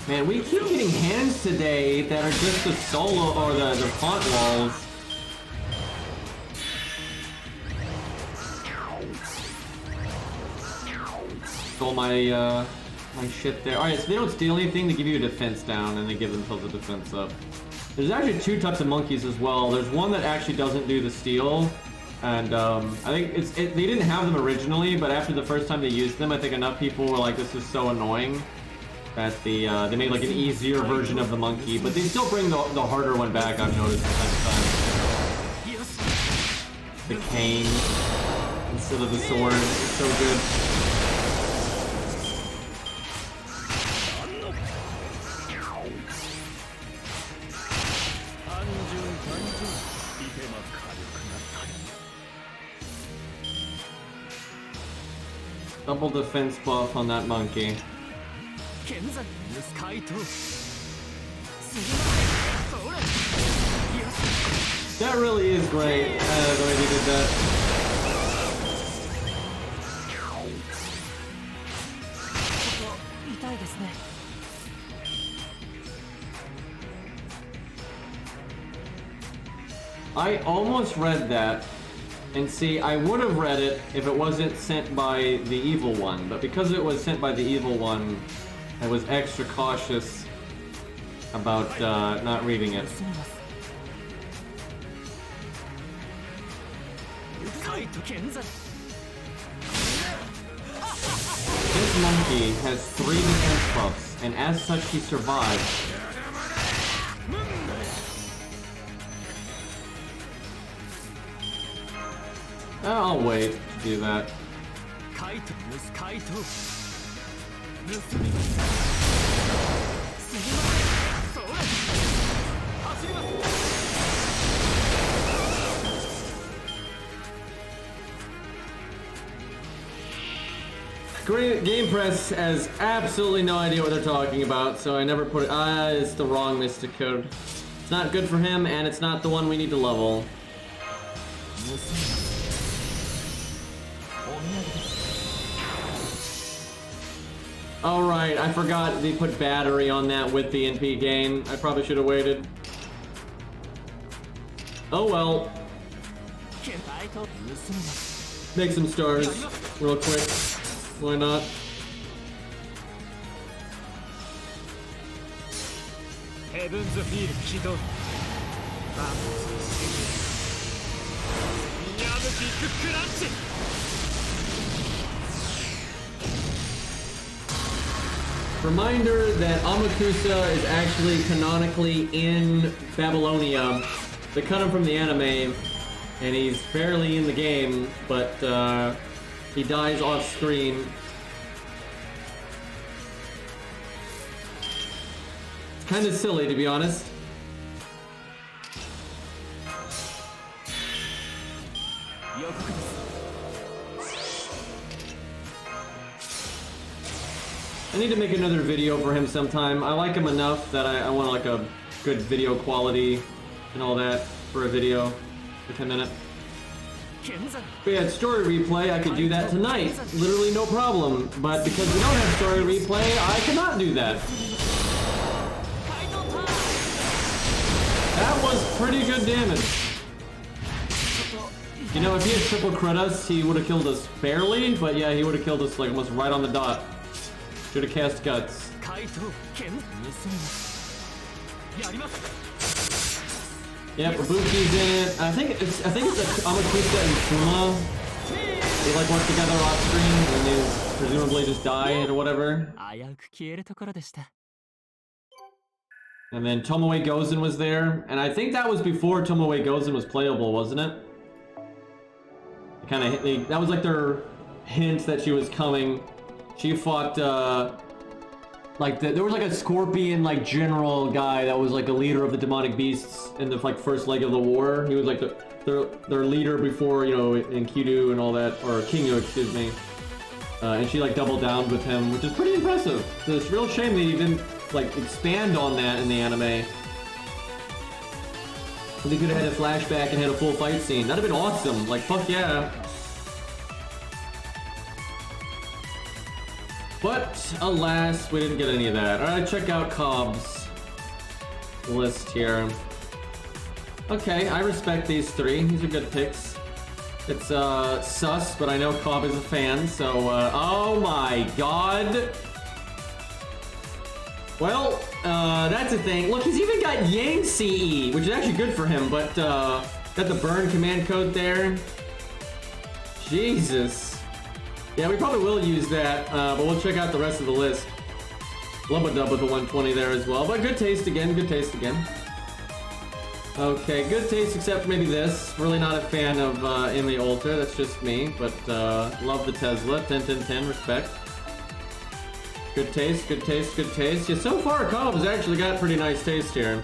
Man, we keep getting hands today that are just the solo or the font walls. Stole my my shit there. Alright, so they don't steal anything, they give you a defense down, and they give themselves a defense up. There's actually two types of monkeys as well. There's one that actually doesn't do the steal, and I think they didn't have them originally, but after the first time they used them, I think enough people were like, this is so annoying, that they made like an easier version of the monkey, but they still bring the harder one back, I've noticed this time. The cane instead of the sword, it's so good. Double defense buff on that monkey. That really is great, the way they did that. I almost read that. And see, I would have read it if it wasn't sent by the evil one, but because it was sent by the evil one, I was extra cautious about not reading it. This monkey has 3 defense buffs, and as such he survives. I'll wait to do that. Game Press has absolutely no idea what they're talking about, so I never put it. It's the wrong Mystic Code. It's not good for him, and it's not the one we need to level. Alright, I forgot they put battery on that with the NP gain. I probably should have waited. Oh well. Make some stars real quick. Why not? Reminder that Amakusa is actually canonically in Babylonia. They cut him from the anime, and he's barely in the game, but he dies off screen. It's kind of silly, to be honest. I need to make another video for him sometime. I like him enough that I want like a good video quality and all that for a video for 10 minutes. If we had story replay, I could do that tonight. Literally no problem. But because we don't have story replay, I cannot do that. That was pretty good damage. You know, if he had triple crit us, he would have killed us barely, but yeah, he would have killed us like almost right on the dot. Should have cast Guts. Yep, Ibuki's in it. I think it's Amakusa and Kuma. They like work together off screen and they presumably just die or whatever. And then Tomoe Gozen was there, and I think that was before Tomoe Gozen was playable, wasn't it? That was like their hint that she was coming. She fought, there was like a scorpion, like, general guy that was like a leader of the demonic beasts in the, like, first leg of the war. He was like their leader before, you know, in Kidu and all that, or Kingu, excuse me. And she, like, doubled down with him, which is pretty impressive. So it's a real shame that he didn't, like, expand on that in the anime. So they could have had a flashback and had a full fight scene. That'd have been awesome. Like, fuck yeah. But, alas, we didn't get any of that. Alright, check out Cobb's list here. Okay, I respect these 3. These are good picks. It's, sus, but I know Cobb is a fan, so, oh my god! Well, that's a thing. Look, he's even got Yang CE, which is actually good for him, but got the burn command code there. Jesus. Yeah, we probably will use that, but we'll check out the rest of the list. Lub-a-dub with the 120 there as well, but good taste again, good taste again. Okay, good taste except for maybe this. Really not a fan of Emily Alter, that's just me, but love the Tesla. 10-10-10, respect. Good taste, good taste, good taste. Yeah, so far Cobb has actually got pretty nice taste here.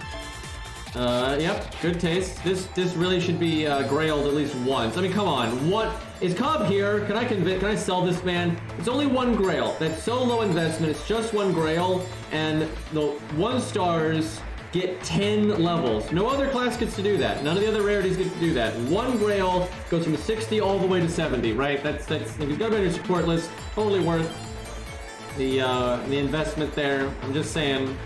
Yep, good taste. This really should be grailed at least once. I mean, come on, what is Cobb here? Can I sell this man? It's only one grail. That's so low investment. It's just one grail, and the 1 stars get 10 levels. No other class gets to do that. None of the other rarities get to do that. 1 grail goes from 60 all the way to 70, right? That's if you've got to be on your support list, totally worth the investment there. I'm just saying.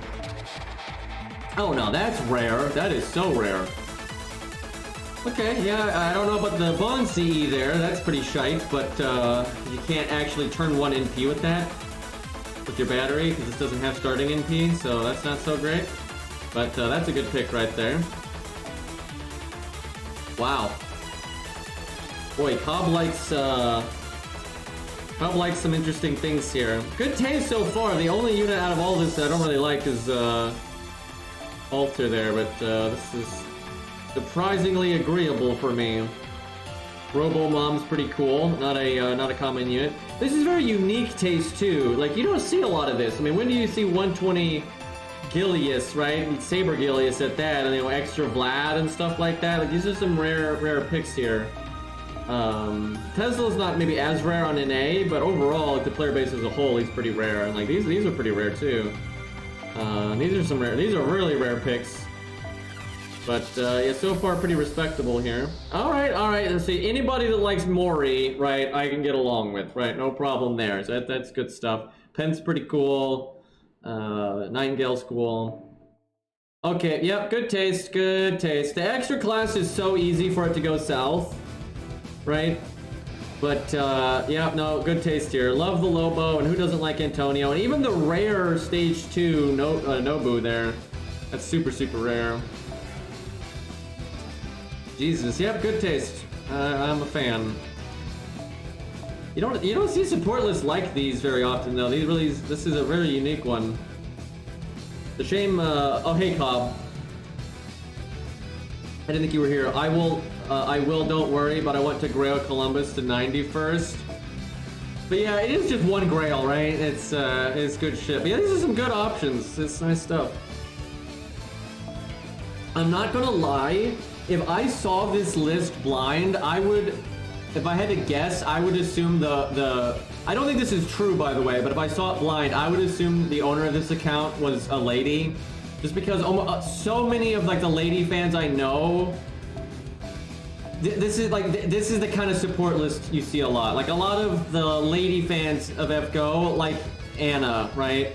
Oh no, that's rare. That is so rare. Okay, yeah, I don't know about the Bond CE there. That's pretty shite, but you can't actually turn 1 NP with that, with your battery, because this doesn't have starting NP, so that's not so great. But that's a good pick right there. Wow. Boy, Cobb likes some interesting things here. Good taste so far. The only unit out of all this that I don't really like is Alter there, but this is surprisingly agreeable for me. Robo Mom's pretty cool. Not a common unit. This is very unique taste too. Like, you don't see a lot of this. I mean, when do you see 120 Gilius, right? And Saber Gilius at that, and extra Vlad and stuff like that. Like, these are some rare picks here. Tesla's not maybe as rare on NA, but overall, like, the player base as a whole, he's pretty rare. And like these are pretty rare too. These are really rare picks. But yeah, so far pretty respectable here. All right. Let's see. Anybody that likes Mori, right? I can get along with, right? No problem there. So that's good stuff. Penn's pretty cool. Nightingale's cool. Okay. Yep. Good taste. Good taste. The extra class is so easy for it to go south, right? But yeah, no, good taste here. Love the Lobo, and who doesn't like Antonio? And even the rare stage 2 Nobu there. That's super rare. Jesus, yep, good taste. I'm a fan. You don't see support lists like these very often though. This is a very unique one. The shame. Oh hey Cobb. I didn't think you were here. I will. Don't worry. But I want to Grail Columbus to 90 first. But yeah, it is just 1 Grail, right? It's good shit. But yeah, these are some good options. It's nice stuff. I'm not gonna lie. If I saw this list blind, I would, if I had to guess, I would assume I don't think this is true, by the way, but if I saw it blind, I would assume the owner of this account was a lady. Just because so many of like the lady fans I know, this is the kind of support list you see a lot. Like a lot of the lady fans of FGO like Anna, right?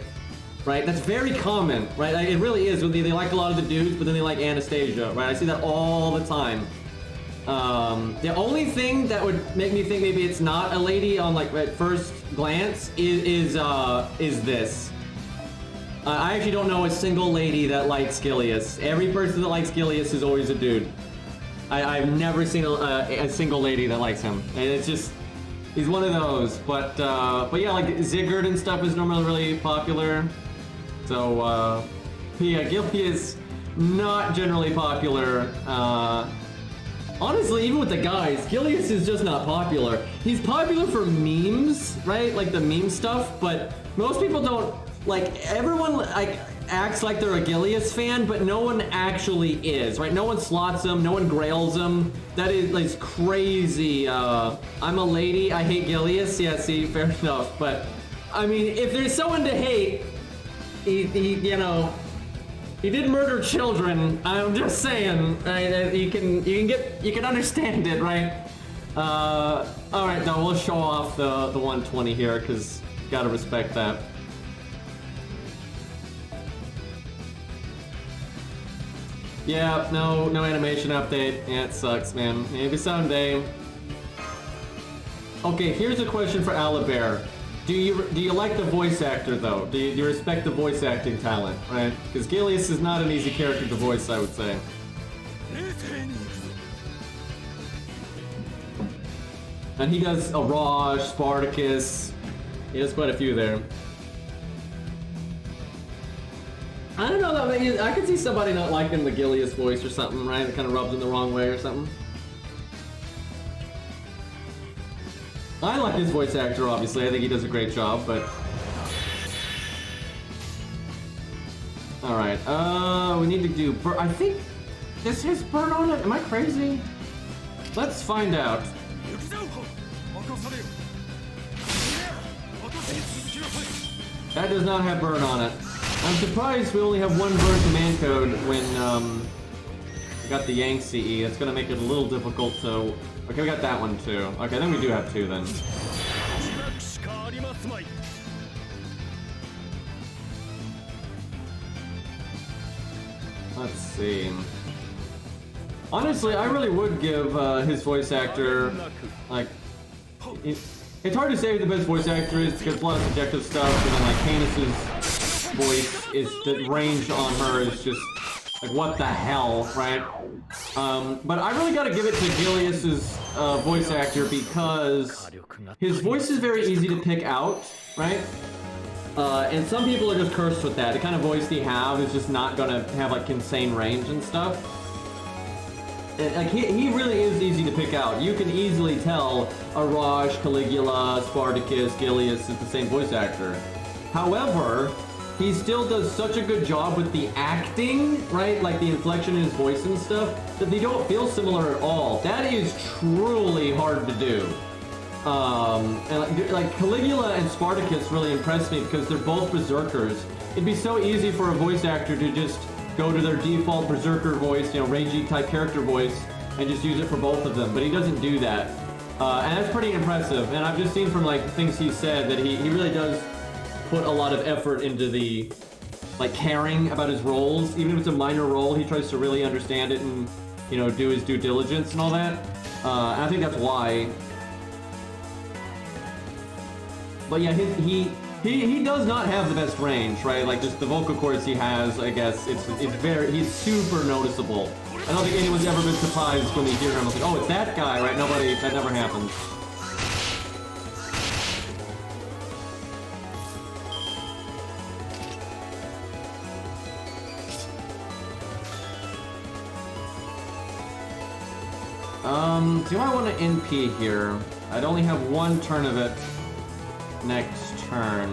Right, that's very common, right? Like, it really is. They like a lot of the dudes, but then they like Anastasia, right? I see that all the time. The only thing that would make me think maybe it's not a lady on like at first glance is this. I actually don't know a single lady that likes Gilius. Every person that likes Gilius is always a dude. I've never seen a single lady that likes him. And it's just, he's one of those. But yeah, like Ziggurat and stuff is normally really popular. So yeah, Gilius is not generally popular. Honestly, even with the guys, Gilius is just not popular. He's popular for memes, right? Like the meme stuff, but most people don't, like, everyone like acts like they're a Gilius fan, but no one actually is, right? No one slots him, no one grails him. That is like crazy. I'm a lady, I hate Gilius. Yeah, see, fair enough. But I mean, if there's someone to hate, he did murder children. I'm just saying, you can understand it, right? All right, now we'll show off the 120 here because gotta respect that. Yeah, no animation update. Yeah, it sucks, man. Maybe someday. Okay, here's a question for Alabear. Do you like the voice actor though? Do you respect the voice acting talent, right? Because Gilius is not an easy character to voice, I would say. And he does Araj, Spartacus. He does quite a few there. I don't know though. I could see somebody not liking the Gilius voice or something, right? It kind of rubs them the wrong way or something. I like his voice actor, obviously. I think he does a great job, but... Alright, we need to do... I think this has burn on it. Am I crazy? Let's find out. That does not have burn on it. I'm surprised we only have one burn command code when, we got the Yang CE. It's gonna make it a little difficult to... Okay, we got that one too. Okay, then we do have two then. Let's see. Honestly, I really would give his voice actor, like... It's hard to say who the best voice actor is because a lot of subjective stuff, and then like Canis's voice is... The range on her is just... Like, what the hell, right? But I really gotta give it to Gilius's voice actor because his voice is very easy to pick out, right? And some people are just cursed with that. The kind of voice they have is just not gonna have like insane range and stuff. And, like he really is easy to pick out. You can easily tell Araj, Caligula, Spartacus, Gilius is the same voice actor. However, he still does such a good job with the acting, right? Like the inflection in his voice and stuff, that they don't feel similar at all. That is truly hard to do. And like Caligula and Spartacus really impressed me because they're both berserkers. It'd be so easy for a voice actor to just go to their default berserker voice, you know, rangy type character voice, and just use it for both of them, but he doesn't do that. And that's pretty impressive. And I've just seen from like things he said that he really does put a lot of effort into the, like, caring about his roles. Even if it's a minor role, he tries to really understand it and, you know, do his due diligence and all that. And I think that's why. But yeah, he does not have the best range, right? Like, just the vocal cords he has, I guess, he's super noticeable. I don't think anyone's ever been surprised when they hear him. It's like, oh, it's that guy, right? That never happens. Do I want to NP here? I'd only have one turn of it next turn.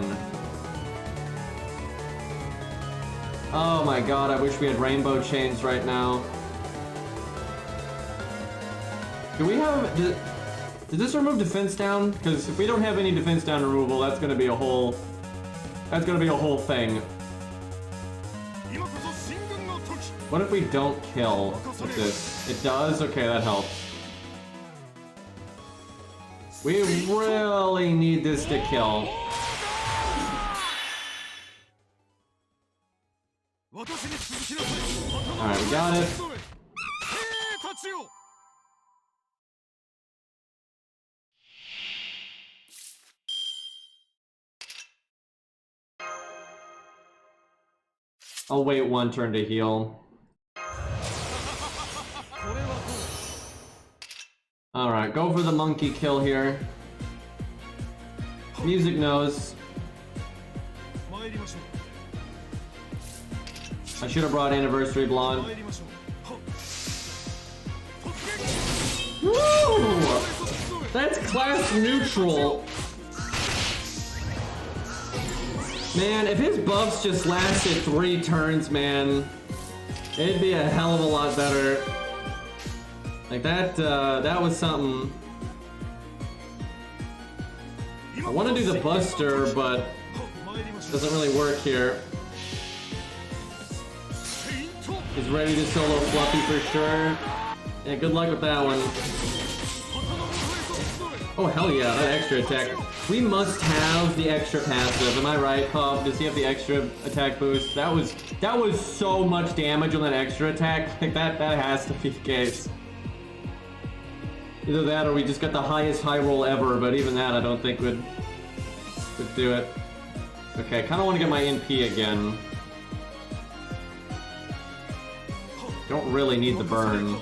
Oh my god, I wish we had rainbow chains right now. Do we have... Does this remove defense down? Because if we don't have any defense down removal, that's gonna be a whole... That's gonna be a whole thing. What if we don't kill with this? It does? Okay, that helps. We really need this to kill. Alright, we got it. I'll wait one turn to heal. Alright, go for the monkey kill here. Music knows. I should have brought Anniversary Blonde. Woo! That's class neutral. Man, if his buffs just lasted 3 turns, man, it'd be a hell of a lot better. Like that was something. I want to do the Buster, but it doesn't really work here. He's ready to solo Fluffy for sure. Yeah, good luck with that one. Oh hell yeah, that extra attack. We must have the extra passive. Am I right, Cobb? Does he have the extra attack boost? That was so much damage on that extra attack. Like that has to be the case. Either that or we just got the highest high roll ever, but even that I don't think would Let's do it. Okay, I kind of want to get my NP again. Don't really need the burn.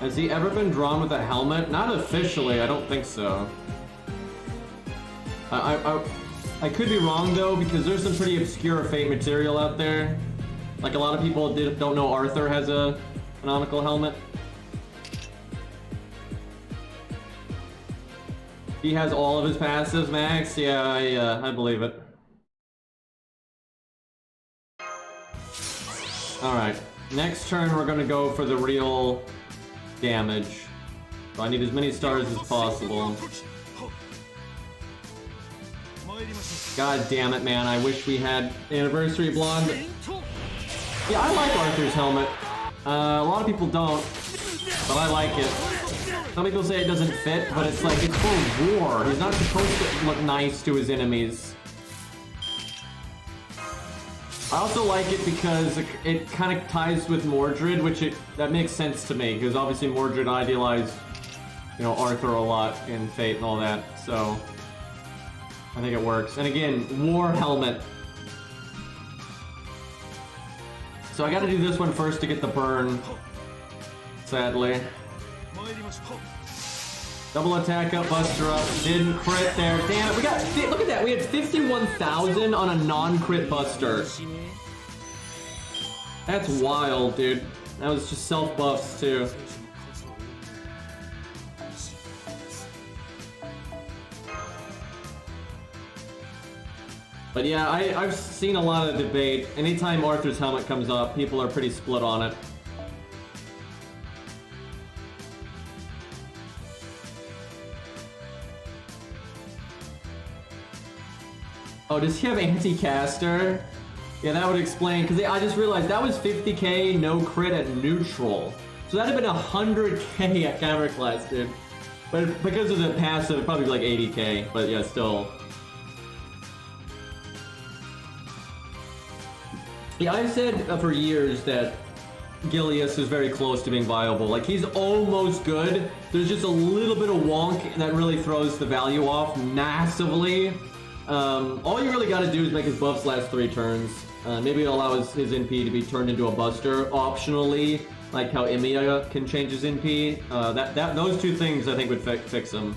Has he ever been drawn with a helmet? Not officially, I don't think so. I could be wrong though, because there's some pretty obscure Fate material out there. Like a lot of people don't know Arthur has a canonical helmet. He has all of his passives, Max? Yeah, I believe it. Alright, next turn we're gonna go for the real damage. So I need as many stars as possible. God damn it, man. I wish we had Anniversary Blonde. Yeah, I like Arthur's helmet. A lot of people don't, but I like it. Some people say it doesn't fit, but it's like, it's for war. He's not supposed to look nice to his enemies. I also like it because it kind of ties with Mordred, which that makes sense to me, because obviously Mordred idealized, you know, Arthur a lot in Fate and all that, so I think it works. And again, war helmet. So I gotta do this one first to get the burn, sadly. Double attack up, buster up, didn't crit there. Damn it, we got, look at that, we had 51,000 on a non-crit buster. That's wild, dude. That was just self-buffs too. But yeah, I've seen a lot of debate. Anytime Arthur's helmet comes up, people are pretty split on it. Oh, does he have anti-caster? Yeah, that would explain, because I just realized that was 50k, no crit at neutral. So that'd have been 100k at counter class, dude. But because of the passive, it'd probably be like 80k, but yeah, still. Yeah, I've said for years that Gilius is very close to being viable. Like, he's almost good. There's just a little bit of wonk that really throws the value off massively. All you really gotta do is make his buffs last 3 turns. Maybe allow his NP to be turned into a buster optionally, like how Emiya can change his NP. Those 2 things I think would fix him.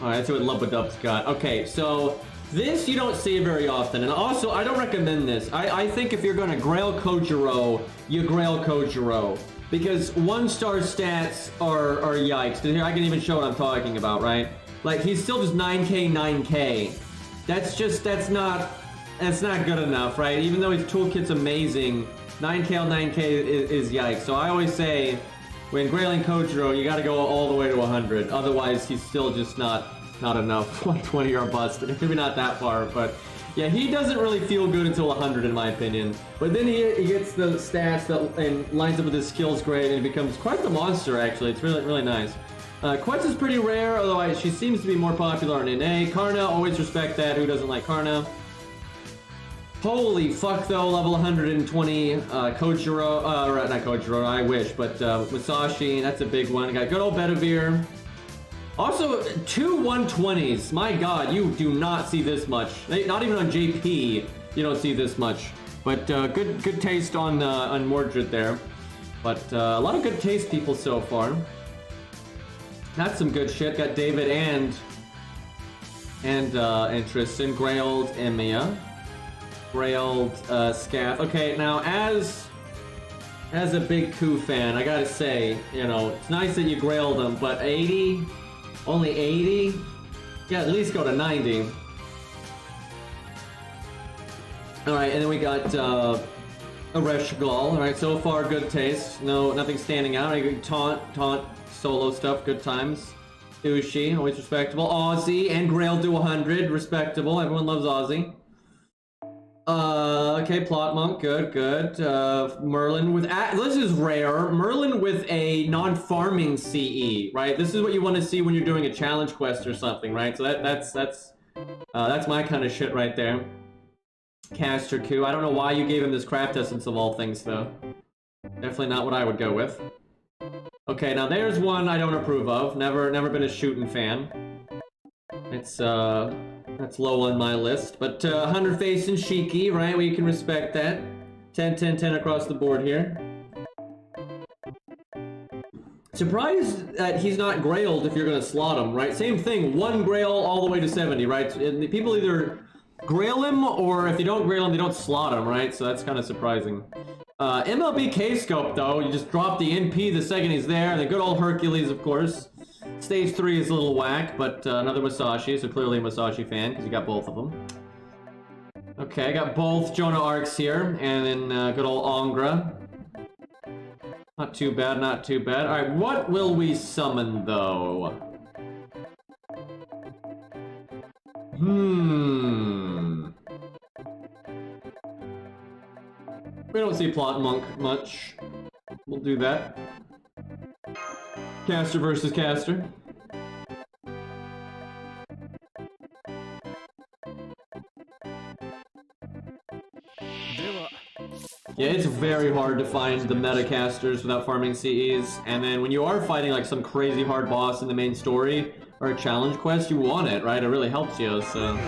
Alright, let's see what Lubadub's got. Okay, so this you don't see very often, and also I don't recommend this. I think if you're gonna Grail Kojiro, you Grail Kojiro. Because 1-star stats are yikes. Here, I can even show what I'm talking about, right? Like, he's still just 9k, 9k. That's not good enough, right? Even though his toolkit's amazing, 9k on 9k is yikes. So I always say, when grailing Kojiro, you gotta go all the way to 100. Otherwise, he's still just not enough. 120 or bust. Maybe not that far, but yeah, he doesn't really feel good until 100 in my opinion. But then he gets the stats and lines up with his skills great, and he becomes quite the monster actually. It's really, really nice. Quetz is pretty rare, although she seems to be more popular in NA. Karna, always respect that. Who doesn't like Karna? Holy fuck though, level 120, Kojiro, not Kojiro, I wish, but Musashi, that's a big one. Got good old Bedivere. Also, 2 120s. My god, you do not see this much. Not even on JP, you don't see this much. But good taste on Mordred there. But a lot of good taste people so far. That's some good shit. Got David and Tristan. Grailed Emiya. Grailed Scath. Okay, now as a big Coup fan, I gotta say, you know, it's nice that you grailed them, but 80? Only 80? Yeah, at least go to 90. Alright, and then we got Ereshkigal. Alright, so far good taste. No, nothing standing out. I got taunt, solo stuff, good times. Ushi, always respectable. Aussie and Grail to 100, respectable. Everyone loves Aussie. Okay, Plot Monk, good. Merlin with, this is rare. Merlin with a non-farming CE, right? This is what you want to see when you're doing a challenge quest or something, right? So that's my kind of shit right there. Caster coup. I don't know why you gave him this craft essence of all things, though. Definitely not what I would go with. Okay, now there's one I don't approve of. Never been a shooting fan. It's that's low on my list. But 100 face and Shiki, right? We can respect that. 10, 10, 10 across the board here. Surprised that he's not grailed if you're gonna slot him, right? Same thing, 1 grail all the way to 70, right? And people either grail him, or if they don't grail him, they don't slot him, right? So that's kind of surprising. MLB K-Scope, though, you just drop the NP the second he's there. The good old Hercules, of course. Stage 3 is a little whack, but another Masashi, so clearly a Masashi fan, because you got both of them. Okay, I got both Jonah Arcs here, and then good old Angra. Not too bad, not too bad. Alright, what will we summon, though? We don't see Plot Monk much. We'll do that. Caster versus caster. Yeah, it's very hard to find the meta casters without farming CEs, and then when you are fighting like some crazy hard boss in the main story or a challenge quest, you want it, right? It really helps you, so...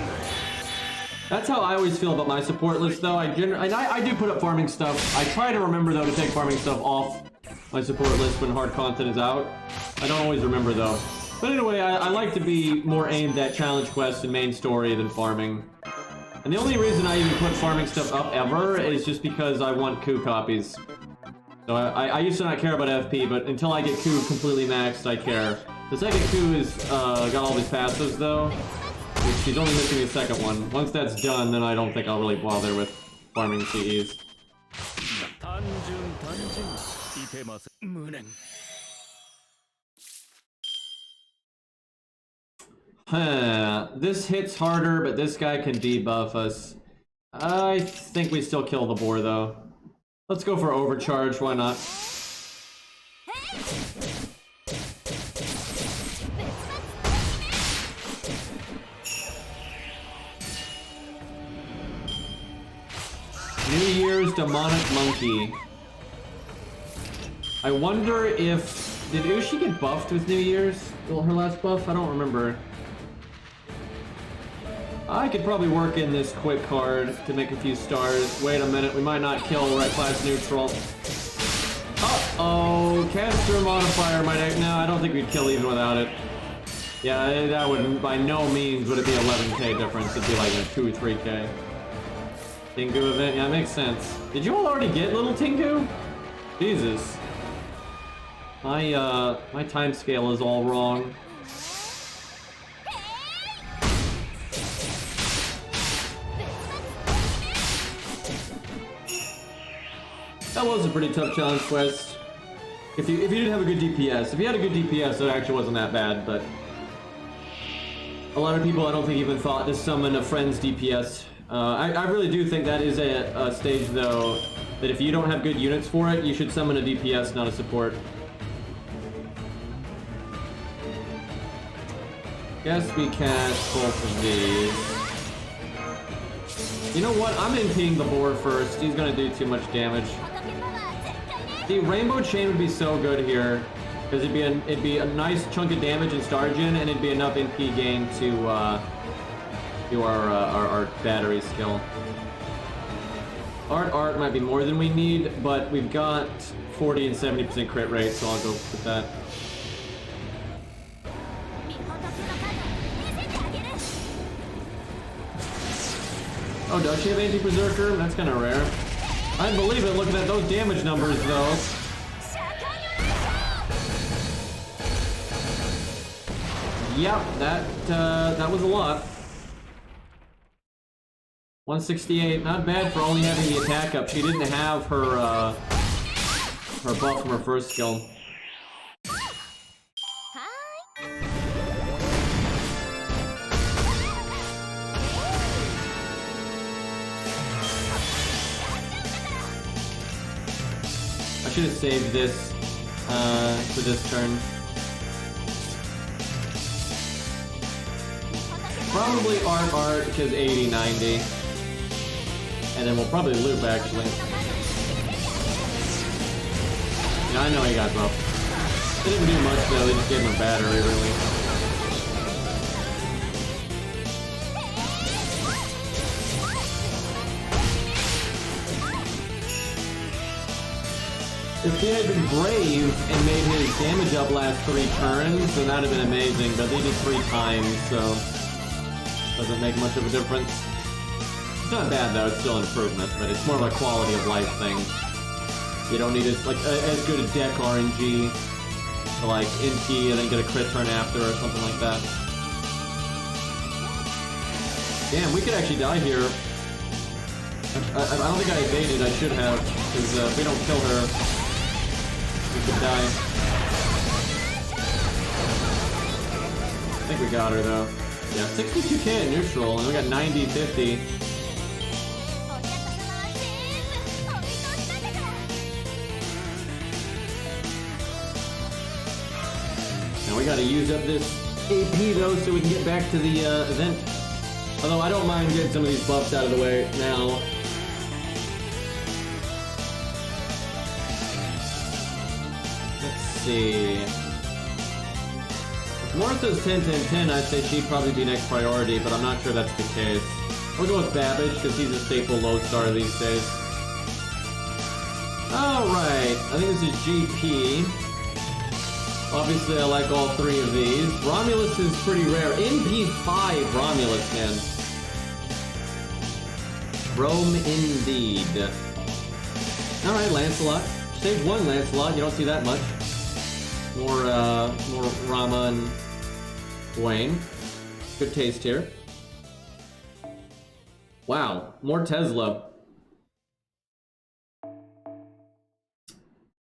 That's how I always feel about my support list, though. I do put up farming stuff. I try to remember, though, to take farming stuff off my support list when hard content is out. I don't always remember, though. But anyway, I like to be more aimed at challenge quests and main story than farming. And the only reason I even put farming stuff up ever is just because I want coup copies. So I used to not care about FP, but until I get coup completely maxed, I care. The second coup is got all these passives, though. She's only missing the second one. Once that's done, then I don't think I'll really bother with farming CEs. This hits harder, but this guy can debuff us. I think we still kill the boar, though. Let's go for overcharge, why not? New Year's Demonic Monkey. I wonder if... Did Ushi get buffed with New Year's? Her last buff? I don't remember. I could probably work in this quick card to make a few stars. Wait a minute, we might not kill right class neutral. Uh-oh, caster modifier might... No, I don't think we'd kill even without it. Yeah, that would... By no means would it be 11k difference. It'd be like a 2 or 3k. Tengu event, yeah, makes sense. Did you all already get little Tengu? Jesus. My time scale is all wrong. That was a pretty tough challenge quest. If you didn't have a good DPS. If you had a good DPS, it actually wasn't that bad, but... A lot of people I don't think even thought to summon a friend's DPS. I really do think that is a stage, though, that if you don't have good units for it, you should summon a DPS, not a support. Guess we cast both of these. You know what? I'm NPing the board first. He's gonna do too much damage. The Rainbow Chain would be so good here, because it'd be a nice chunk of damage in Star Gen, and it'd be enough NP gain to do our battery skill. Art might be more than we need, but we've got 40 and 70% crit rate, so I'll go with that. Oh, does she have anti-berserker? That's kind of rare. I believe it looking at those damage numbers, though. Yep, that was a lot. 168, not bad for only having the attack up. She didn't have her buff from her first skill. I should have saved this for this turn. Probably art because 80, 90. And then we'll probably loop, actually. Yeah, I know he got buffed. They didn't do much, though. They just gave him a battery, really. If he had been brave and made his damage up last 3 turns, then that'd have been amazing, but they did 3 times, so doesn't make much of a difference. It's not bad though, it's still an improvement, but it's more of a quality of life thing. You don't need as good a deck RNG to like NT and then get a crit turn after or something like that. Damn, we could actually die here. I don't think I evaded, I should have, because if we don't kill her, we could die. I think we got her though. Yeah, 62k at neutral, and we got 90-50. Now we gotta use up this AP though so we can get back to the event. Although I don't mind getting some of these buffs out of the way now. Let's see. If Martha's 10-10-10, I'd say she'd probably be next priority, but I'm not sure that's the case. We'll go with Babbage, because he's a staple low star these days. Alright, I think this is GP. Obviously, I like all 3 of these. Romulus is pretty rare. NP5 Romulus, man. Rome indeed. Alright, Lancelot. Stage 1 Lancelot, you don't see that much. More Rama and Dwayne. Good taste here. Wow, more Tesla.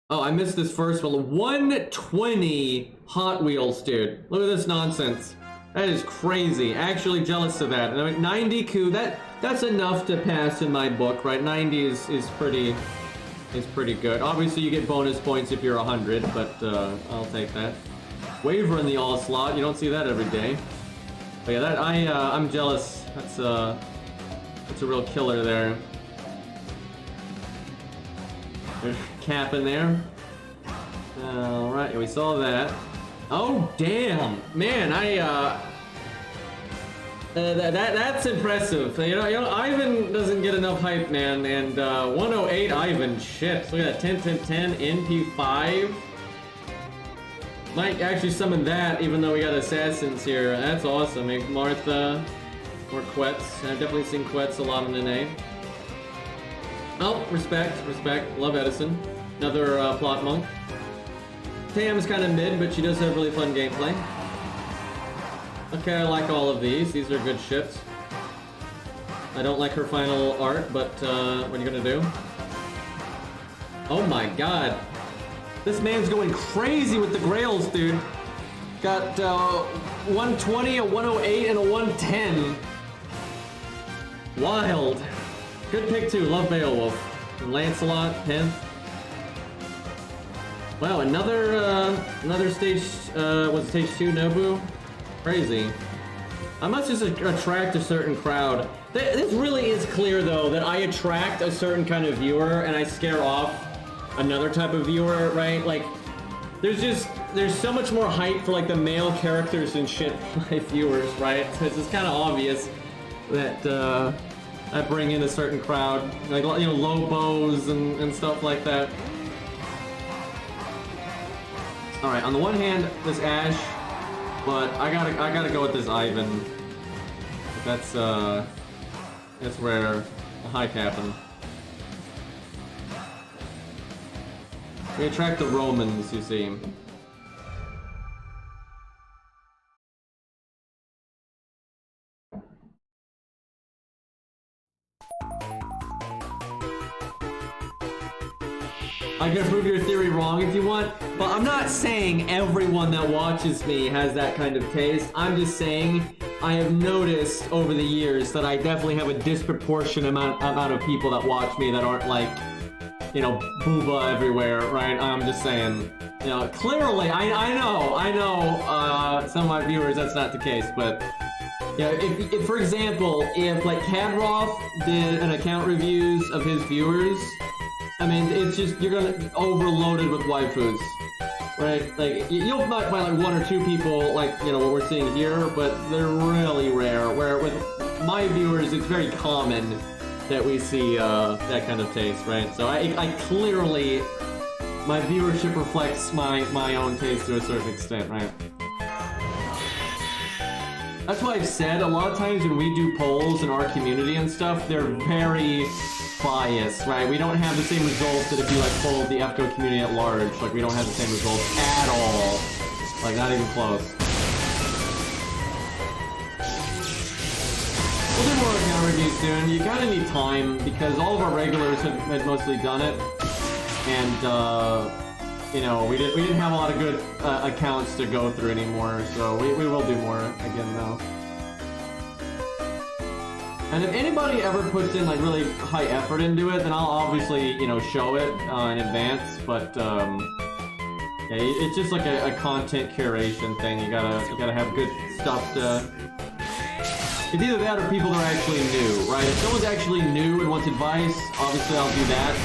Oh, I missed this first one. 120 Hot Wheels, dude. Look at this nonsense. That is crazy. Actually jealous of that. And I mean, 90 coup, that's enough to pass in my book, right? 90 is pretty good. Obviously, you get bonus points if you're 100, but I'll take that. Waver in the all slot. You don't see that every day. But yeah, that I'm jealous. That's a real killer there. There's Cap in there. Alright, yeah, we saw that. Oh damn! Man, that's impressive. You know, Ivan doesn't get enough hype, man. And 108 Ivan, shit. Look at that, 10-10-10, NP5. Might actually summon that, even though we got assassins here. That's awesome. Maybe Martha or Quetz. I've definitely seen Quetz a lot in NA. Oh, respect. Love Edison. Another plot monk. Tam's kind of mid, but she does have really fun gameplay. Okay, I like all of these. These are good shits. I don't like her final art, but what are you gonna do? Oh my god. This man's going crazy with the grails, dude. Got 120, a 108, and a 110. Wild. Good pick too. Love Beowulf. And Lancelot, 10th. Wow, another stage, was stage 2 Nobu? Crazy. I must just attract a certain crowd. This really is clear though, that I attract a certain kind of viewer and I scare off another type of viewer, right? Like, there's so much more hype for like the male characters and shit for my viewers, right? So it's just kind of obvious that I bring in a certain crowd, like, you know, Lobos and stuff like that. All right, on the one hand, this Ash, but I gotta go with this Ivan. That's rare. A high captain. We attract the Romans, you see. I can prove your theory wrong if you want, but I'm not saying everyone that watches me has that kind of taste. I'm just saying I have noticed over the years that I definitely have a disproportionate amount of people that watch me that aren't like, you know, booba everywhere, right? I'm just saying, you know, clearly, I know, some of my viewers, that's not the case, but Yeah, if for example, if like Kadroff did an account reviews of his viewers, I mean, it's just, you're gonna overloaded with waifus, right? Like, you'll might find like one or two people, like, you know, what we're seeing here, but they're really rare, where with my viewers, it's very common that we see that kind of taste, right? So I clearly, my viewership reflects my own taste to a certain extent, right? That's why I've said a lot of times when we do polls in our community and stuff, they're very biased, right? We don't have the same results that if you like polled the FGO community at large. Like, we don't have the same results at all. Like, not even close. We'll do more account reviews soon. You kinda need time because all of our regulars had mostly done it. And, you know, we didn't have a lot of good accounts to go through anymore, so we will do more again now. And if anybody ever puts in like really high effort into it, then I'll obviously, you know, show it in advance. But yeah, it's just like a content curation thing. You gotta have good stuff to. It's either that or people that are actually new, right? If someone's actually new and wants advice, obviously I'll do that.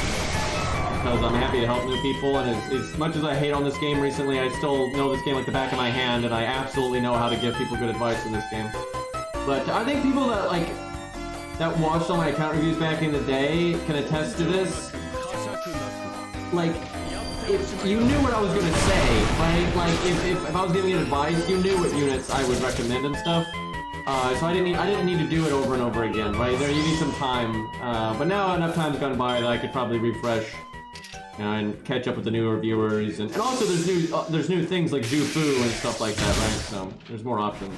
Because I'm happy to help new people, and as much as I hate on this game recently, I still know this game like the back of my hand, and I absolutely know how to give people good advice in this game. But I think people that watched all my account reviews back in the day can attest to this. Like, if you knew what I was gonna say, right? Like, if I was giving you advice, you knew what units I would recommend and stuff. So I didn't need to do it over and over again, right? There, you need some time. But now enough time's gone by that I could probably refresh. And catch up with the newer viewers, and also there's new things like Jufu and stuff like that, right? So there's more options.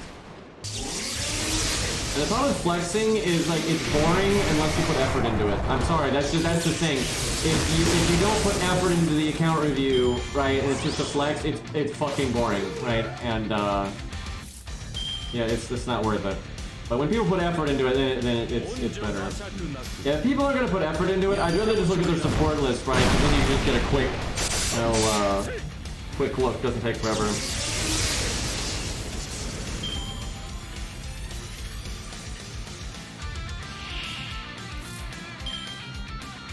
And the problem with flexing is like it's boring unless you put effort into it. I'm sorry, that's the thing. If you don't put effort into the account review, right, and it's just a flex, it's fucking boring, right? And yeah, it's just not worth it. But when people put effort into it, then it's better. Yeah, if people are gonna put effort into it, I'd rather just look at their support list, right? And then you just get a quick, you know, quick look. Doesn't take forever.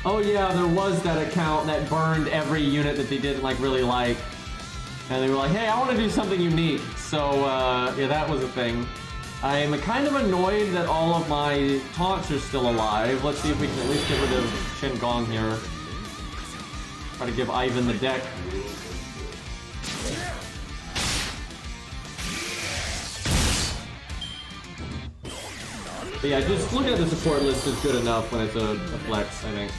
Oh yeah, there was that account that burned every unit that they didn't like really like, and they were like, "Hey, I want to do something unique." So yeah, that was a thing. I'm kind of annoyed that all of my taunts are still alive. Let's see if we can at least get rid of Shen Gong here. Try to give Ivan the deck. But yeah, just looking at the support list is good enough when it's a flex, I think.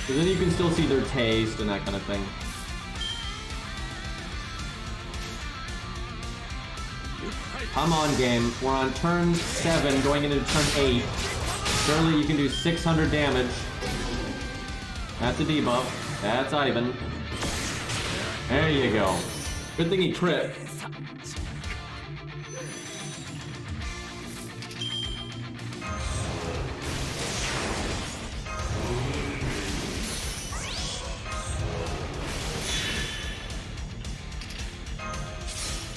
Because then you can still see their taste and that kind of thing. Come on, game. We're on turn 7, going into turn 8. Surely you can do 600 damage. That's a debuff. That's Ivan. There you go. Good thing he crit.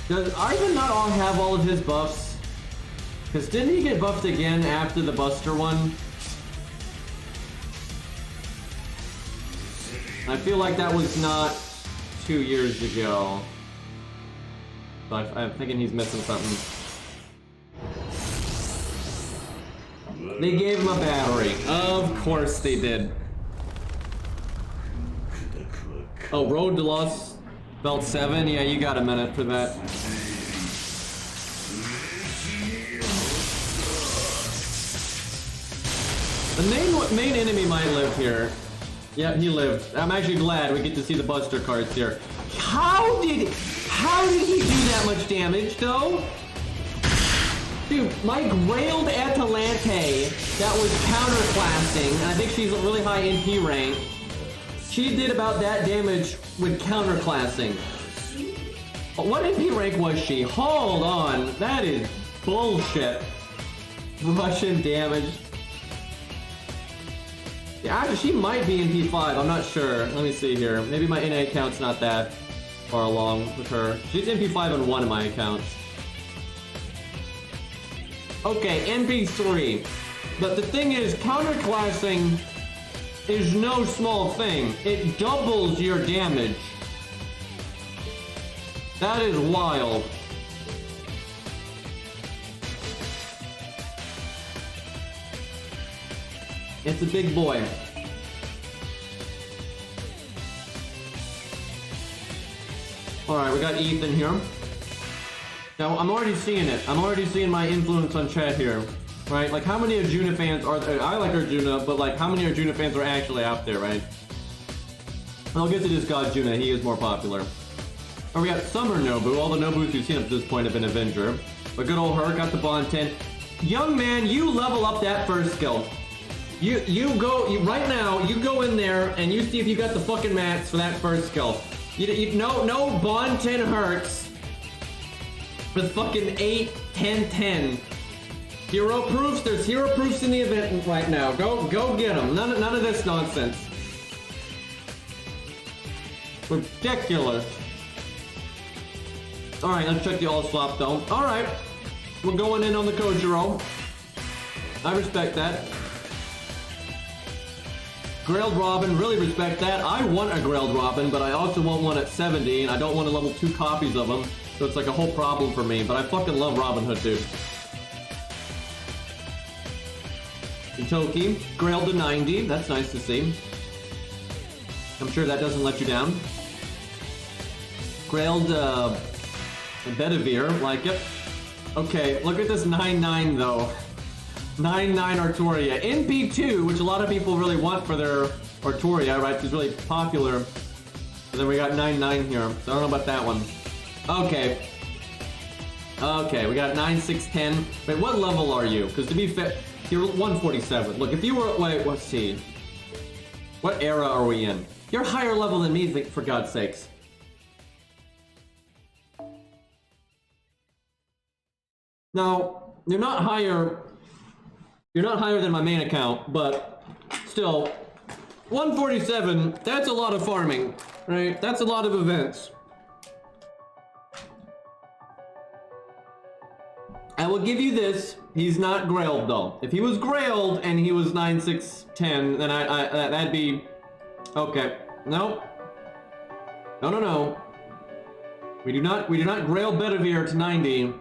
Does Ivan not have all of his buffs? Because didn't he get buffed again after the Buster one? I feel like that was not 2 years ago. So I'm thinking he's missing something. They gave him a battery. Of course they did. Oh, Road to Lost Belt 7? Yeah, you got a minute for that. The main enemy might live here. Yeah, he lived. I'm actually glad we get to see the Buster cards here. How did he do that much damage, though? Dude, my Grailed Atalante that was counterclassing, and I think she's a really high NP rank. She did about that damage with counterclassing. What NP rank was she? Hold on, that is bullshit. Russian damage. Yeah, actually, she might be in P5, I'm not sure. Let me see here. Maybe my NA account's not that far along with her. She's in P5 on one of my accounts. Okay, NP3. But the thing is, counterclassing is no small thing. It doubles your damage. That is wild. It's a big boy. Alright, we got Ethan here. Now, I'm already seeing it. I'm already seeing my influence on chat here. Right? Like, how many Arjuna fans are there? I like Arjuna, but like, how many Arjuna fans are actually out there, right? I'll get to this Gajuna. He is more popular. Oh, we got Summer Nobu. All the Nobus we've seen up to this point have been Avenger. But good old her got the bond 10. Young man, you level up that first skill. Right now, you go in there and you see if you got the fucking mats for that first skill. No bond 10 hurts. With fucking 8, 10, 10. Hero proofs? There's hero proofs in the event right now. Go get them. None of this nonsense. Ridiculous. Alright, let's check the all swap though. Alright. We're going in on the Kojiro. I respect that. Grailed Robin, really respect that. I want a Grailed Robin, but I also want one at 70, and I don't want to level 2 copies of them. So it's like a whole problem for me, but I fucking love Robin Hood, dude. Itoki, Grailed to 90, that's nice to see. I'm sure that doesn't let you down. Grailed, Bedivere, like it. Okay, look at this 9-9 though. 9-9 Arturia. NP2, which a lot of people really want for their Arturia, right? It's really popular. And then we got 9-9 here, so I don't know about that one. Okay. Okay, we got 9, 6, 10. Wait, what level are you? Because to be fair, you're 147. Look, if you were, wait, let's see. What era are we in? You're higher level than me, for God's sakes. Now, you're not higher than my main account, but still, 147, that's a lot of farming, right? That's a lot of events. I will give you this, he's not grailed though. If he was grailed and he was 9, 6, 10, then that'd be, okay. No. No. We do not grail Bedivere to 90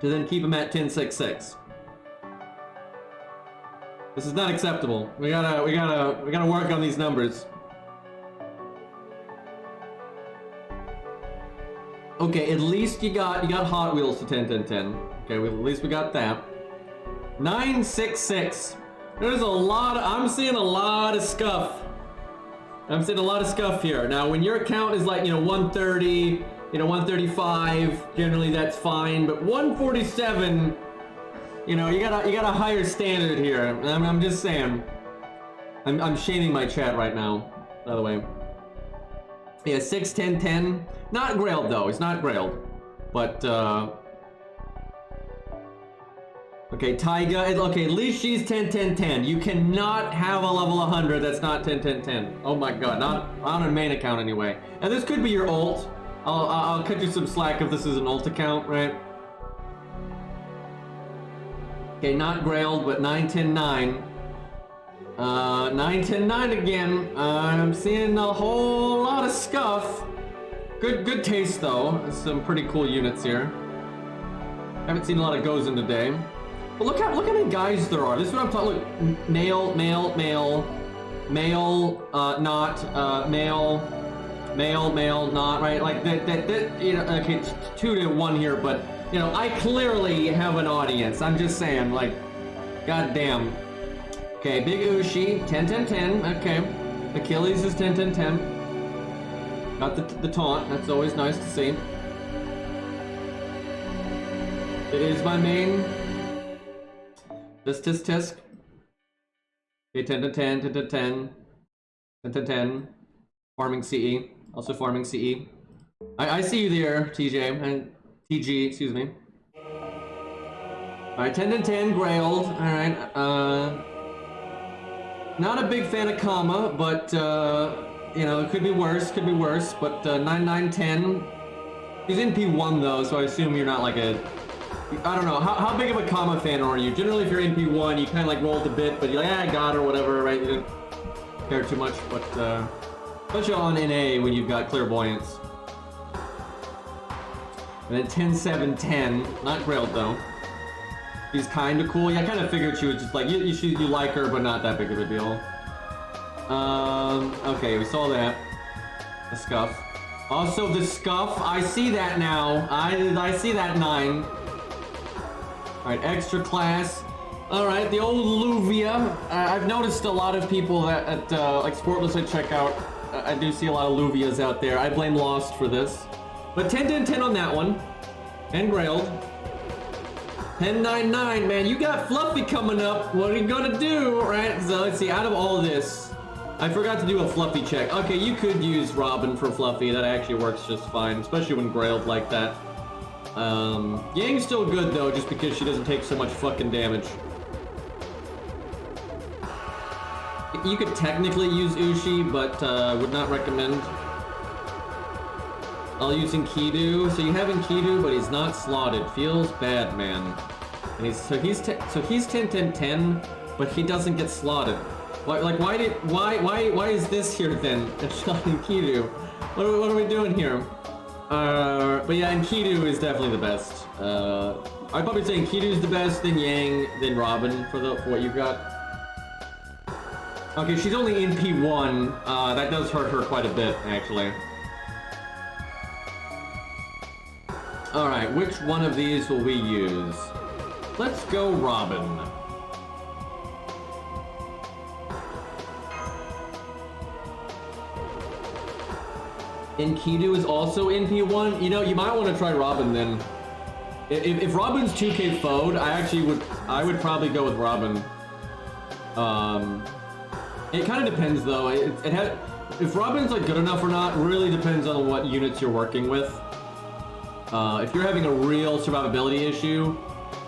to then keep him at 10, 6, 6. This is not acceptable. We gotta work on these numbers. Okay, at least you got Hot Wheels to 10, 10, 10. Okay, at least we got that. 9, 6, 6. There's a lot of, I'm seeing a lot of scuff. I'm seeing a lot of scuff here. Now, when your account is like, 130, 135, generally that's fine, but 147, you got a higher standard here. I'm just saying. I'm shaming my chat right now, by the way. Yeah, 6, 10, 10. Not grailed though, it's not grailed. But okay, Taiga, okay, at least she's 10, 10, 10. You cannot have a level 100 that's not 10, 10, 10. Oh my god, not on a main account anyway. And this could be your ult. I'll cut you some slack if this is an ult account, right? Okay, not grailed, but 9, 10, 9. 9, 10, 9 again. I'm seeing a whole lot of scuff. Good taste though. There's some pretty cool units here. Haven't seen a lot of goes in today. But look how many guys there are. This is what I'm talking. Look, male, not right. Like that. Okay, 2 to 1 here, but I clearly have an audience. I'm just saying, like, goddamn. Okay, Big Ushi, 10, 10, 10. Okay, Achilles is 10, 10, 10. Got the taunt. That's always nice to see. It is my main. Tisk. Okay, 10 to 10, 10 to 10, 10 to 10. Farming CE. Also farming CE. I see you there, TJ. And TG, excuse me. Alright, 10 to 10, grailed. Alright, not a big fan of Kama, but, it could be worse, but 9, 9, 10. He's in P1 though, so I assume you're not like a I don't know, how big of a comma fan are you? Generally, if you're NP1, you kind of like rolled a bit, but you're like, I got it or whatever, right? You didn't care too much, but especially on NA when you've got clairvoyance. And then 10, 7, 10, not Grailed though. She's kind of cool. Yeah, I kind of figured she was just like, you like her, but not that big of a deal. Okay, we saw that. The scuff. Also, the scuff, I see that now. I see that 9. Alright, extra class. Alright, the old Luvia. I've noticed a lot of people at like Sportless I check out. I do see a lot of Luvias out there. I blame Lost for this. But 10, 10, 10 on that one. And Grailed. 10, 9, 9, man, you got Fluffy coming up. What are you gonna do, right? So let's see, out of all this, I forgot to do a Fluffy check. Okay, you could use Robin for Fluffy. That actually works just fine, especially when Grailed like that. Yang's still good though, just because she doesn't take so much fucking damage. You could technically use Ushi, but would not recommend. I'll use Enkidu. So you have Enkidu, but he's not slotted. Feels bad, man. And he's 10, 10, 10, but he doesn't get slotted. Why is this here then? It's not Enkidu. What are we doing here? But yeah, Enkidu is definitely the best. I'd probably say Enkidu is the best, then Yang, then Robin for what you've got. Okay, she's only in P1. That does hurt her quite a bit, actually. Alright, which one of these will we use? Let's go Robin. Enkidu is also in P1. You know, you might want to try Robin then. If Robin's 2K FO'd, I would probably go with Robin. It kind of depends though. If Robin's like good enough or not really depends on what units you're working with. If you're having a real survivability issue,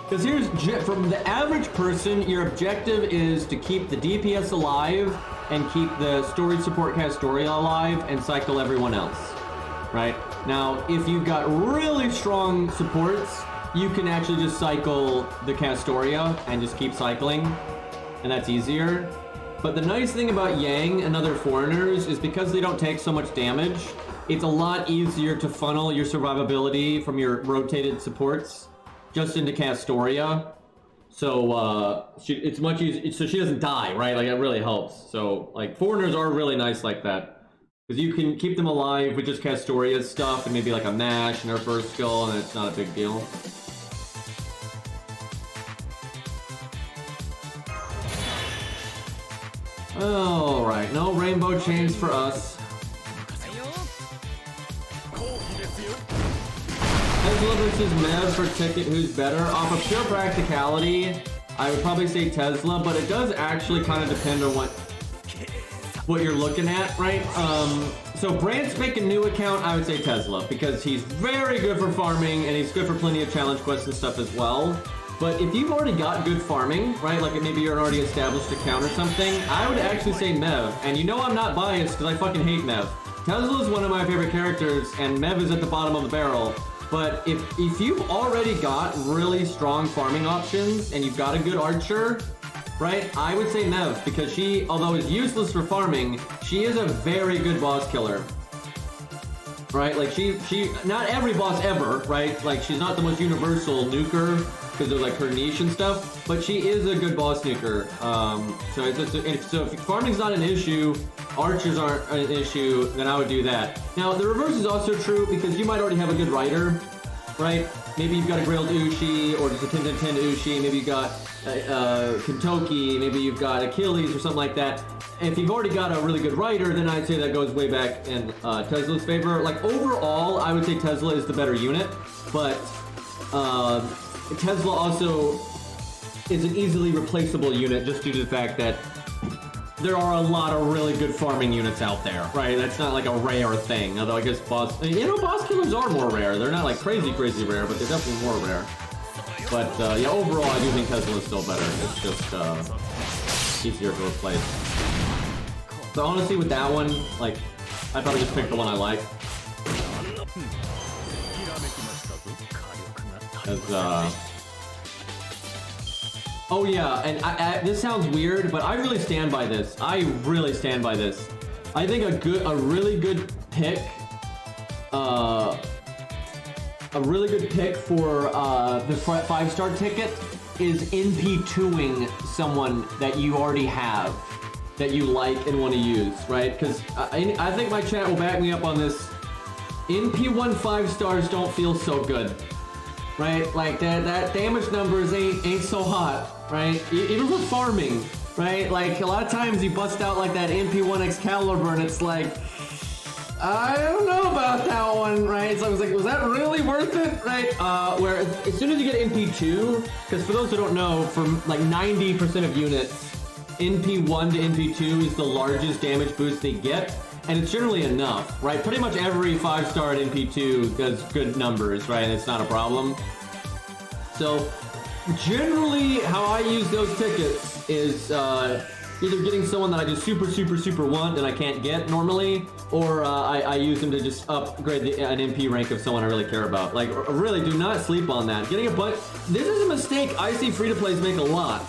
because from the average person, your objective is to keep the DPS alive and keep the story support Castoria alive and cycle everyone else, right? Now, if you've got really strong supports, you can actually just cycle the Castoria and just keep cycling, and that's easier. But the nice thing about Yang and other foreigners is because they don't take so much damage, it's a lot easier to funnel your survivability from your rotated supports just into Castoria. So it's much easier, so she doesn't die, right? Like, it really helps. So like foreigners are really nice like that, because you can keep them alive with just Castoria's stuff and maybe like a mash and her first skill, and it's not a big deal. Alright, no rainbow chains for us. Tesla versus Mev for ticket, who's better? Off of pure practicality, I would probably say Tesla, but it does actually kind of depend on what you're looking at, right? So Brant's make a new account, I would say Tesla, because he's very good for farming and he's good for plenty of challenge quests and stuff as well. But if you've already got good farming, right, like maybe you're an already established account or something, I would actually say Mev. And you know I'm not biased because I fucking hate Mev. Tesla is one of my favorite characters and Mev is at the bottom of the barrel. But if you've already got really strong farming options and you've got a good archer, right, I would say Mev, because she, although is useless for farming, she is a very good boss killer. Right, like she not every boss ever, right, like she's not the most universal nuker because of like her niche and stuff, but she is a good boss nuker. So if farming's not an issue, archers aren't an issue, then I would do that. Now the reverse is also true, because you might already have a good rider, right? Maybe you've got a Grailed Ushi, or just a 10-10 Ushi, maybe you've got Kentoki, maybe you've got Achilles or something like that. And if you've already got a really good rider, then I'd say that goes way back in Tesla's favor. Like overall, I would say Tesla is the better unit, but Tesla also is an easily replaceable unit just due to the fact that there are a lot of really good farming units out there, right? That's not like a rare thing, although I guess boss killers are more rare. They're not like crazy rare, but they're definitely more rare. But yeah, overall, I do think Tesla is still better. It's just easier to replace. So honestly, with that one, like, I'd probably just pick the one I like. As Oh yeah, and this sounds weird, but I really stand by this. I really stand by this. I think a really good pick, for the 5-star ticket is NP2ing someone that you already have, that you like and want to use, right? Because I think my chat will back me up on this. NP1 5 stars don't feel so good, right? Like that damage numbers ain't so hot, right? Even for farming, right? Like a lot of times you bust out like that NP1 Excalibur and it's like, I don't know about that one, right? So I was like, was that really worth it, right? Where as soon as you get NP2, because for those who don't know, for like 90% of units, NP1 to NP2 is the largest damage boost they get, and it's generally enough, right? Pretty much every 5-star at NP2 does good numbers, right? And it's not a problem. So generally, how I use those tickets is either getting someone that I just super want and I can't get normally, or I use them to just upgrade an MP rank of someone I really care about. Like, really, do not sleep on that. Getting a bunch. This is a mistake I see free-to-plays make a lot.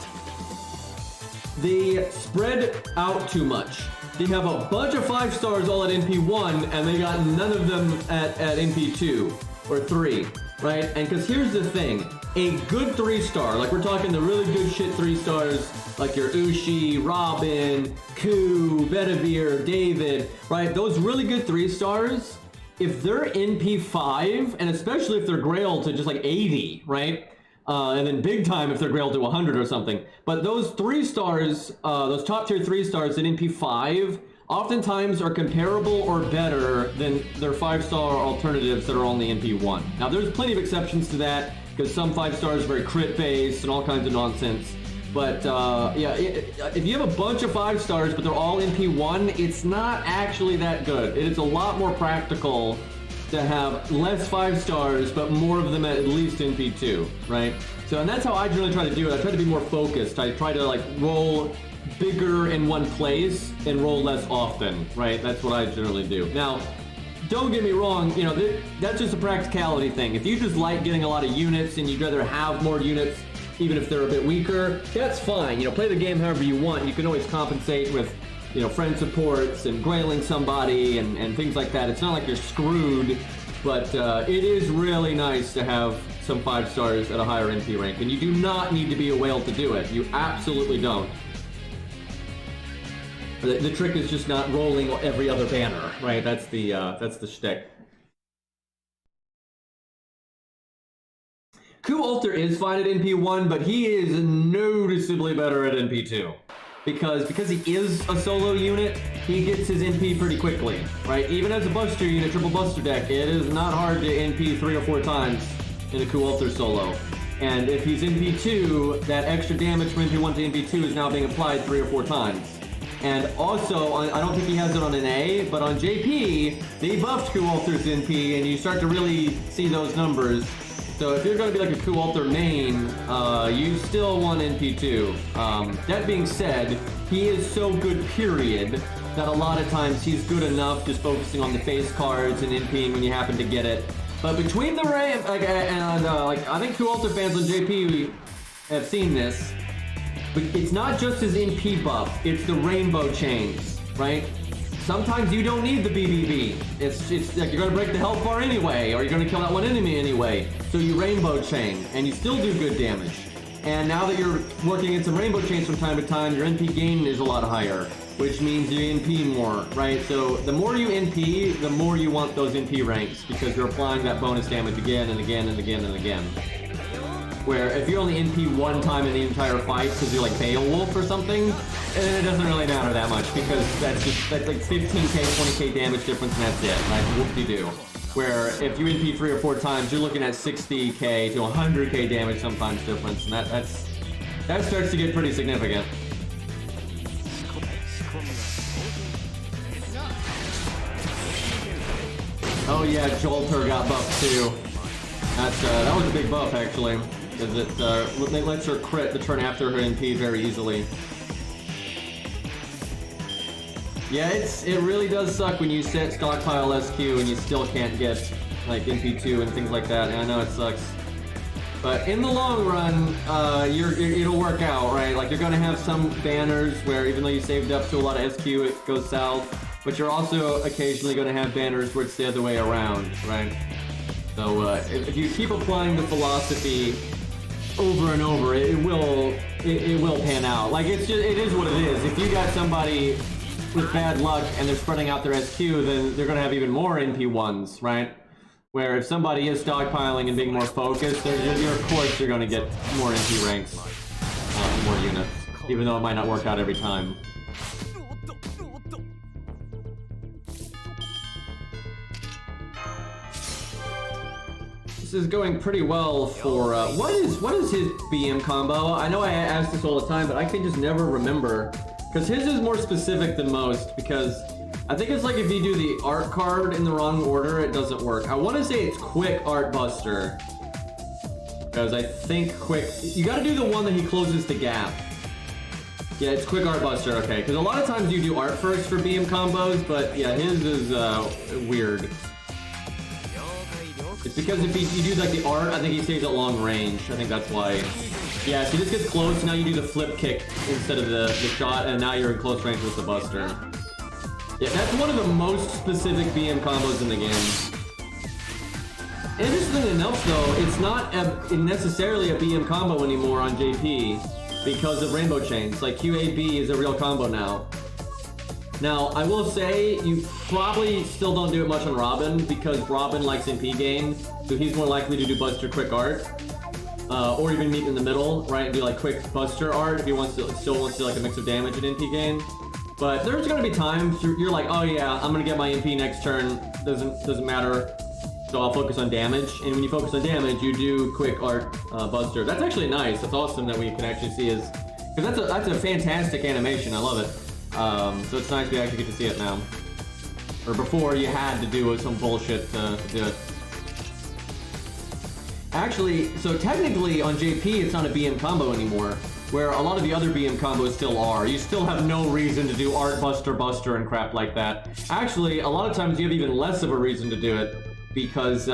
They spread out too much. They have a bunch of 5 stars all at NP1, and they got none of them at NP2 or 3, right? And because here's the thing, a good 3-star, like we're talking the really good shit 3 stars, like your Ushi, Robin, Ku, Bedivere, David, right? Those really good 3 stars, if they're NP5, and especially if they're Grail to just like 80, right? And then big time if they're Grail to 100 or something. But those 3 stars, those top tier 3 stars at NP5, oftentimes are comparable or better than their 5-star alternatives that are only NP1. Now there's plenty of exceptions to that, because some 5 stars are very crit based and all kinds of nonsense. But yeah, if you have a bunch of 5 stars but they're all NP1, it's not actually that good. It is a lot more practical to have less 5 stars, but more of them at least NP2, right? So, and that's how I generally try to do it. I try to be more focused. I try to like roll bigger in one place and roll less often, right? That's what I generally do. Now, don't get me wrong, you know, that's just a practicality thing. If you just like getting a lot of units and you'd rather have more units, even if they're a bit weaker, that's fine. You know, play the game however you want. You can always compensate with, you know, friend supports and grailing somebody and things like that. It's not like you're screwed, but it is really nice to have some 5 stars at a higher NP rank, and you do not need to be a whale to do it. You absolutely don't. The trick is just not rolling every other banner, right? That's the shtick. Ku Alter is fine at NP1, but he is noticeably better at NP2. Because he is a solo unit, he gets his NP pretty quickly, right? Even as a Buster unit, triple Buster deck, it is not hard to NP 3 or 4 times in a Ku Alter solo. And if he's NP2, that extra damage from NP1 to NP2 is now being applied 3 or 4 times. And also, I don't think he has it on an A, but on JP, they buffed Ku Alter's NP, and you start to really see those numbers. So if you're going to be like a Ku Alter main, you still want NP2. That being said, he is so good, period, that a lot of times he's good enough just focusing on the face cards and NPing when you happen to get it. But between the rank, I think Ku Alter fans on JP have seen this, but it's not just his NP buff, it's the rainbow chains, right? Sometimes you don't need the BBB. It's like you're gonna break the health bar anyway, or you're gonna kill that one enemy anyway. So you rainbow chain, and you still do good damage. And now that you're working in some rainbow chains from time to time, your NP gain is a lot higher, which means you NP more, right? So the more you NP, the more you want those NP ranks, because you're applying that bonus damage again and again and again and again. Where if you only NP 1 time in the entire fight because you're like Beowulf or something, it doesn't really matter that much, because that's like 15k, 20k damage difference and that's it, like whoop-de-doo. Where if you NP 3 or 4 times, you're looking at 60k to 100k damage sometimes difference, and that starts to get pretty significant. Oh yeah, Jolter got buffed too. That was a big buff actually, because it lets her crit the turn after her NP very easily. Yeah, it really does suck when you set stockpile SQ and you still can't get like NP2 and things like that. And I know it sucks. But in the long run, it'll work out, right? Like you're gonna have some banners where even though you saved up to a lot of SQ, it goes south. But you're also occasionally gonna have banners where it's the other way around, right? So if you keep applying the philosophy over and over, it will pan out. Like it is what it is. If you got somebody with bad luck and they're spreading out their SQ, then they're gonna have even more NP1s, right? Where if somebody is stockpiling and being more focused, of course you're going to get more NP ranks, more units, even though it might not work out every time. This is going pretty well for, what is his BM combo? I know I ask this all the time, but I can just never remember. Because his is more specific than most, because I think it's like if you do the art card in the wrong order, it doesn't work. I want to say it's quick art buster. Because I think quick, you gotta do the one that he closes the gap. Yeah, it's quick art buster, okay. Because a lot of times you do art first for BM combos, but yeah, his is weird. It's because if you do like the art, I think he stays at long range. I think that's why. Yeah, so this gets close, now you do the flip kick instead of the shot, and now you're in close range with the buster. Yeah, that's one of the most specific BM combos in the game. Interesting enough though, it's not necessarily a BM combo anymore on JP because of rainbow chains. Like QAB is a real combo now. Now, I will say, you probably still don't do it much on Robin because Robin likes MP gain, so he's more likely to do buster quick art. Or even meet in the middle, right, and do like quick buster art if he still wants to do like a mix of damage and MP gain. But there's gonna be times you're like, oh yeah, I'm gonna get my MP next turn, doesn't matter, so I'll focus on damage. And when you focus on damage, you do quick art buster. That's actually nice. That's awesome that we can actually see his, because that's a fantastic animation. I love it. So it's nice we actually get to see it now. Or before you had to do some bullshit to do it. Actually, so technically on JP it's not a BM combo anymore, where a lot of the other BM combos still are. You still have no reason to do art buster and crap like that. Actually, a lot of times you have even less of a reason to do it, because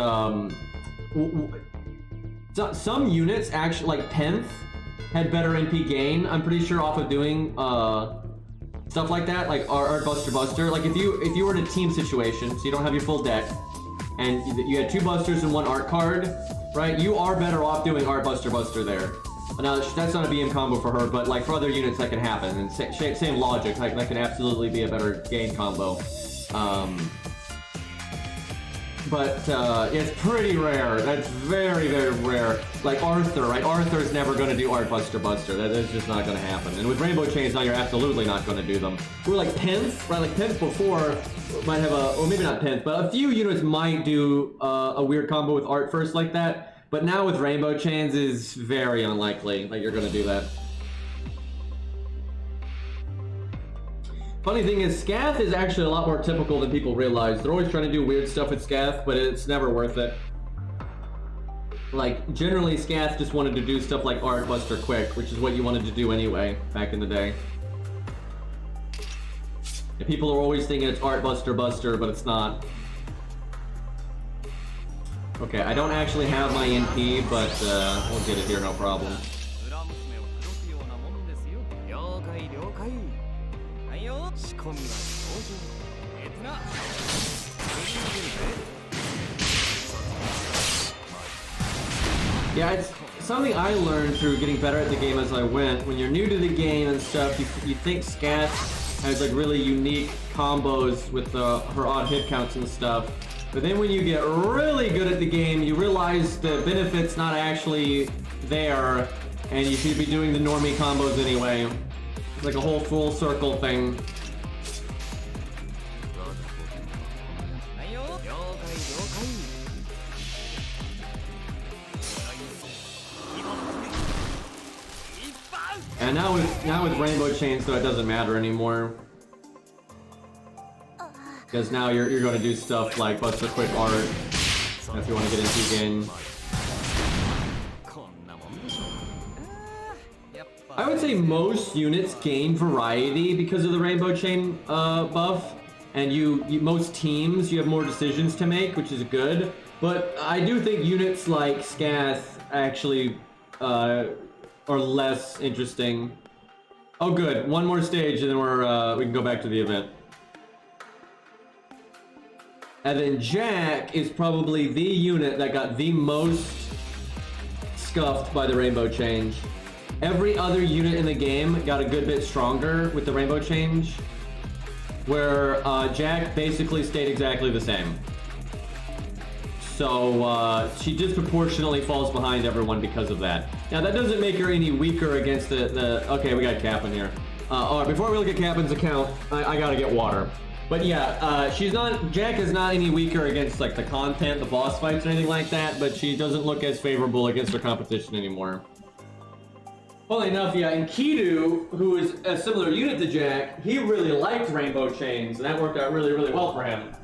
some units actually, like Penth, had better NP gain, I'm pretty sure, off of doing stuff like that, like art buster. Like if you were in a team situation, so you don't have your full deck, and you had 2 busters and 1 art card, right? You are better off doing art buster there. Now that's not a BM combo for her, but like for other units that can happen, and same logic. Like that can absolutely be a better gain combo. But it's pretty rare. That's very, very rare. Like Arthur, right? Arthur's never going to do art buster. That is just not going to happen. And with rainbow chains now, you're absolutely not going to do them. We're like Penth, right? Like Penth before might have or maybe not Penth, but a few units might do a weird combo with art first like that. But now with rainbow chains is very unlikely that you're going to do that. Funny thing is, Scath is actually a lot more typical than people realize. They're always trying to do weird stuff with Scath, but it's never worth it. Like, generally, Scath just wanted to do stuff like art buster quick, which is what you wanted to do anyway, back in the day. And people are always thinking it's art buster, but it's not. Okay, I don't actually have my NP, but we'll get it here, no problem. Yeah, it's something I learned through getting better at the game as I went. When you're new to the game and stuff, you think Scath has like really unique combos with her odd hit counts and stuff. But then when you get really good at the game, you realize the benefit's not actually there, and you should be doing the normie combos anyway. It's like a whole full circle thing. And now with rainbow chains, though, it doesn't matter anymore. Because now you're going to do stuff like buster quick art, if you want to get into the game. I would say most units gain variety because of the rainbow chain buff, and most teams you have more decisions to make, which is good. But I do think units like Scath actually are less interesting. Oh, good. One more stage, and then we can go back to the event. And then Jack is probably the unit that got the most scuffed by the rainbow change. Every other unit in the game got a good bit stronger with the rainbow change, where Jack basically stayed exactly the same. So she disproportionately falls behind everyone because of that. Now that doesn't make her any weaker against the okay, we got Cap in here. All right, before we look at Capin's account, I gotta get water. But yeah, Jack is not any weaker against like the content, the boss fights or anything like that, but she doesn't look as favorable against her competition anymore. Funnily enough, yeah, and Kidu, who is a similar unit to Jack, he really liked rainbow chains, and that worked out really, really well for him.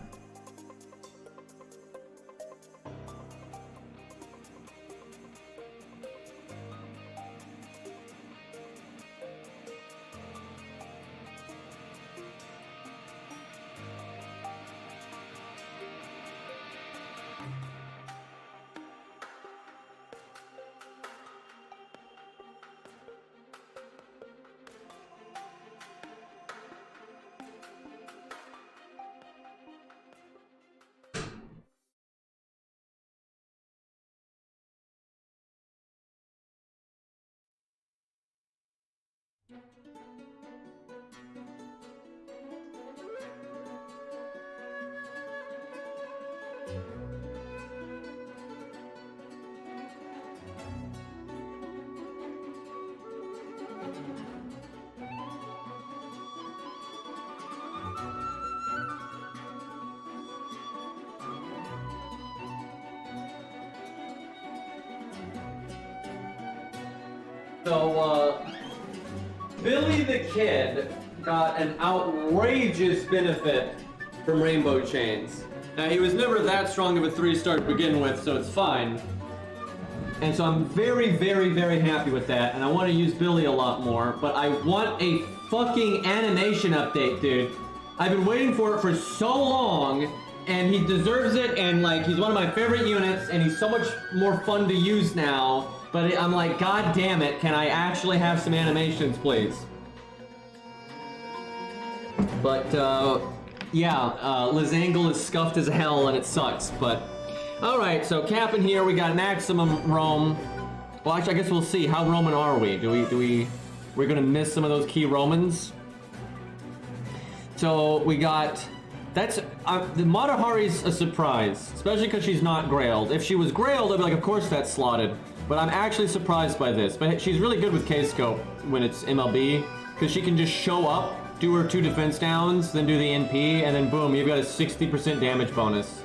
So, Billy the Kid got an outrageous benefit from rainbow chains. Now, he was never that strong of a 3-star to begin with, so it's fine. And so I'm very, very, very happy with that, and I want to use Billy a lot more, but I want a fucking animation update, dude. I've been waiting for it for so long, and he deserves it, and like, he's one of my favorite units, and he's so much more fun to use now. But I'm like, god damn it, can I actually have some animations, please? But, yeah, Lizangle is scuffed as hell and it sucks, but... Alright, so Cap in here, we got maximum roam. Well, actually, I guess we'll see. How Roman are we? We're gonna miss some of those key Romans? So, we got... That's... the Matahari's a surprise, especially because she's not Grailed. If she was Grailed, I'd be like, of course that's slotted. But I'm actually surprised by this. But she's really good with K-Scope when it's MLB, because she can just show up, do her 2 defense downs, then do the NP, and then boom, you've got a 60% damage bonus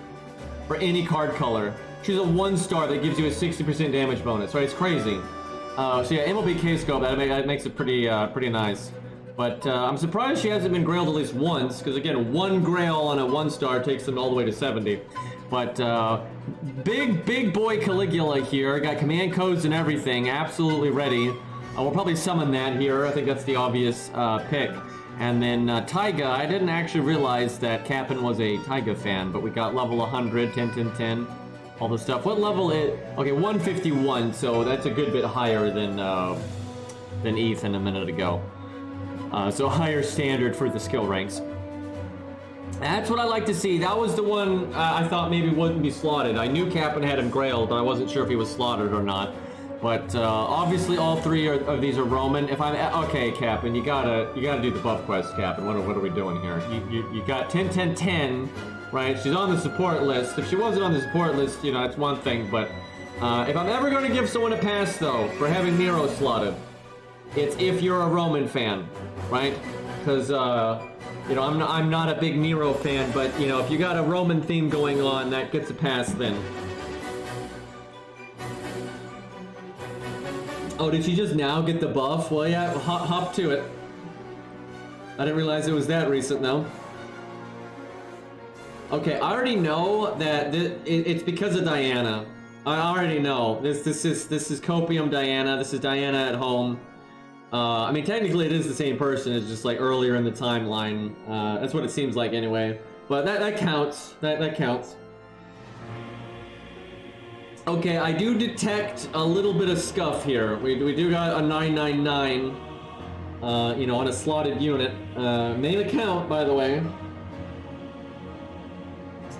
for any card color. She's a 1-star that gives you a 60% damage bonus, right? It's crazy. So yeah, MLB K-Scope, that makes it pretty nice. But I'm surprised she hasn't been Grailed at least once, because again, 1 Grail on a 1-star takes them all the way to 70. But big boy Caligula here, got command codes and everything, absolutely ready. We'll probably summon that here, I think that's the obvious pick. And then Taiga, I didn't actually realize that Cap'n was a Taiga fan, but we got level 100, 10, 10, 10, all the stuff. What level is, okay, 151, so that's a good bit higher than Ethan a minute ago. So higher standard for the skill ranks. That's what I like to see. That was the one I thought maybe wouldn't be slotted. I knew Cap'n had him Grailed, but I wasn't sure if he was slotted or not. But obviously all 3 of these are Roman. If I'm okay, Cap'n, you gotta do the buff quest, Cap'n. What are we doing here? You got 10, 10, 10, right? She's on the support list. If she wasn't on the support list, you know, that's one thing. But if I'm ever going to give someone a pass though for having Nero slotted, it's if you're a Roman fan, right? Because you know, I'm not a big Nero fan, but you know, if you got a Roman theme going on, that gets a pass then. Oh, did she just now get the buff? Well, yeah, hop to it. I didn't realize it was that recent though. Okay, I already know that it's because of Diana. I already know this is Copium Diana. This is Diana at home. I mean, technically it is the same person. It's just like earlier in the timeline. That's what it seems like anyway. But that counts. That counts. Okay, I do detect a little bit of scuff here. We do got a 999, you know, on a slotted unit. Main account, by the way.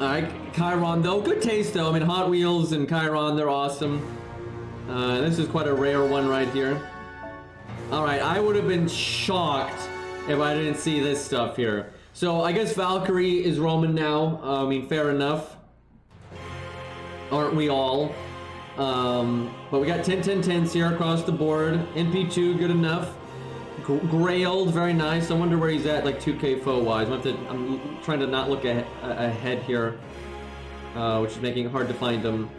Alright, Chiron though, good taste though. I mean, Hot Wheels and Chiron, they're awesome. This is quite a rare one right here. Alright, I would have been shocked if I didn't see this stuff here. So, I guess Valkyrie is Roman now. I mean, fair enough. Aren't we all? But we got 10, 10, 10s here across the board. NP2, good enough. Grailed, very nice. I wonder where he's at, like 2K foe-wise. I'm trying to not look ahead here, which is making it hard to find him.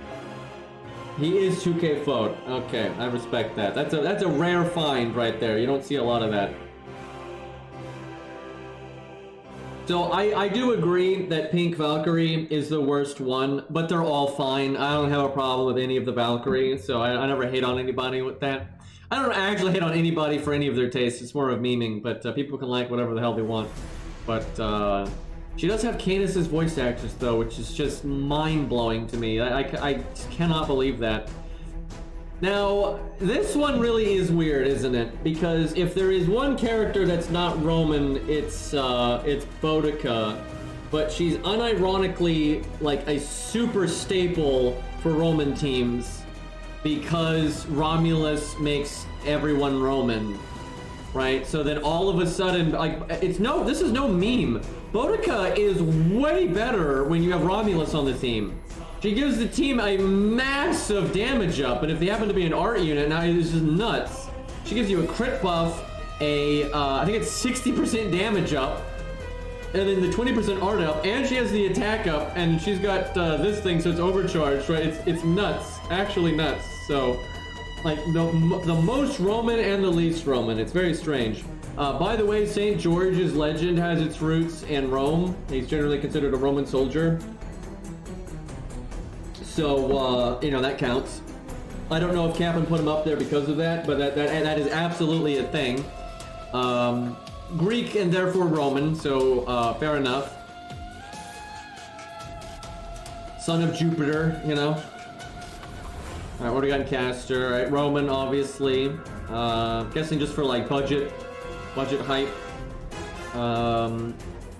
He is 2K foe. Okay, I respect that. That's a rare find right there. You don't see a lot of that. So I do agree that Pink Valkyrie is the worst one, but they're all fine. I don't have a problem with any of the Valkyrie, so I never hate on anybody with that. I don't actually hate on anybody for any of their tastes. It's more of memeing, but people can like whatever the hell they want. But she does have Canis's voice actress though, which is just mind-blowing to me. I cannot believe that. Now, this one really is weird, isn't it? Because if there is one character that's not Roman, it's Boudica, but she's unironically like a super staple for Roman teams because Romulus makes everyone Roman, right? So then all of a sudden, like, this is no meme. Boudica is way better when you have Romulus on the team. She gives the team a massive damage up, and if they happen to be an art unit, now it's just nuts. She gives you a crit buff, I think it's 60% damage up, and then the 20% art up, and she has the attack up, and she's got this thing, so it's overcharged, right? It's nuts, actually nuts. So, like, the most Roman and the least Roman. It's very strange. By the way, St. George's legend has its roots in Rome. He's generally considered a Roman soldier. So, you know, that counts. I don't know if Kaplan put him up there because of that, but that is absolutely a thing. Greek and therefore Roman, so fair enough. Son of Jupiter, you know. Alright, what do we got in caster? Alright, Roman, obviously. Guessing just for like budget hype.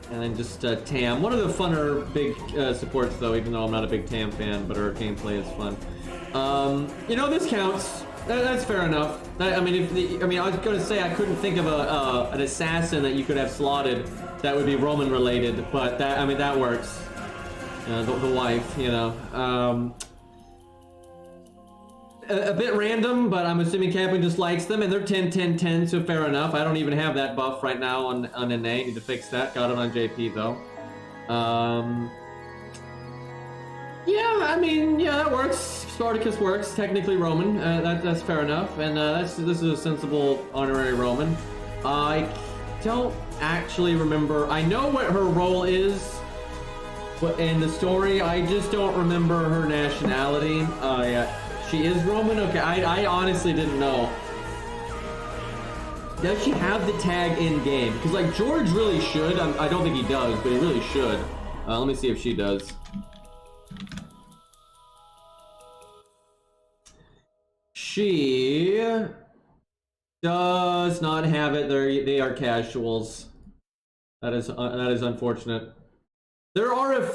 And then just Tam. One of the funner big supports though, even though I'm not a big Tam fan, but her gameplay is fun. You know, this counts. That's fair enough. I mean, I was gonna say I couldn't think of an assassin that you could have slotted that would be Roman related, but that works. The wife, you know. A bit random, but I'm assuming Kaplan just likes them, and they're 10, 10, 10, so fair enough. I don't even have that buff right now on NA. Need to fix that. Got it on JP though. Yeah, I mean, yeah, that works. Spartacus works. Technically Roman. That's fair enough, and this is a sensible honorary Roman. I don't actually remember. I know what her role is, but in the story, I just don't remember her nationality. Yeah. She is Roman? Okay, I honestly didn't know. Does she have the tag in-game? Because, like, George really should. I don't think he does, but he really should. Let me see if she does. She does not have it. They are casuals. That is unfortunate. There are a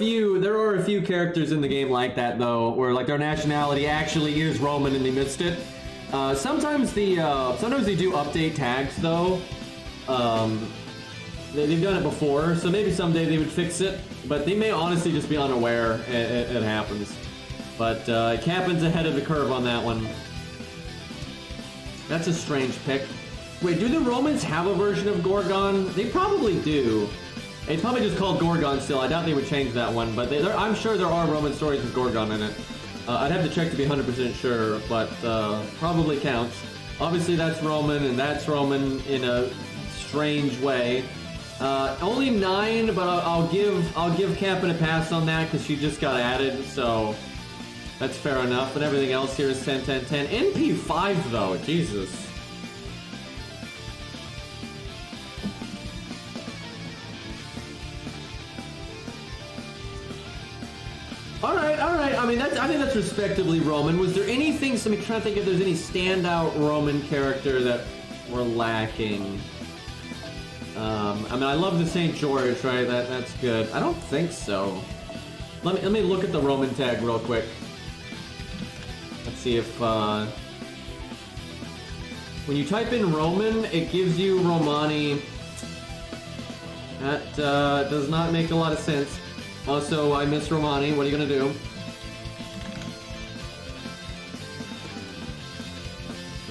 few characters in the game like that though, where like their nationality actually is Roman and they missed it. Sometimes they do update tags though. They've done it before, so maybe someday they would fix it. But they may honestly just be unaware. It happens. But Kaplan's ahead of the curve on that one. That's a strange pick. Wait, do the Romans have a version of Gorgon? They probably do. It's probably just called Gorgon still. I doubt they would change that one, but I'm sure there are Roman stories with Gorgon in it. I'd have to check to be 100% sure, but probably counts. Obviously that's Roman, and that's Roman in a strange way. Only 9, but I'll give Kaplan a pass on that because she just got added, so that's fair enough. But everything else here is 10, 10, 10. NP5 though, Jesus. All right. I mean, I think that's respectably Roman. Was there anything, so I'm trying to think if there's any standout Roman character that we're lacking. I mean, I love the St. George, right? That's good. I don't think so. Let me look at the Roman tag real quick. Let's see if, when you type in Roman, it gives you Romani. That, does not make a lot of sense. Also, I miss Romani. What are you gonna do?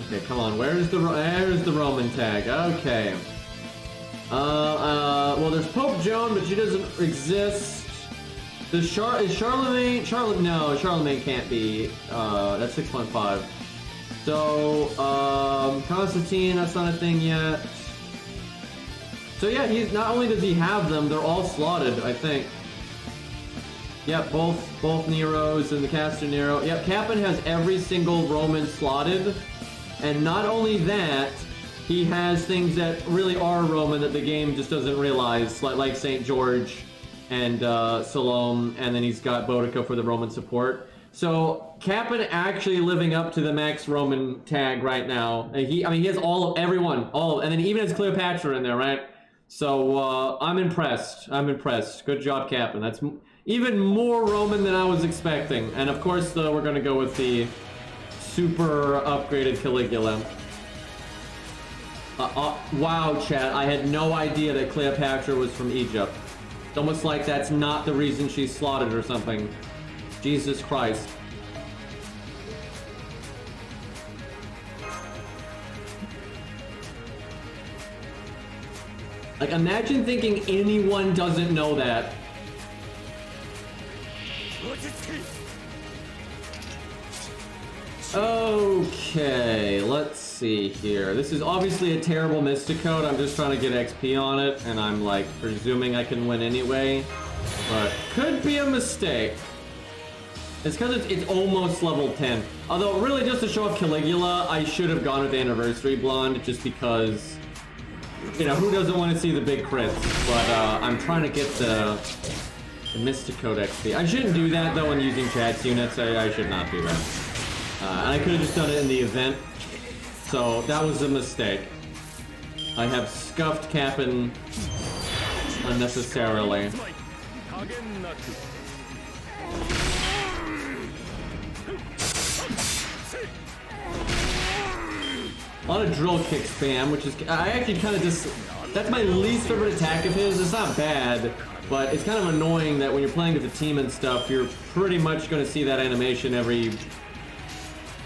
Okay, come on. Where's the Roman tag? Okay. Well, there's Pope Joan, but she doesn't exist. Is Charlemagne? No, Charlemagne can't be. That's 615. So, Constantine, that's not a thing yet. So yeah, he's not only does he have them, they're all slotted, I think. Yep, both Neros and the Caster Nero. Yep, Capon has every single Roman slotted. And not only that, he has things that really are Roman that the game just doesn't realize, like St. George and Salome, and then he's got Boudica for the Roman support. So Capon actually living up to the max Roman tag right now. He has all of everyone, and then even has Cleopatra in there, right? So I'm impressed. Good job, Capon. That's even more Roman than I was expecting. And of course, we're gonna go with the super upgraded Caligula. Wow, chat, I had no idea that Cleopatra was from Egypt. It's almost like that's not the reason she's slotted or something. Jesus Christ. Like, imagine thinking anyone doesn't know that. Okay, let's see here. This is obviously a terrible Mystic Code. I'm just trying to get XP on it, and I'm like presuming I can win anyway. But could be a mistake. It's because it's almost level 10. Although, really, just to show off Caligula, I should have gone with Anniversary Blonde, just because, you know, who doesn't want to see the big crits? But I'm trying to get the Mystic Code XP. I shouldn't do that, though, when using chat's units. I should not do that. And I could have just done it in the event. So, that was a mistake. I have scuffed Capon unnecessarily. A lot of drill kick spam, which is, I actually kind of just, that's my least favorite attack of his. It's not bad, but it's kind of annoying that when you're playing with a team and stuff, you're pretty much going to see that animation every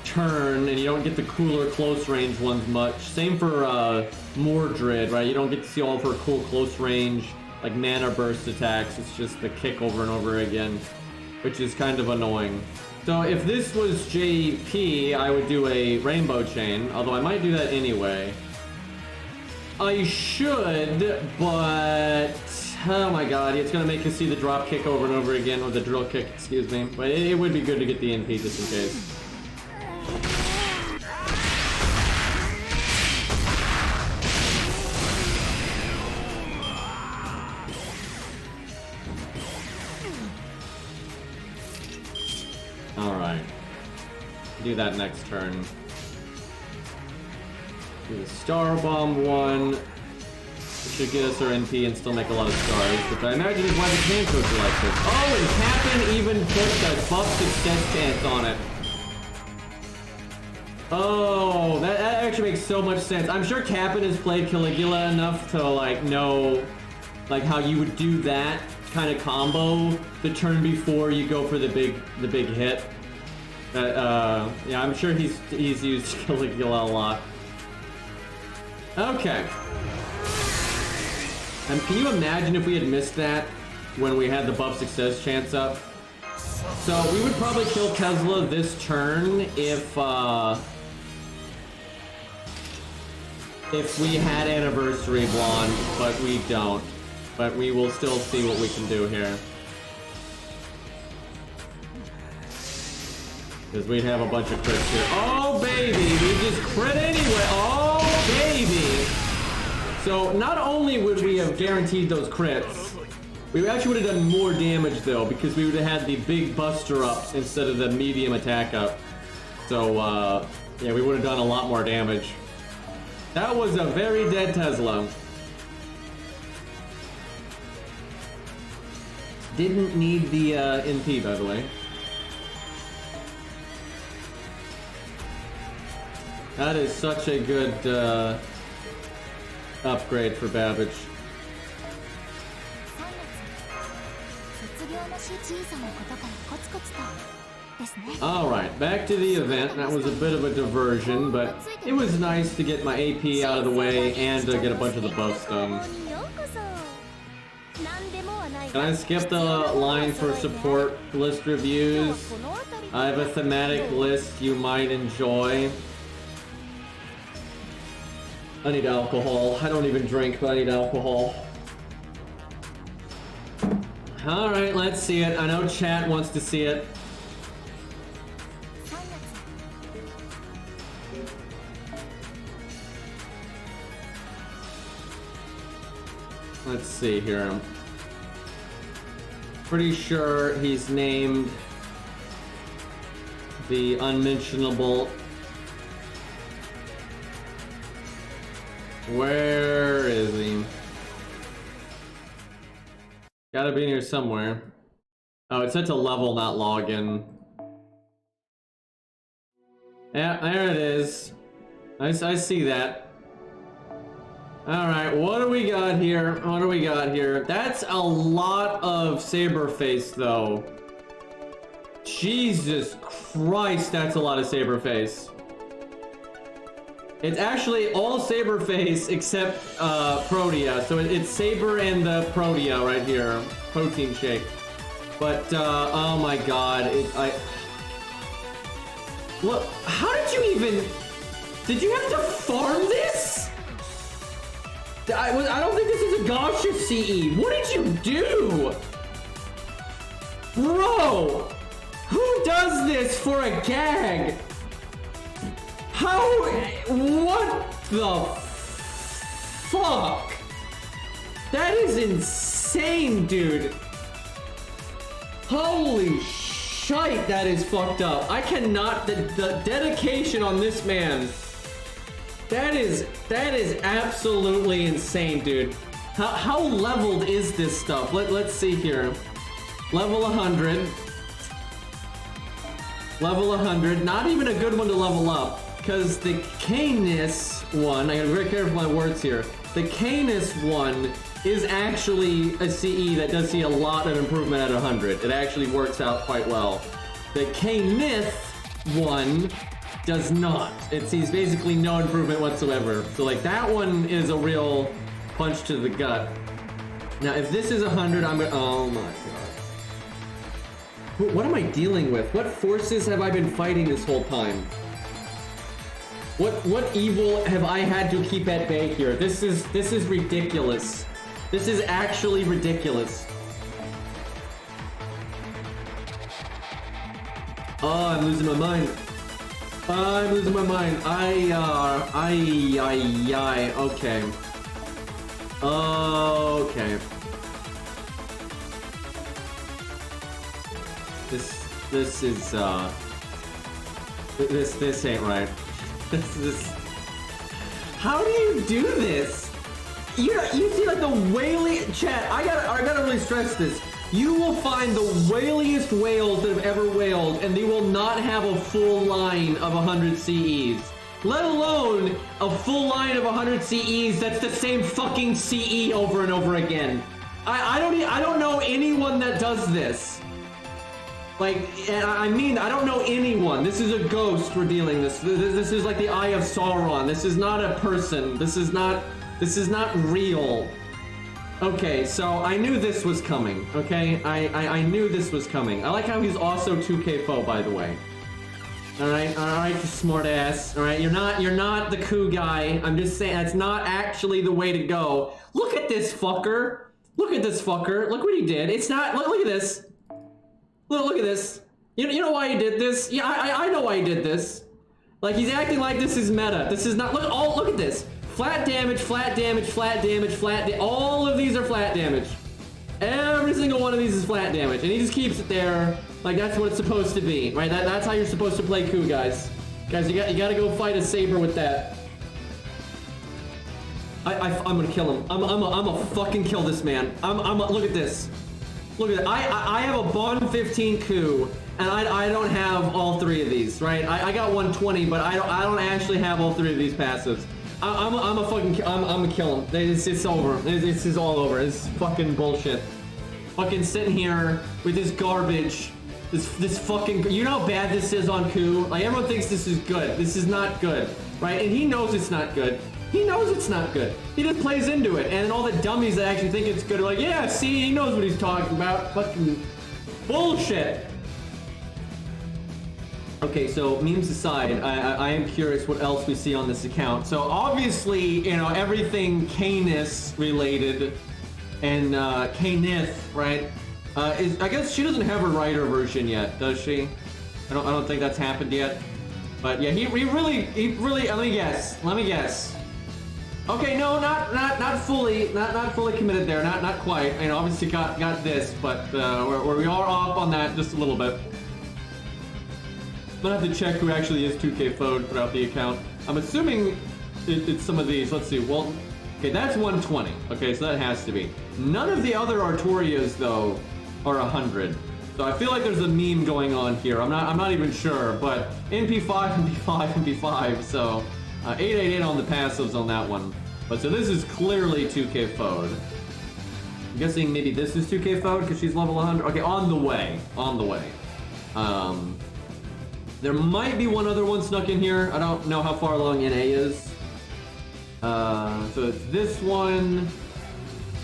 turn, and you don't get the cooler close range ones much. Same for Mordred, right? You don't get to see all of her cool close range, like mana burst attacks. It's just the kick over and over again, which is kind of annoying. So if this was JP, I would do a rainbow chain, although I might do that anyway. I should, but oh my god, it's gonna make us see the drop kick over and over again, or the drill kick, excuse me. But it would be good to get the NP just in case. Alright. Do that next turn. Do the Star Bomb one. It should get us our NP and still make a lot of stars, which I imagine is why the can coach are like this. Oh, and Capon even put a buff success chance on it. Oh, that actually makes so much sense. I'm sure Capon has played Caligula enough to like know like how you would do that kind of combo the turn before you go for the big hit. Yeah, I'm sure he's used Caligula a lot. Okay. And can you imagine if we had missed that when we had the buff success chance up? So we would probably kill Tesla this turn if we had Anniversary Blonde, but we don't. But we will still see what we can do here. Because we'd have a bunch of crits here. Oh, baby! We just crit anyway! Oh, baby! So, not only would we have guaranteed those crits, We actually would have done more damage though, because we would have had the big buster ups instead of the medium attack up. So, yeah, we would have done a lot more damage. That was a very dead Tesla. Didn't need the NP, by the way. That is such a good upgrade for Babbage. Alright, back to the event. That was a bit of a diversion, but it was nice to get my AP out of the way and to get a bunch of the buffs done. Can I skip the line for support list reviews? I have a thematic list you might enjoy. I need alcohol. I don't even drink, but I need alcohol. Alright, let's see it. I know chat wants to see it. Let's see here. I'm pretty sure he's named the unmentionable. Where is he? Gotta be in here somewhere. Oh, it's set to level, not login. Yeah, there it is. I see that. Alright, what do we got here? What do we got here? That's a lot of Saberface, though. Jesus Christ, that's a lot of Saberface. It's actually all Saberface except Protea. So it's Saber and the Protea right here. Protein shake. But, oh my god. Look, how did you even... Did you have to farm this? I don't think this is a Gacha CE. What did you do? Bro! Who does this for a gag? How? What the fuck? That is insane, dude. Holy shite, that is fucked up. I cannot, the dedication on this man. That is absolutely insane, dude. How leveled is this stuff? Let's see here. Level 100. Level 100. Not even a good one to level up. Because the Canis one, I gotta be very careful with my words here. The Canis one is actually a CE that does see a lot of improvement at 100. It actually works out quite well. The Canith one does not. It sees basically no improvement whatsoever. So like that one is a real punch to the gut. Now if this is 100, I'm gonna, oh my god. What am I dealing with? What forces have I been fighting this whole time? What evil have I had to keep at bay here? This is ridiculous. This is actually ridiculous. Oh, I'm losing my mind. I'm losing my mind. Okay. Okay. This ain't right. This. How do you do this? You see like the wailing chat. I gotta really stress this. You will find the wailiest whales that have ever wailed, and they will not have a full line of 100 CEs. Let alone a full line of 100 CEs that's the same fucking CE over and over again. I don't know anyone that does this. Like, I mean, I don't know anyone. This is a ghost we're dealing this. This is like the Eye of Sauron. This is not a person. This is not real. Okay, so I knew this was coming, okay? I knew this was coming. I like how he's also 2K foe, by the way. Alright, you smart ass. Alright, you're not the coup guy. I'm just saying that's not actually the way to go. Look at this fucker. Look at this fucker. Look what he did. It's not, look at this. Look at this. You know why he did this? Yeah, I know why he did this. Like, he's acting like this is meta. This is not, look at this. Flat damage, flat damage, flat damage, flat damage. All of these are flat damage. Every single one of these is flat damage, and he just keeps it there like that's what it's supposed to be, right? That's how you're supposed to play Ku, guys. Guys, you gotta go fight a saber with that. I'm gonna kill him. I'm gonna fucking kill this man. Look at this. Look at that. I have a Bond 15 Ku, and I don't have all three of these, right? I got 120, but I don't actually have all three of these passives. I'm gonna kill him. It's over. This is all over. It's fucking bullshit. Fucking sitting here with this garbage. This fucking. You know how bad this is on Ku? Like everyone thinks this is good. This is not good, right? And he knows it's not good. He knows it's not good. He just plays into it, and all the dummies that actually think it's good are like, yeah, see, he knows what he's talking about. Fucking bullshit. Okay, so memes aside, I am curious what else we see on this account. So obviously, you know, everything Canis related and Canith, right? I guess she doesn't have a writer version yet, does she? I don't think that's happened yet. But yeah, he really. Let me guess. Okay, no, not fully committed there. Not quite. You know, obviously got this, but we are off on that just a little bit. I'm gonna have to check who actually is 2K Fode throughout the account. I'm assuming it's some of these. Let's see. Well, okay, that's 120. Okay, so that has to be. None of the other Artorias though are 100. So I feel like there's a meme going on here. I'm not even sure, but MP5, MP5, MP5. So 888 on the passives on that one. But so this is clearly 2K Fode. I'm guessing maybe this is 2K Fode because she's level 100. Okay, on the way. There might be one other one snuck in here. I don't know how far along NA is. So it's this one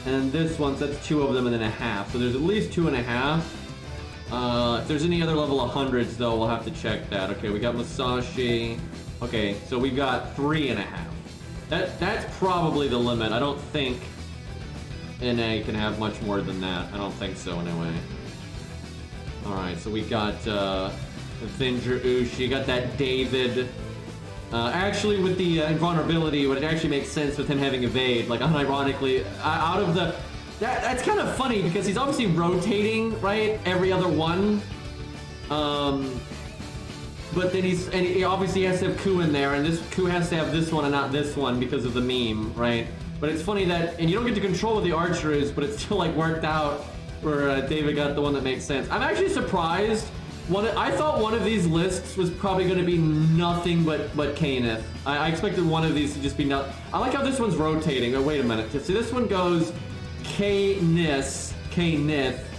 and this one. So that's two of them and then a half. So there's at least 2.5. If there's any other level 100s though, we'll have to check that. Okay, we got Masashi. Okay, so we got 3.5. That's probably the limit. I don't think NA can have much more than that. I don't think so anyway. Alright, so we got Avenger Ushi, got that David. Actually with the invulnerability, would it actually make sense with him having evade, like unironically, out of the... That's kind of funny because he's obviously rotating, right? Every other one. But then he obviously has to have Ku in there, and this Ku has to have this one and not this one because of the meme, right? But it's funny that, and you don't get to control what the archer is, but it's still like worked out where David got the one that makes sense. I'm actually surprised. I thought one of these lists was probably going to be nothing but Canith. I expected one of these to just be not. I like how this one's rotating. Oh, wait a minute. See, this one goes Canith,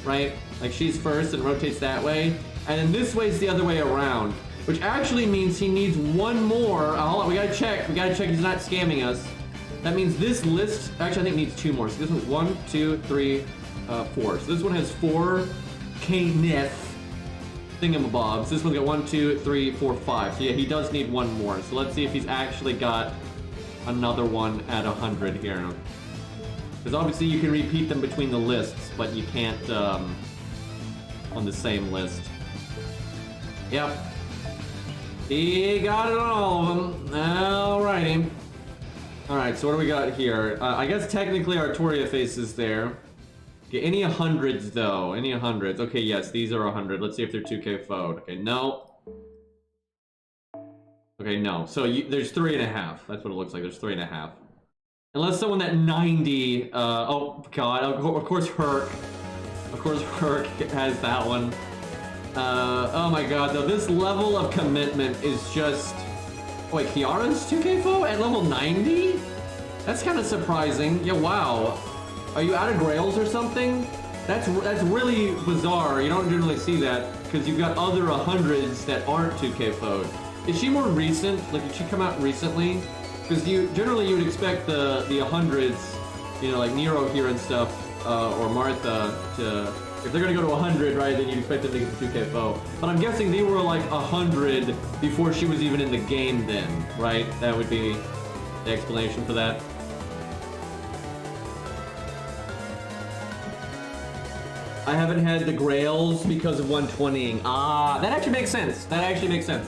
right? Like she's first and rotates that way, and then this way's the other way around. Which actually means he needs one more. Hold on, we gotta check he's not scamming us. That means this list, actually I think needs two more. So this one's 1, 2, 3, 4. So this one has 4 Canith thingamabobs. This one's got 1, 2, 3, 4, 5. So yeah, he does need one more. So let's see if he's actually got another one at 100 here. Because obviously you can repeat them between the lists, but you can't on the same list. Yep. He got it on all of them. Alrighty. Alright, so what do we got here? I guess technically Artoria face is there. Okay, any 100s though? Any 100s? Okay, yes, these are 100. Let's see if they're 2K Fode. Okay, no. Okay, no. So there's 3.5. That's what it looks like. There's 3.5. Unless someone at 90. Oh god. Of course, Herc. Of course, Herc has that one. Oh my god, though, this level of commitment is just... Wait, Kiara's 2K Fode at level 90? That's kind of surprising. Yeah, wow. Are you out of grails or something? That's really bizarre. You don't generally see that, because you've got other 100s that aren't 2K Fode. Is she more recent? Like, did she come out recently? Because generally you would expect the 100s, you know, like Nero here and stuff, or Martha, to... If they're gonna go to 100, right, then you'd expect them to get the 2K Fode. But I'm guessing they were like 100 before she was even in the game then, right? That would be the explanation for that. I haven't had the grails because of 120ing. Ah, that actually makes sense. That actually makes sense.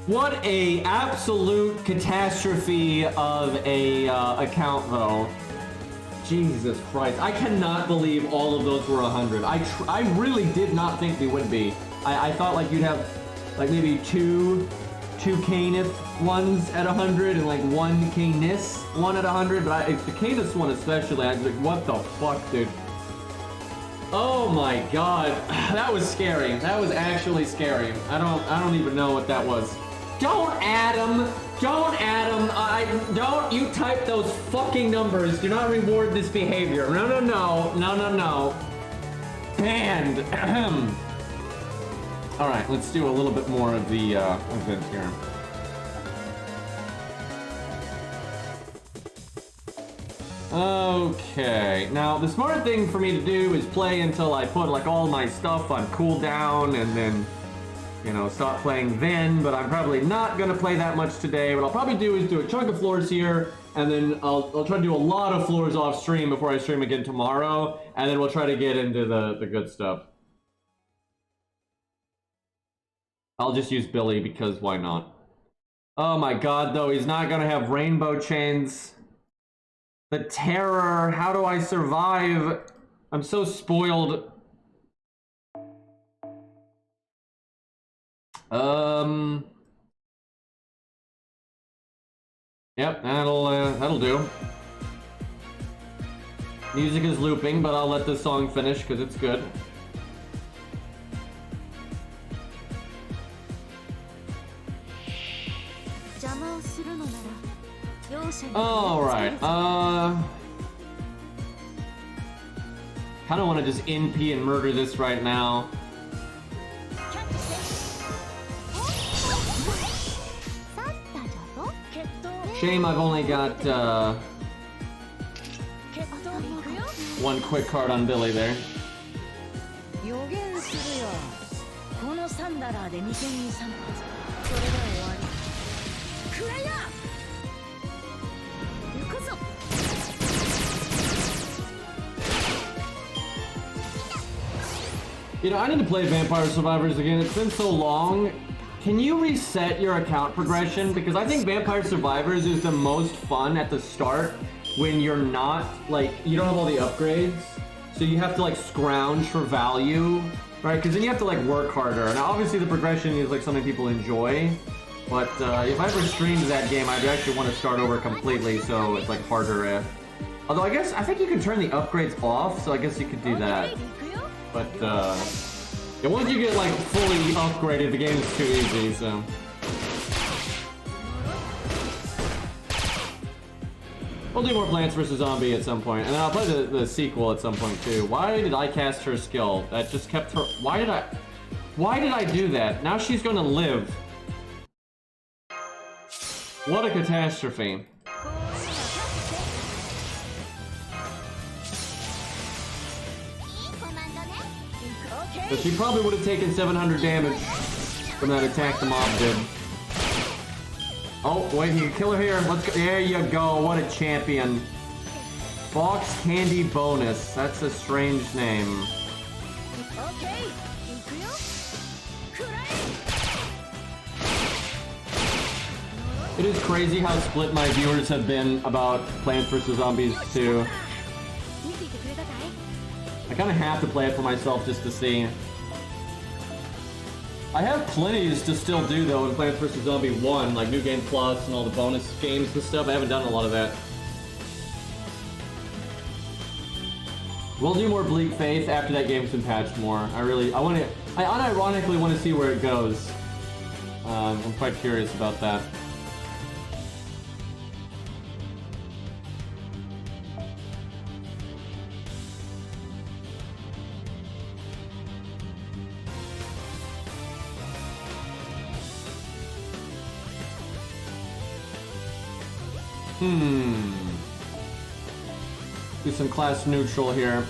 What a absolute catastrophe of a account though. Jesus Christ. I cannot believe all of those were 100. I really did not think they would be. I thought like you'd have like maybe two Canis ones at 100 and like one Canis one at 100, but the Canis one especially, I was like, what the fuck, dude? Oh my god, that was scary. That was actually scary. I don't even know what that was. Don't add them. Don't add them. Don't you type those fucking numbers. Do not reward this behavior. No, no, no. No, no, no. Banned. All right, let's do a little bit more of the event here. Okay, now the smart thing for me to do is play until I put like all my stuff on cooldown and then, you know, stop playing then, but I'm probably not gonna play that much today. What I'll probably do is do a chunk of floors here, and then I'll try to do a lot of floors off stream before I stream again tomorrow, and then we'll try to get into the good stuff. I'll just use Billy because why not? Oh my god, though, he's not gonna have rainbow chains. The terror, how do I survive? I'm so spoiled. Yep, that'll do. Music is looping, but I'll let this song finish because it's good. Alright, kinda wanna just NP and murder this right now. Shame I've only got, one quick card on Billy there. You know, I need to play Vampire Survivors again. It's been so long. Can you reset your account progression? Because I think Vampire Survivors is the most fun at the start when you're not, like, you don't have all the upgrades. So you have to, like, scrounge for value, right? Because then you have to, like, work harder. Now, obviously, the progression is, like, something people enjoy. But if I ever streamed that game, I'd actually want to start over completely, so it's, like, harder. Although, I think you can turn the upgrades off, so I guess you could do that. But, yeah, once you get, like, fully upgraded, the game's too easy, so... We'll do more Plants vs. Zombie at some point, and then I'll play the sequel at some point, too. Why did I cast her skill? That just kept her... Why did I do that? Now she's gonna live. What a catastrophe. But she probably would have taken 700 damage from that attack the mob did. Oh, wait, he can kill her here. Let's go. There you go. What a champion. Box Candy Bonus. That's a strange name. It is crazy how split my viewers have been about Plants vs. Zombies 2. I kind of have to play it for myself just to see. I have plenties to still do though in Plants vs. Zombie 1, like New Game Plus and all the bonus games and stuff. I haven't done a lot of that. We'll do more Bleak Faith after that game's been patched more. I unironically want to see where it goes. I'm quite curious about that. Do some class neutral here.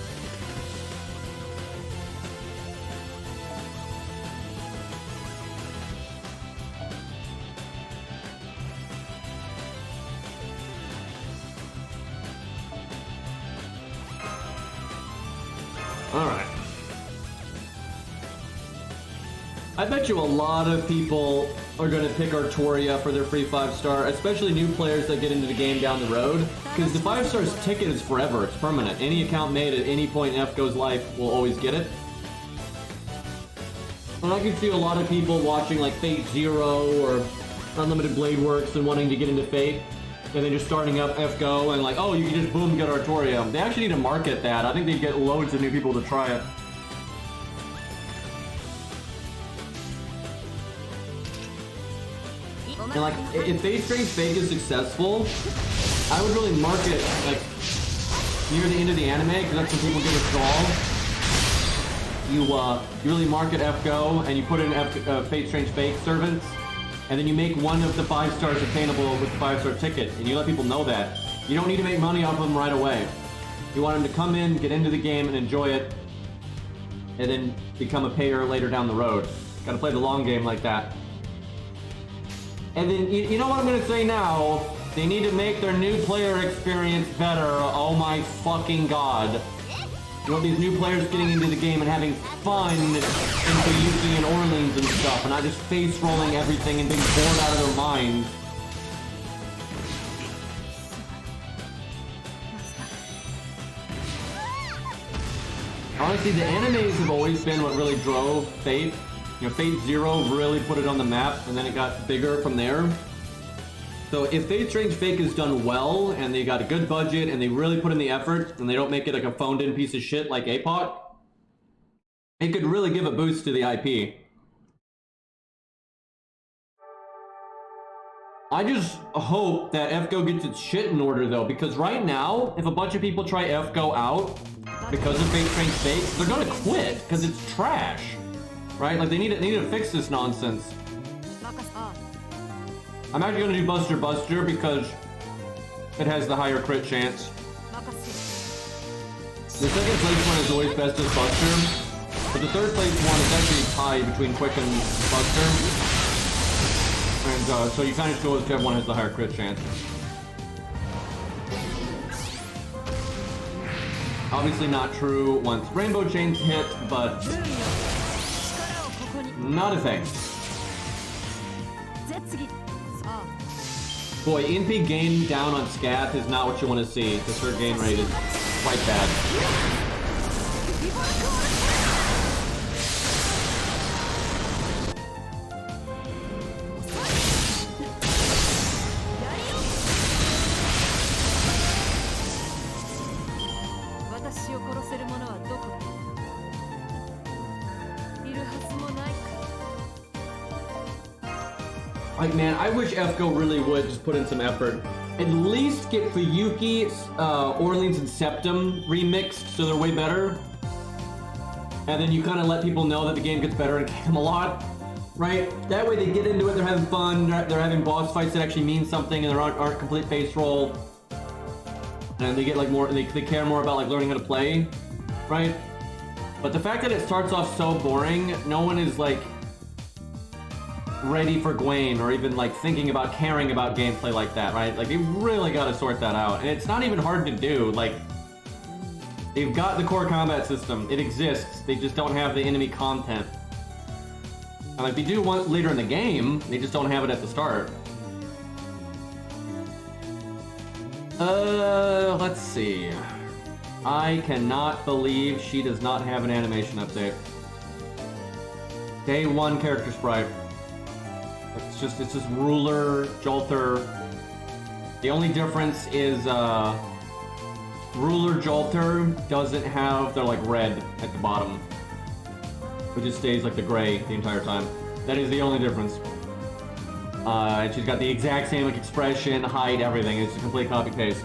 All right. I bet you a lot of people are going to pick Artoria for their free 5-star, especially new players that get into the game down the road, because the 5-star's ticket is forever, it's permanent. Any account made at any point in FGO's life will always get it. And I can see a lot of people watching like Fate Zero or Unlimited Blade Works and wanting to get into Fate, and then just starting up FGO and like, oh, you can just boom, get Artoria. They actually need to market that. I think they'd get loads of new people to try it. And like, if Fate Strange Fake is successful, I would really market like near the end of the anime, because that's when people get withdrawal. You really market FGO and you put in Fate Strange Fake servants, and then you make one of the 5 stars attainable with the 5-star ticket, and you let people know that. You don't need to make money off of them right away. You want them to come in, get into the game, and enjoy it, and then become a payer later down the road. Gotta play the long game like that. And then, you know what I'm gonna say now? They need to make their new player experience better. Oh my fucking god. You want these new players getting into the game and having fun in Fuyuki and Orleans and stuff, and not just face rolling everything and being bored out of their minds. Honestly, the animes have always been what really drove Fate. You know, Fate Zero really put it on the map, and then it got bigger from there. So if Fate Strange Fake is done well, and they got a good budget, and they really put in the effort, and they don't make it like a phoned-in piece of shit like APOC, it could really give a boost to the IP. I just hope that FGO gets its shit in order, though, because right now, if a bunch of people try FGO out because of Fate Strange Fake, they're gonna quit, because it's trash. Right? Like, they need to fix this nonsense. I'm actually gonna do Buster Buster because it has the higher crit chance. The second place one is always best as Buster, but the third place one is actually tied between Quick and Buster. And so you kind of go with whichever one has the higher crit chance. Obviously not true once Rainbow Chains hit, but not a thing. Boy, NP gain down on Scath is not what you want to see, because her gain rate is quite bad. Like, man, I wish FGO really would just put in some effort. At least get Fuyuki, Orleans, and Septum remixed so they're way better. And then you kind of let people know that the game gets better in Camelot, right? That way they get into it, they're having fun, they're having boss fights that actually mean something, and there aren't complete face roll. And they get like more, they care more about like learning how to play, right? But the fact that it starts off so boring, no one is like ready for Gwen or even like thinking about caring about gameplay like that, right? Like, they really got to sort that out, and it's not even hard to do. Like, they've got the core combat system, it exists, they just don't have the enemy content. And like, they do want later in the game, they just don't have it at the start. Let's see. I cannot believe she does not have an animation update. Day 1 character sprite. It's just Ruler, Jolter. The only difference is Ruler, Jolter doesn't have, they're like red at the bottom. It just stays like the gray the entire time. That is the only difference. And she's got the exact same like expression, height, everything. It's a complete copy paste.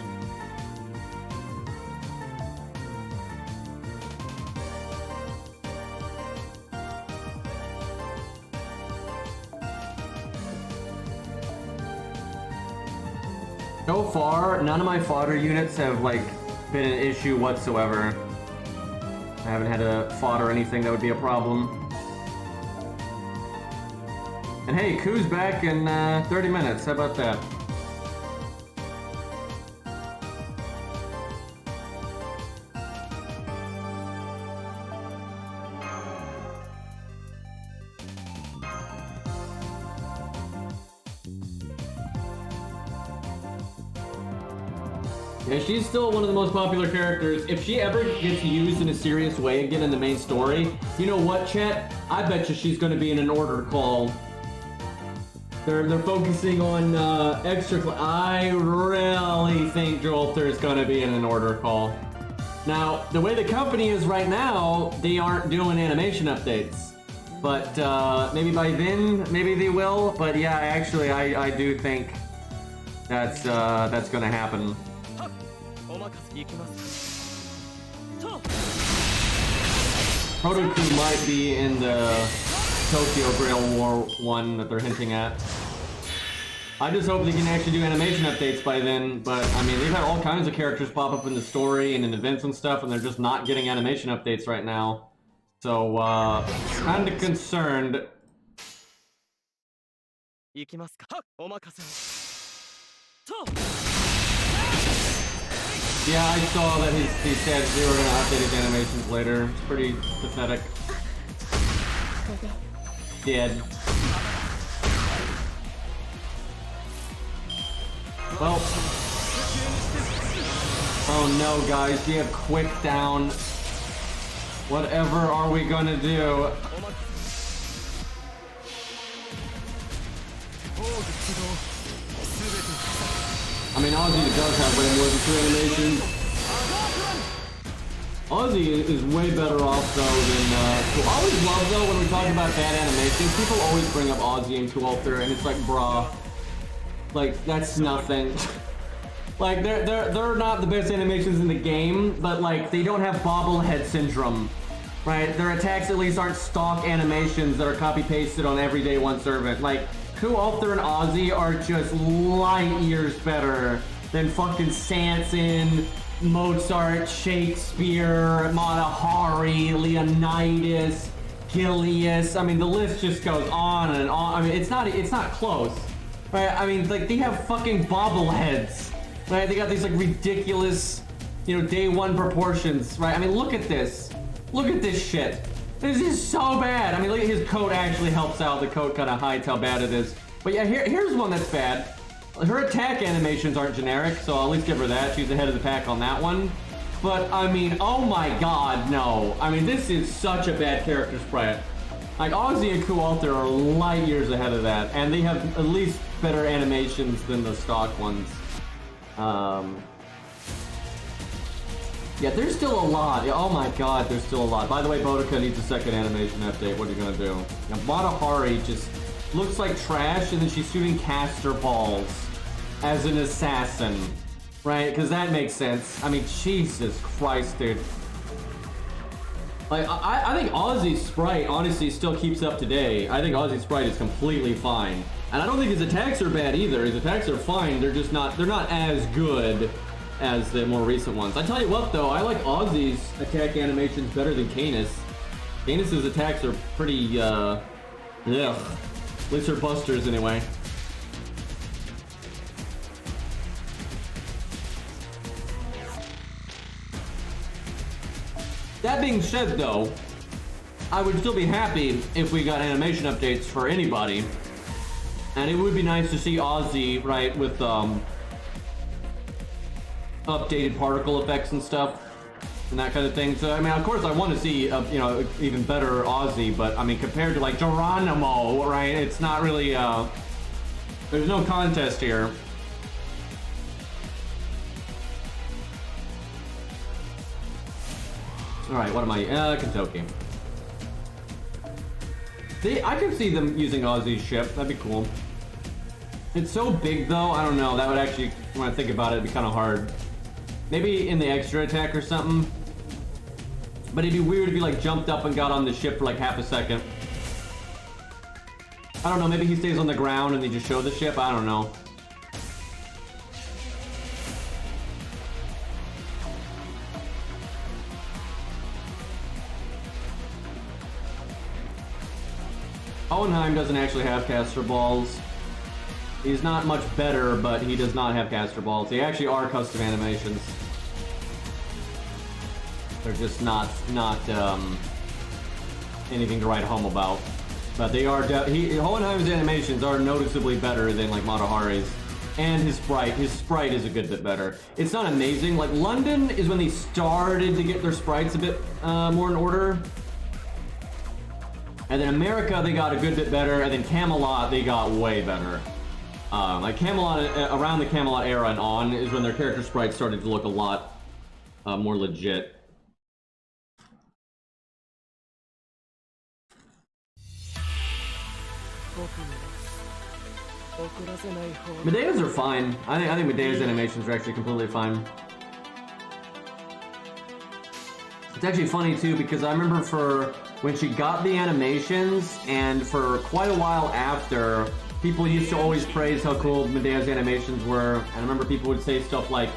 So far, none of my fodder units have like been an issue whatsoever. I haven't had to fodder anything that would be a problem. And hey, Ku's back in 30 minutes. How about that? Yeah, she's still one of the most popular characters. If she ever gets used in a serious way again in the main story, you know what, chat? I bet you she's going to be in an order call. They're focusing on extra. I really think Jolter is going to be in an order call. Now, the way the company is right now, they aren't doing animation updates. But maybe by then, maybe they will. But yeah, actually, I do think that's going to happen. Protoku might be in the Tokyo Grail War one that they're hinting at. I just hope they can actually do animation updates by then, but I mean, they've had all kinds of characters pop up in the story and in events and stuff, and they're just not getting animation updates right now. So, kinda concerned. Yeah, I saw that he said they were gonna update his animations later. It's pretty pathetic. Dead. Well. Oh no, guys, we have quick down. Whatever are we gonna do? I mean, Ozzy does have way more than 2 animations. Ozzy is way better off though than. I always love though when we talk about bad animations, people always bring up Ozzy and Tualter, and it's like, bruh, like that's nothing. Like they're not the best animations in the game, but like they don't have bobblehead syndrome, right? Their attacks at least aren't stock animations that are copy pasted on everyday one servant. Like Tualter and Ozzy are just light years better than fucking Sanson, Mozart, Shakespeare, Mata Hari, Leonidas, Gilius. I mean, the list just goes on and on. I mean, it's not close, right? I mean, like they have fucking bobbleheads, right? They got these like ridiculous, you know, day one proportions, right? I mean, look at this. Look at this shit. This is so bad. I mean, look at his coat actually helps out. The coat kind of hides how bad it is. But yeah, here's one that's bad. Her attack animations aren't generic, so I'll at least give her that. She's ahead of the pack on that one. But, I mean, oh my god, no. I mean, this is such a bad character sprite. Like, Ozzy and Tualter are light years ahead of that, and they have at least better animations than the stock ones. Yeah, there's still a lot. Oh my god, there's still a lot. By the way, Boudica needs a second animation update. What are you gonna do? Now, Mata Hari just looks like trash, and then she's shooting caster balls as an assassin, right? Because that makes sense. I mean, Jesus Christ, dude. Like, I think Ozzy's sprite honestly still keeps up today. I think Ozzy's sprite is completely fine. And I don't think his attacks are bad either. His attacks are fine. They're just not, they're not as good as the more recent ones. I tell you what though, I like Ozzy's attack animations better than Canis. Canis's attacks are pretty, yeah. At least they're busters anyway. That being said though, I would still be happy if we got animation updates for anybody. And it would be nice to see Ozzy, right, with updated particle effects and stuff and that kind of thing. So I mean, of course I want to see you know, even better Ozzy, but I mean, compared to like Geronimo, right, it's not really there's no contest here. All right, what am I? Kentucky. I could see them using Ozzy's ship. That'd be cool. It's so big though, I don't know, that would actually, when I think about it, it'd be kind of hard. Maybe in the extra attack or something. But it'd be weird if he like jumped up and got on the ship for like half a second. I don't know, maybe he stays on the ground and they just show the ship, I don't know. Hohenheim doesn't actually have caster balls. He's not much better, but he does not have caster balls. They actually are custom animations. They're just not anything to write home about. But they are, Hohenheim's animations are noticeably better than like Mata Hari's. And his sprite is a good bit better. It's not amazing. Like London is when they started to get their sprites a bit more in order. And then America, they got a good bit better. And then Camelot, they got way better. Like Camelot, around the Camelot era and on is when their character sprites started to look a lot more legit. Medea's are fine. I think Medea's animations are actually completely fine. It's actually funny too because I remember for when she got the animations and for quite a while after, people used to always praise how cool Medea's animations were. And I remember people would say stuff like,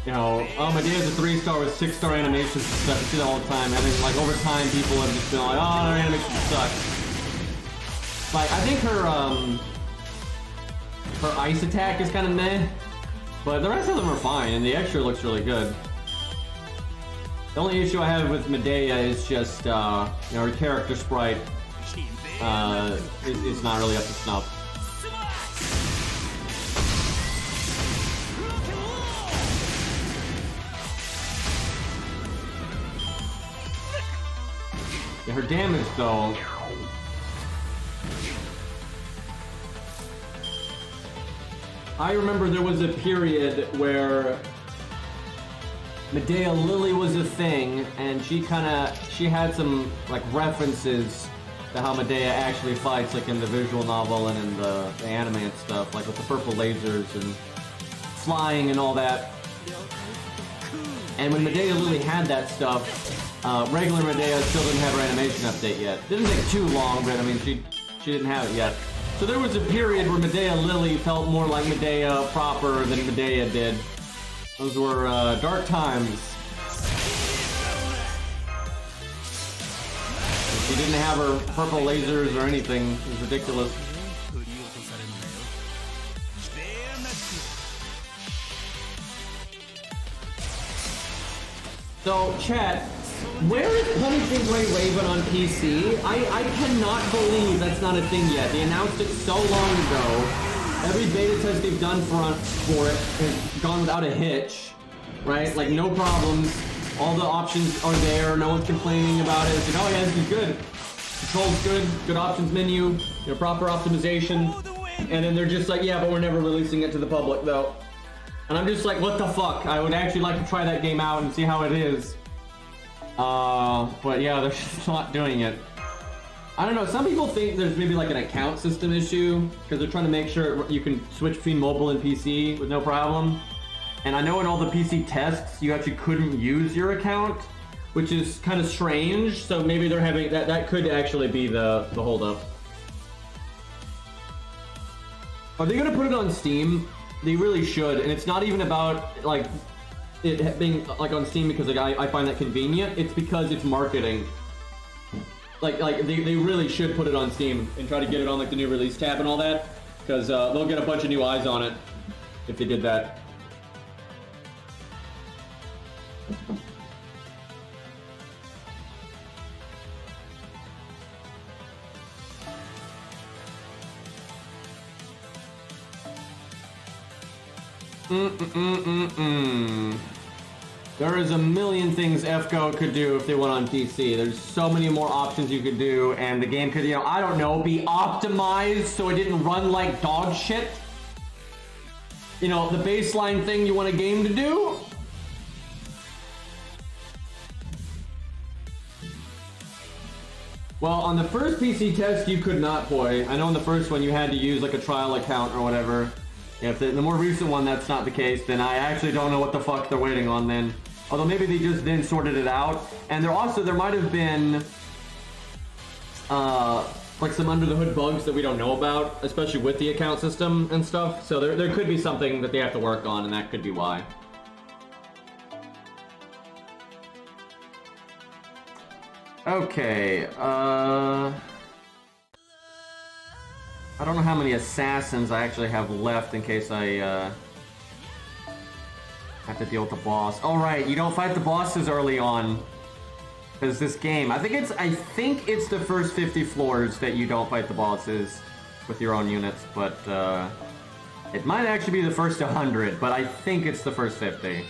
you know, oh, Medea's a 3-star with 6-star animations and stuff. You see that all the time. I think like over time people have just been like, oh, their animations suck. Like I think her ice attack is kind of meh, but the rest of them are fine, and the extra looks really good. The only issue I have with Medea is just, you know, her character sprite is not really up to snuff. Yeah, her damage though. I remember there was a period where Medea Lily was a thing, and she had some like references to how Medea actually fights, like in the visual novel and in the anime and stuff, like with the purple lasers and flying and all that. And when Medea Lily had that stuff, regular Medea still didn't have her animation update yet. Didn't take too long, but I mean she didn't have it yet. So there was a period where Medea Lily felt more like Medea proper than Medea did. Those were dark times. She didn't have her purple lasers or anything. It was ridiculous. So, chat, where is Punishing Grey Raven on PC? I cannot believe that's not a thing yet. They announced it so long ago. Every beta test they've done for it has gone without a hitch, right? Like, no problems. All the options are there. No one's complaining about it. It's like, oh yeah, this is good. Control's good. Good options menu. You know, proper optimization. And then they're just like, yeah, but we're never releasing it to the public, though. And I'm just like, what the fuck? I would actually like to try that game out and see how it is. But yeah, they're just not doing it. I don't know, some people think there's maybe like an account system issue because they're trying to make sure you can switch between mobile and PC with no problem. And I know in all the PC tests, you actually couldn't use your account, which is kind of strange. So maybe they're having, that could actually be the holdup. Are they gonna put it on Steam? They really should, and it's not even about like it being like on Steam because like I find that convenient. It's because it's marketing. Like they really should put it on Steam and try to get it on like the new release tab and all that, because they'll get a bunch of new eyes on it if they did that. There is a million things FGO could do if they went on PC. There's so many more options you could do, and the game could, you know, I don't know, be optimized so it didn't run like dog shit. You know, the baseline thing you want a game to do. Well, on the first PC test, you could not play. I know in the first one you had to use like a trial account or whatever. If the more recent one that's not the case, then I actually don't know what the fuck they're waiting on then. Although maybe they just then sorted it out. And there might have been like some under the hood bugs that we don't know about, especially with the account system and stuff. So there could be something that they have to work on, and that could be why. Okay, I don't know how many assassins I actually have left in case I have to deal with the boss. All right, you don't fight the bosses early on. Because this game, I think it's the first 50 floors that you don't fight the bosses with your own units, but yeah, It might actually be the first 100, but I think it's the first 50.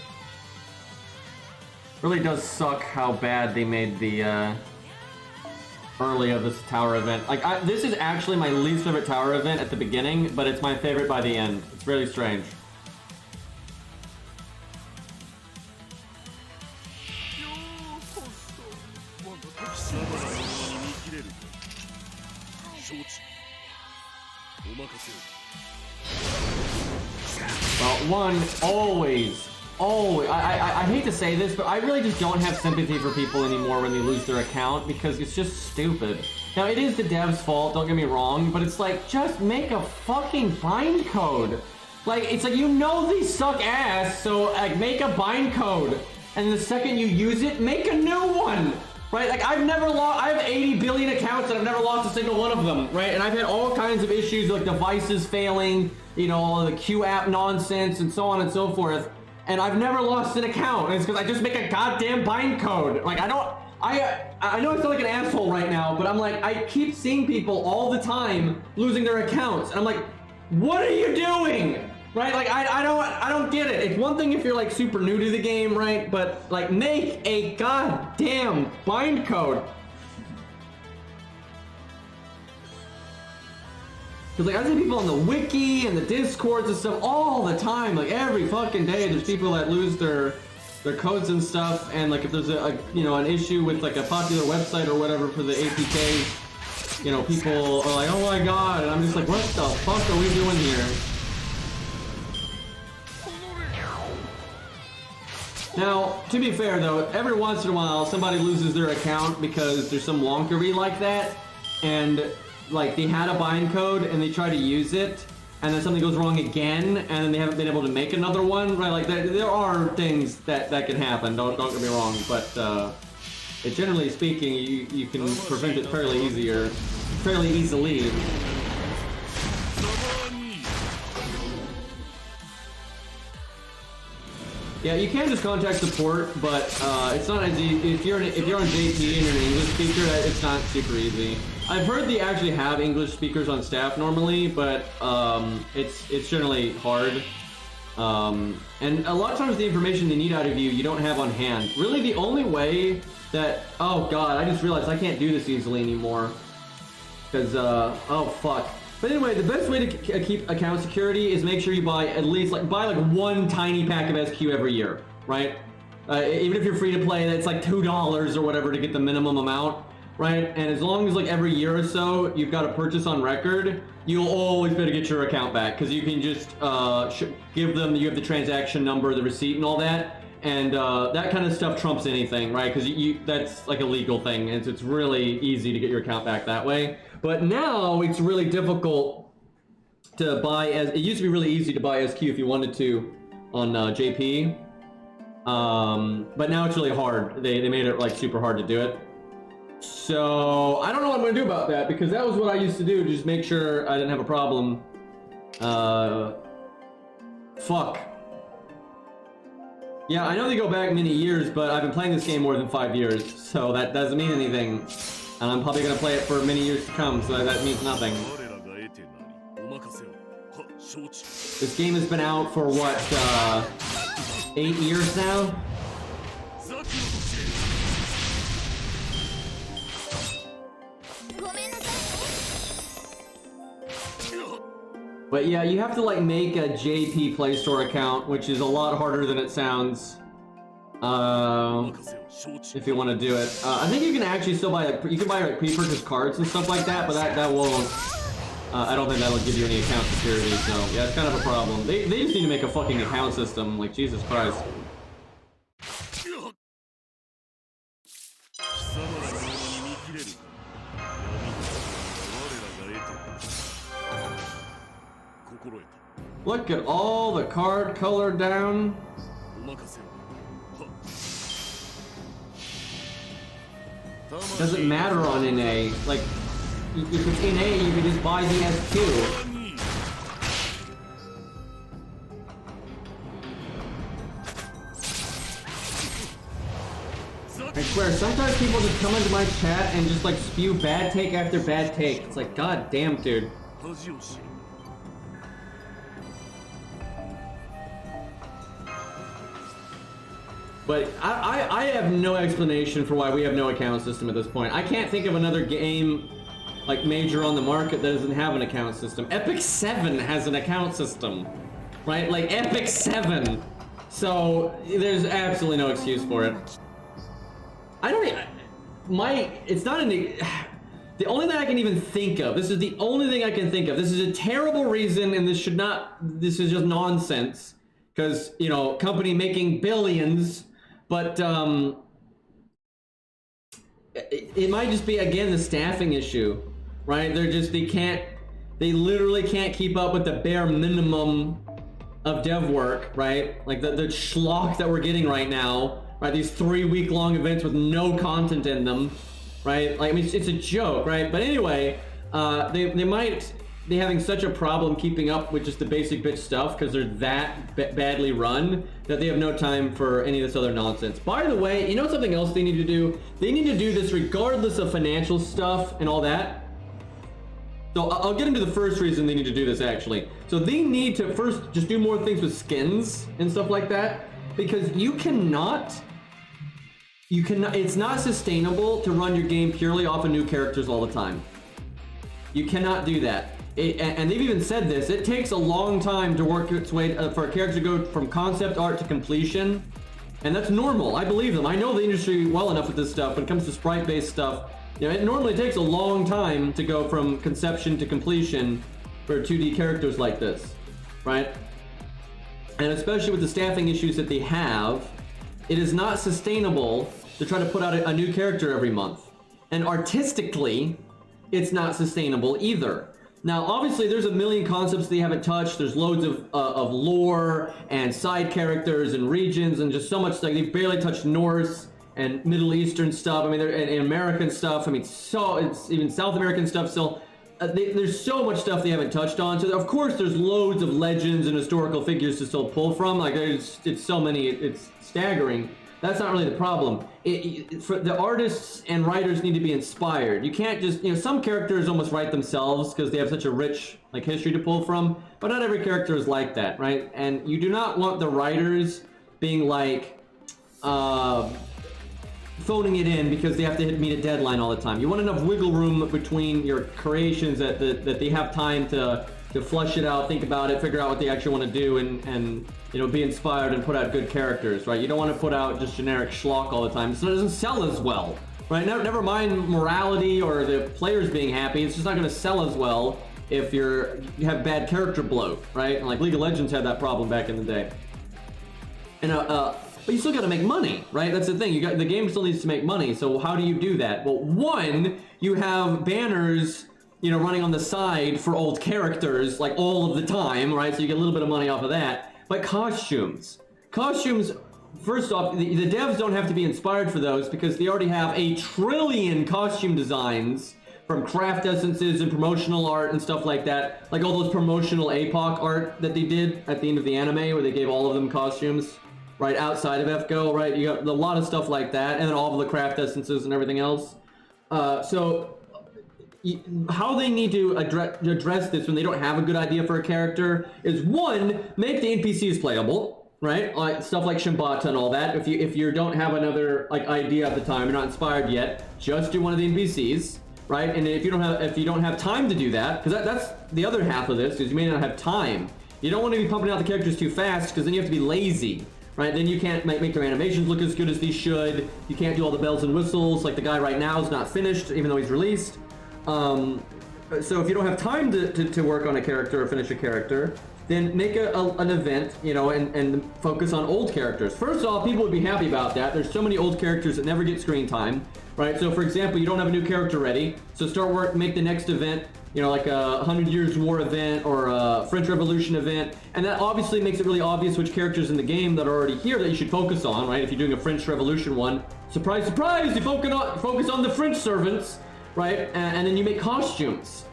Really does suck how bad they made the early of this tower event. Like, this is actually my least favorite tower event at the beginning, but it's my favorite by the end. It's really strange. Well, one, always, I hate to say this, but I really just don't have sympathy for people anymore when they lose their account because it's just stupid. Now, it is the dev's fault, don't get me wrong, but it's like, just make a fucking bind code. Like, it's like, you know these suck ass, so like, make a bind code. And the second you use it, make a new one. Right, like I have 80 billion accounts and I've never lost a single one of them, right? And I've had all kinds of issues like devices failing, you know, all the Q app nonsense and so on and so forth. And I've never lost an account. And it's because I just make a goddamn bind code. Like I know I sound like an asshole right now, but I'm like, I keep seeing people all the time losing their accounts. And I'm like, what are you doing? Right, like I don't get it. It's one thing if you're like super new to the game, right? But like make a goddamn bind code. Cause like I see people on the wiki and the discords and stuff all the time. Like every fucking day, there's people that lose their codes and stuff. And like if there's a you know an issue with like a popular website or whatever for the APKs, you know people are like, oh my god, and I'm just like, what the fuck are we doing here? Now, to be fair though, every once in a while somebody loses their account because there's some wonkery like that, and like they had a bind code and they try to use it, and then something goes wrong again, and then they haven't been able to make another one, right? Like there are things that can happen. Don't get me wrong, but generally speaking, you can prevent it fairly easily. Yeah, you can just contact support, but it's not as easy. If you're on JP and you're an English speaker, it's not super easy. I've heard they actually have English speakers on staff normally, but it's generally hard. And a lot of times the information they need out of you, you don't have on hand. Really, the only way that... Oh god, I just realized I can't do this easily anymore. Because, oh fuck. But anyway, the best way to keep account security is make sure you buy at least buy one tiny pack of SQ every year, right? Even if you're free to play, that's like $2 or whatever to get the minimum amount, right? And as long as like every year or so you've got a purchase on record, you'll always be able to get your account back because you can just give them you have the transaction number, the receipt, and all that, and that kind of stuff trumps anything, right? Because that's like a legal thing, and it's really easy to get your account back that way. But now it's really difficult to buy it used to be really easy to buy SQ if you wanted to on JP. But now it's really hard. They made it like super hard to do it. So I don't know what I'm gonna do about that because that was what I used to do to just make sure I didn't have a problem. Fuck. Yeah, I know they go back many years, but I've been playing this game more than 5 years, so that doesn't mean anything. And I'm probably gonna play it for many years to come, so that means nothing. This game has been out for what, 8 years now? But yeah, you have to like make a JP Play Store account, which is a lot harder than it sounds. If you want to do it, I think you can actually still buy you can buy like pre-purchase cards and stuff like that, but that won't. I don't think that'll give you any account security. So yeah, it's kind of a problem. They just need to make a fucking account system. Like Jesus Christ. Look at all the card color down. Doesn't matter on NA. Like, if it's NA, you can just buy the SQ. I swear, sometimes people just come into my chat and just like spew bad take after bad take. It's like, god damn, dude. But I have no explanation for why we have no account system at this point. I can't think of another game like major on the market that doesn't have an account system. Epic 7 has an account system, right? Like Epic 7. So there's absolutely no excuse for it. I don't it's not the only thing I can even think of, this is the only thing I can think of. This is a terrible reason, and this is just nonsense. Because, you know, company making billions, but it might just be, again, the staffing issue, right? They literally can't keep up with the bare minimum of dev work, right? Like the schlock that we're getting right now, right? These 3-week-long events with no content in them, right? Like, I mean, it's a joke, right? But anyway, they might be having such a problem keeping up with just the basic bitch stuff because they're that badly run that they have no time for any of this other nonsense. By the way, you know something else they need to do? They need to do this regardless of financial stuff and all that. So I'll get into the first reason they need to do this, actually. So they need to first just do more things with skins and stuff like that, because you cannot, it's not sustainable to run your game purely off of new characters all the time. You cannot do that. And they've even said this, it takes a long time to work its way for a character to go from concept art to completion. And that's normal, I believe them. I know the industry well enough with this stuff. When it comes to sprite-based stuff, you know, it normally takes a long time to go from conception to completion for 2D characters like this, right? And especially with the staffing issues that they have, it is not sustainable to try to put out a new character every month. And artistically, it's not sustainable either. Now, obviously, there's a million concepts they haven't touched. There's loads of lore and side characters and regions and just so much stuff. They barely touched Norse and Middle Eastern stuff. I mean, and American stuff. I mean, so it's even South American stuff still. There's so much stuff they haven't touched on. So, of course, there's loads of legends and historical figures to still pull from. Like, it's so many, it's staggering. That's not really the problem. For the artists and writers need to be inspired. You can't just, you know, some characters almost write themselves because they have such a rich like history to pull from, but not every character is like that, right? And you do not want the writers being like phoning it in because they have to meet a deadline all the time. You want enough wiggle room between your creations that they have time to flush it out, think about it, figure out what they actually want to do, and you know, be inspired and put out good characters, right? You don't want to put out just generic schlock all the time, so it doesn't sell as well, right? Never mind morality or the players being happy, it's just not going to sell as well if you have bad character bloat, right? And like League of Legends had that problem back in the day. And but you still got to make money, right? That's the thing. The game still needs to make money. So how do you do that? Well, one, you have banners, you know, running on the side for old characters like all of the time, right? So you get a little bit of money off of that. But costumes, first off, the devs don't have to be inspired for those because they already have 1 trillion costume designs from craft essences and promotional art and stuff like that. Like all those promotional APOC art that they did at the end of the anime where they gave all of them costumes, right, outside of FGO, right? You got a lot of stuff like that, and then all of the craft essences and everything else. So how they need to address this when they don't have a good idea for a character is, one, make the NPCs playable, right? Like stuff like Shimbata and all that. If you don't have another like idea at the time, you're not inspired yet, just do one of the NPCs, right? And if you don't have time to do that, because that's the other half of this, is you may not have time. You don't want to be pumping out the characters too fast because then you have to be lazy, right? Then you can't make their animations look as good as they should. You can't do all the bells and whistles. Like the guy right now is not finished, even though he's released. So if you don't have time to work on a character or finish a character, then make an event, you know, and focus on old characters. First off, people would be happy about that. There's so many old characters that never get screen time, right? So for example, you don't have a new character ready, so make the next event, you know, like a 100 Years War event or a French Revolution event, and that obviously makes it really obvious which characters in the game that are already here that you should focus on, right? If you're doing a French Revolution one, surprise, surprise, you focus on the French servants, right? And then you make costumes,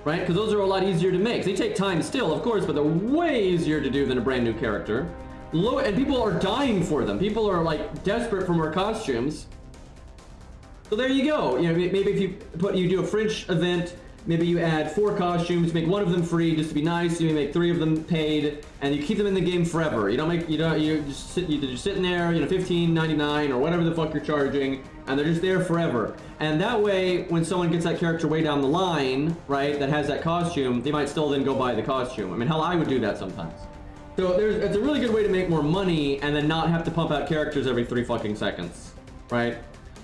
right? Because those are a lot easier to make. They take time still, of course, but they're way easier to do than a brand new character. And people are dying for them. People are like desperate for more costumes. So there you go. You know, maybe if you do a French event, maybe you add 4 costumes, make one of them free just to be nice. You make 3 of them paid, and you keep them in the game forever. You're just sitting there, you know, $15.99 or whatever the fuck you're charging, and they're just there forever. And that way, when someone gets that character way down the line, right, that has that costume, they might still then go buy the costume. I mean, hell, I would do that sometimes. So it's a really good way to make more money and then not have to pump out characters every 3 fucking seconds, right?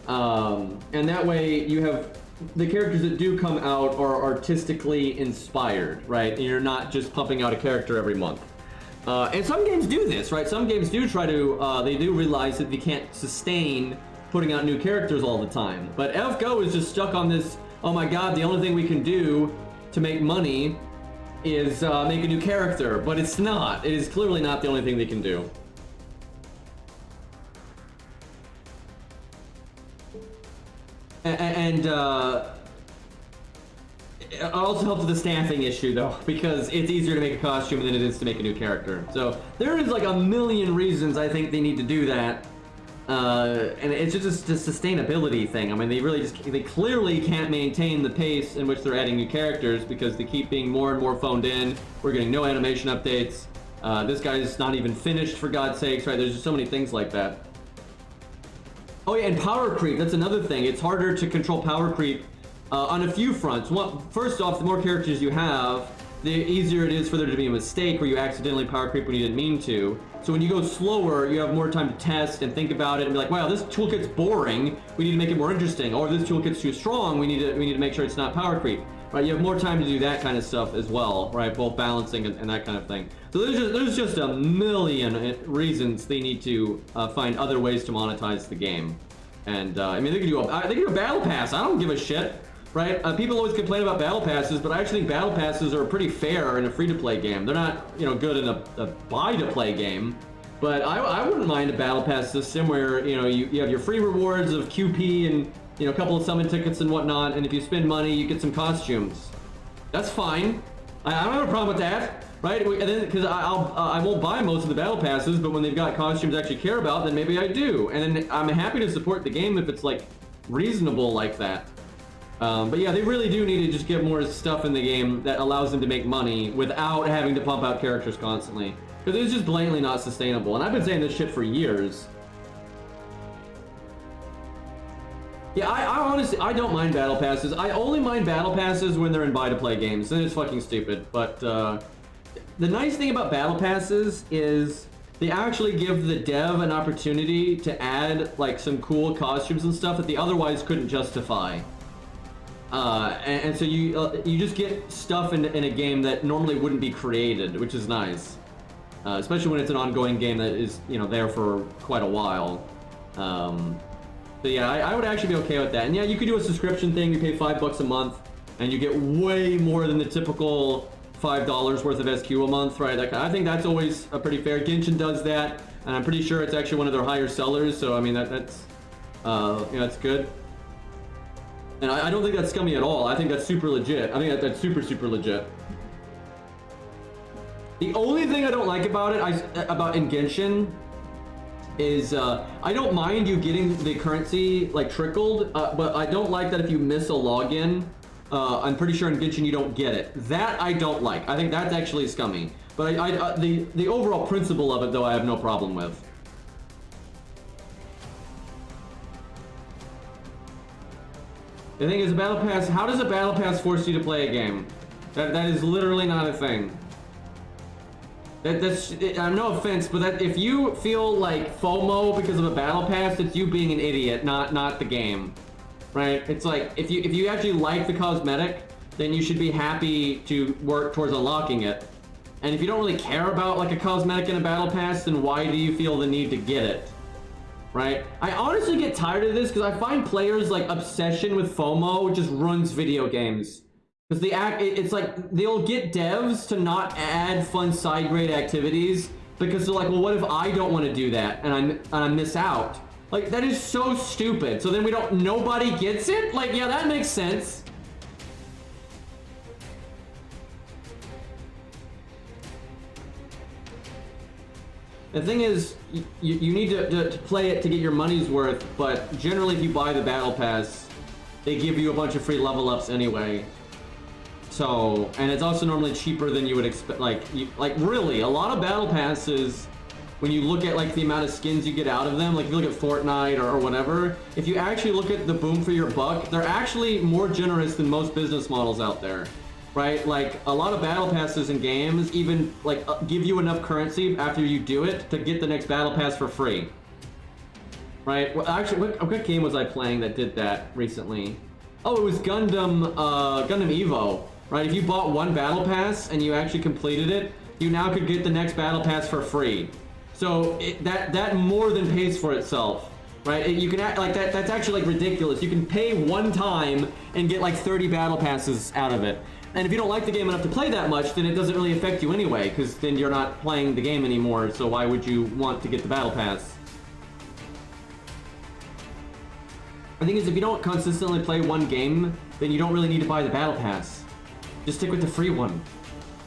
And that way you have the characters that do come out are artistically inspired, right? And you're not just pumping out a character every month. And some games do this, right? Some games do try to, they do realize that they can't sustain putting out new characters all the time. But FGO is just stuck on this, oh my god, the only thing we can do to make money is make a new character. But it's not. It is clearly not the only thing they can do. And it also helps with the staffing issue, though, because it's easier to make a costume than it is to make a new character. So there is like a million reasons I think they need to do that, and it's just a sustainability thing. I mean, they clearly can't maintain the pace in which they're adding new characters because they keep being more and more phoned in. We're getting no animation updates. This guy's not even finished, for God's sakes, right? There's just so many things like that. Oh yeah, and power creep, that's another thing. It's harder to control power creep on a few fronts. First off, the more characters you have, the easier it is for there to be a mistake where you accidentally power creep when you didn't mean to. So when you go slower, you have more time to test and think about it and be like, wow, this toolkit's boring, we need to make it more interesting. Or this toolkit's too strong, we need to make sure it's not power creep. Right, you have more time to do that kind of stuff as well, right? Both balancing and that kind of thing. So there's just a million reasons they need to find other ways to monetize the game. And I mean, they could do a battle pass. I don't give a shit, right? People always complain about battle passes, but I actually think battle passes are pretty fair in a free-to-play game. They're not, you know, good in a buy-to-play game. But I wouldn't mind a battle pass system where, you know, you have your free rewards of QP and, you know, a couple of summon tickets and whatnot, and if you spend money, you get some costumes. That's fine. I don't have a problem with that, right? And then, because I won't buy most of the battle passes, but when they've got costumes I actually care about, then maybe I do. And then I'm happy to support the game if it's like reasonable like that. But yeah, they really do need to just get more stuff in the game that allows them to make money without having to pump out characters constantly. Because it's just blatantly not sustainable. And I've been saying this shit for years. Yeah, I honestly, I don't mind battle passes. I only mind battle passes when they're in buy-to-play games. Then it's fucking stupid. But the nice thing about battle passes is they actually give the dev an opportunity to add like some cool costumes and stuff that they otherwise couldn't justify. And so you just get stuff in a game that normally wouldn't be created, which is nice. Especially when it's an ongoing game that is, you know, there for quite a while. So yeah, I would actually be okay with that. And yeah, you could do a subscription thing. You pay $5 a month, and you get way more than the typical $5 worth of SQ a month, right? I think that's always pretty fair. Genshin does that, and I'm pretty sure it's actually one of their higher sellers. So I mean, that's you know, that's good. And I don't think that's scummy at all. I think that's super legit. I think that's super legit. The only thing I don't like about it, about in Genshin, is I don't mind you getting the currency like trickled, but I don't like that if you miss a login. I'm pretty sure in Genshin you don't get it. That I don't like. I think that's actually scummy. But the overall principle of it, though, I have no problem with. The thing is, a battle pass. How does a battle pass force you to play a game? That is literally not a thing. I'm no offense, but that if you feel like FOMO because of a battle pass, it's you being an idiot, not the game, right? It's like if you actually like the cosmetic, then you should be happy to work towards unlocking it. And if you don't really care about like a cosmetic in a battle pass, then why do you feel the need to get it, right? I honestly get tired of this because I find players like obsession with FOMO just ruins video games. Because it's like they'll get devs to not add fun side grade activities because they're like, well, what if I don't want to do that and I miss out? Like, that is so stupid. So then nobody gets it? Like, yeah, that makes sense. The thing is, you need to play it to get your money's worth, but generally if you buy the battle pass, they give you a bunch of free level ups anyway. So, and it's also normally cheaper than you would expect. Like really, a lot of battle passes, when you look at like the amount of skins you get out of them, like if you look at Fortnite or whatever, if you actually look at the boom for your buck, they're actually more generous than most business models out there, right? Like a lot of battle passes in games even like give you enough currency after you do it to get the next battle pass for free, right? Well, actually, what game was I playing that did that recently? Oh, it was Gundam Evo, right? If you bought one battle pass and you actually completed it, you now could get the next battle pass for free. So that more than pays for itself, right? You can act like that. That's actually like ridiculous. You can pay one time and get like 30 battle passes out of it. And if you don't like the game enough to play that much, then it doesn't really affect you anyway, because then you're not playing the game anymore. So why would you want to get the battle pass? The thing is, if you don't consistently play one game, then you don't really need to buy the battle pass. Just stick with the free one.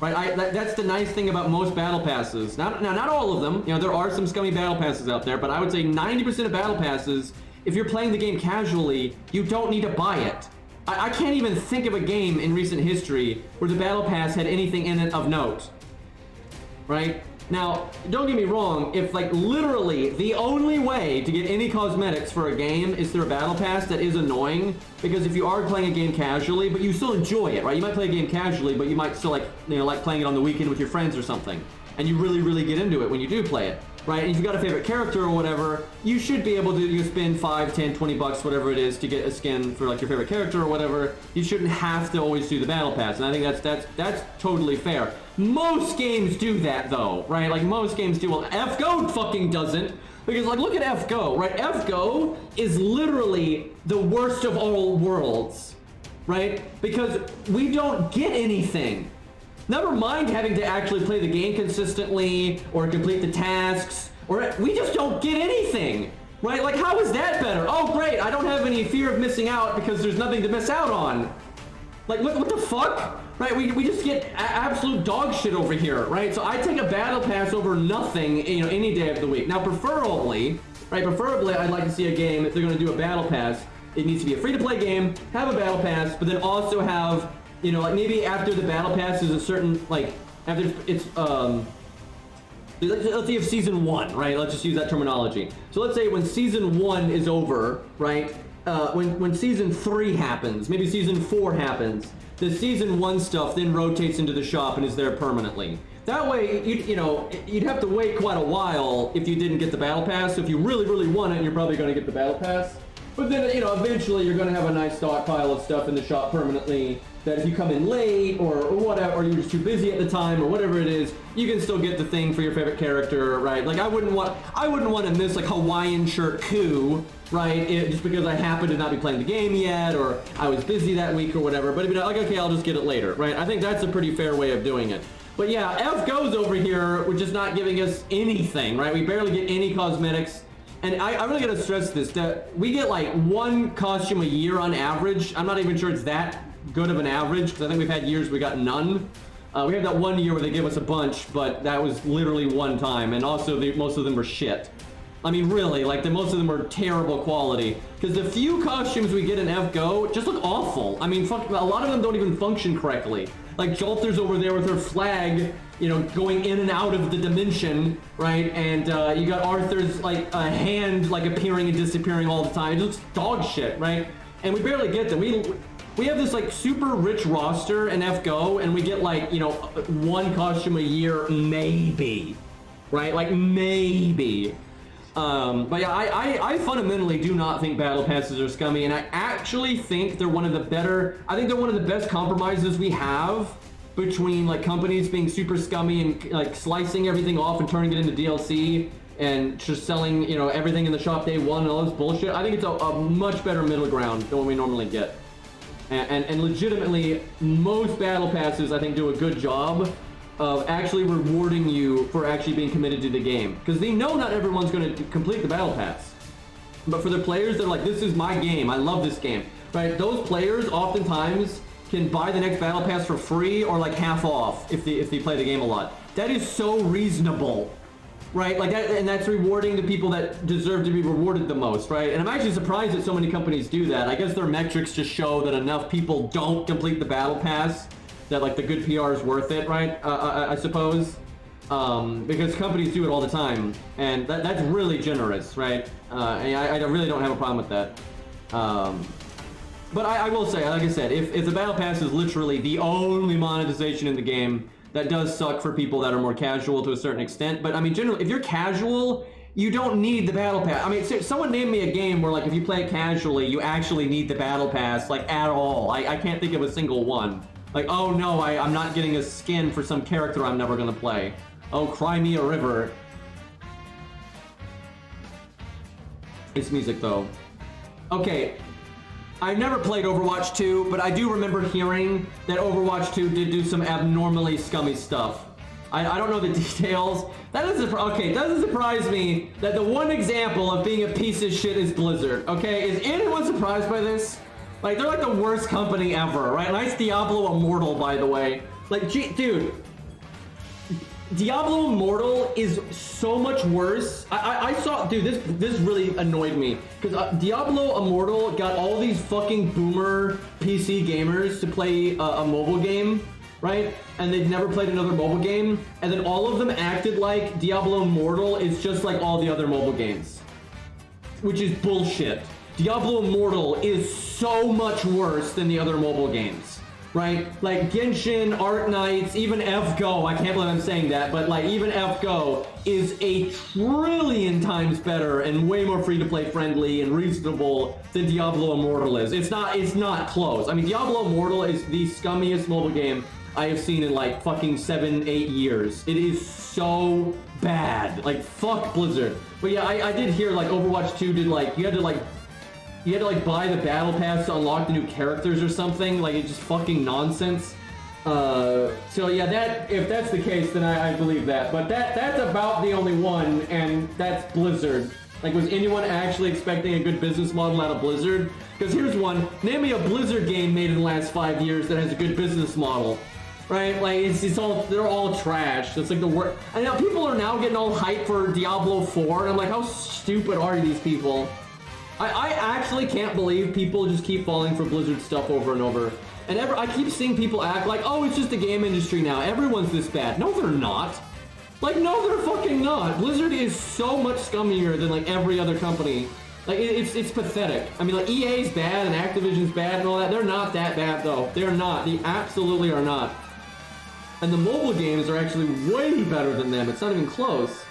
Right, that's the nice thing about most battle passes. Not all of them. You know, there are some scummy battle passes out there, but I would say 90% of battle passes, if you're playing the game casually, you don't need to buy it. I can't even think of a game in recent history where the battle pass had anything in it of note. Right? Now, don't get me wrong, if like literally the only way to get any cosmetics for a game is through a battle pass, that is annoying, because if you are playing a game casually, but you still enjoy it, right? You might play a game casually, but you might still like playing it on the weekend with your friends or something, and you really get into it when you do play it, right? And if you've got a favorite character or whatever, you should be able to spend 5, 10, 20 bucks, whatever it is, to get a skin for like your favorite character or whatever. You shouldn't have to always do the battle pass, and I think that's totally fair. Most games do that though, right? Like most games do. Well, FGO fucking doesn't, because like look at FGO, right? FGO is literally the worst of all worlds, right? Because we don't get anything. Never mind having to actually play the game consistently or complete the tasks, or we just don't get anything, right? Like how is that better? Oh great, I don't have any fear of missing out because there's nothing to miss out on. Like what the fuck? Right, we just get absolute dog shit over here, right? So I take a battle pass over nothing, any day of the week. Now, preferably, I'd like to see a game, if they're going to do a battle pass, it needs to be a free-to-play game, have a battle pass, but then also have, like maybe after the battle pass is a certain, like, after it's, let's say if season 1, right? Let's just use that terminology. So let's say when season 1 is over, right? When season 3 happens, maybe season 4 happens, the season 1 stuff then rotates into the shop and is there permanently. That way, you'd have to wait quite a while if you didn't get the battle pass. So if you really want it, you're probably going to get the battle pass. But then, eventually you're going to have a nice stockpile of stuff in the shop permanently that if you come in late or whatever, or you're just too busy at the time or whatever it is, you can still get the thing for your favorite character, right? Like I wouldn't want to miss like Hawaiian shirt coup, right? Just because I happen to not be playing the game yet, or I was busy that week or whatever. But if you're like, okay, I'll just get it later, right? I think that's a pretty fair way of doing it. But yeah, FGO's over here, which is not giving us anything, right? We barely get any cosmetics. And I really gotta stress this, that we get like one costume a year on average. I'm not even sure it's that good of an average, because I think we've had years we got none. We had that one year where they gave us a bunch, but that was literally one time, and also most of them were shit. I mean, really, like most of them were terrible quality, because the few costumes we get in FGO just look awful. I mean, fuck, a lot of them don't even function correctly. Like Jolter's over there with her flag, going in and out of the dimension, right? And you got Arthur's like a hand like appearing and disappearing all the time. It looks dog shit, right? And we barely get them. We have this like super rich roster in FGO, and we get like, one costume a year, maybe, right? Like maybe. But yeah, I fundamentally do not think battle passes are scummy, and I actually think they're one of the best compromises we have between like companies being super scummy and like slicing everything off and turning it into DLC and just selling, everything in the shop day one and all this bullshit. I think it's a much better middle ground than what we normally get. And legitimately, most battle passes, I think, do a good job of actually rewarding you for actually being committed to the game. Because they know not everyone's going to complete the battle pass. But for the players that are like, this is my game, I love this game, right? Those players oftentimes can buy the next battle pass for free or like half off if they play the game a lot. That is so reasonable, right? Like that, and that's rewarding the people that deserve to be rewarded the most, right? And I'm actually surprised that so many companies do that. I guess their metrics just show that enough people don't complete the battle pass that like the good PR is worth it, right? I suppose. Because companies do it all the time, and that's really generous, right? I really don't have a problem with that. But I will say, like I said, if the Battle Pass is literally the only monetization in the game, that does suck for people that are more casual to a certain extent. But I mean, generally, if you're casual, you don't need the Battle Pass. I mean, someone named me a game where, like, if you play it casually, you actually need the Battle Pass, like, at all. I can't think of a single one. Like, oh no, I'm not getting a skin for some character I'm never gonna play. Oh, cry me a river. It's music, though. Okay. I've never played Overwatch 2, but I do remember hearing that Overwatch 2 did do some abnormally scummy stuff. I don't know the details. That doesn't surprise me that the one example of being a piece of shit is Blizzard, okay? Is anyone surprised by this? Like, they're like the worst company ever, right? Nice Diablo Immortal, by the way. Like, dude, Diablo Immortal is so much worse. I saw, dude, this really annoyed me because Diablo Immortal got all these fucking boomer PC gamers to play a mobile game, right? And they'd never played another mobile game, and then all of them acted like Diablo Immortal is just like all the other mobile games, which is bullshit. Diablo Immortal is so much worse than the other mobile games. Right? Like Genshin, Art Knights, even FGO, I can't believe I'm saying that, but like even FGO is a trillion times better and way more free-to-play friendly and reasonable than Diablo Immortal is. It's not close. I mean, Diablo Immortal is the scummiest mobile game I have seen in like fucking 7-8 years. It is so bad. Like, fuck Blizzard. But yeah, I did hear like Overwatch 2 did like, you had to buy the battle pass to unlock the new characters or something. Like, it's just fucking nonsense. So yeah, if that's the case, then I believe that. But that's about the only one, and that's Blizzard. Like, was anyone actually expecting a good business model out of Blizzard? Because here's one. Name me a Blizzard game made in the last 5 years that has a good business model. Right? Like, they're all trash. It's like the worst. I know people are now getting all hyped for Diablo 4, and I'm like, how stupid are these people? I actually can't believe people just keep falling for Blizzard stuff over and over. And I keep seeing people act like, oh, it's just the game industry now. Everyone's this bad. No, they're not. Like, no, they're fucking not. Blizzard is so much scummier than, like, every other company. Like, it's pathetic. I mean, like, EA's bad and Activision's bad and all that. They're not that bad, though. They're not. They absolutely are not. And the mobile games are actually way better than them. It's not even close.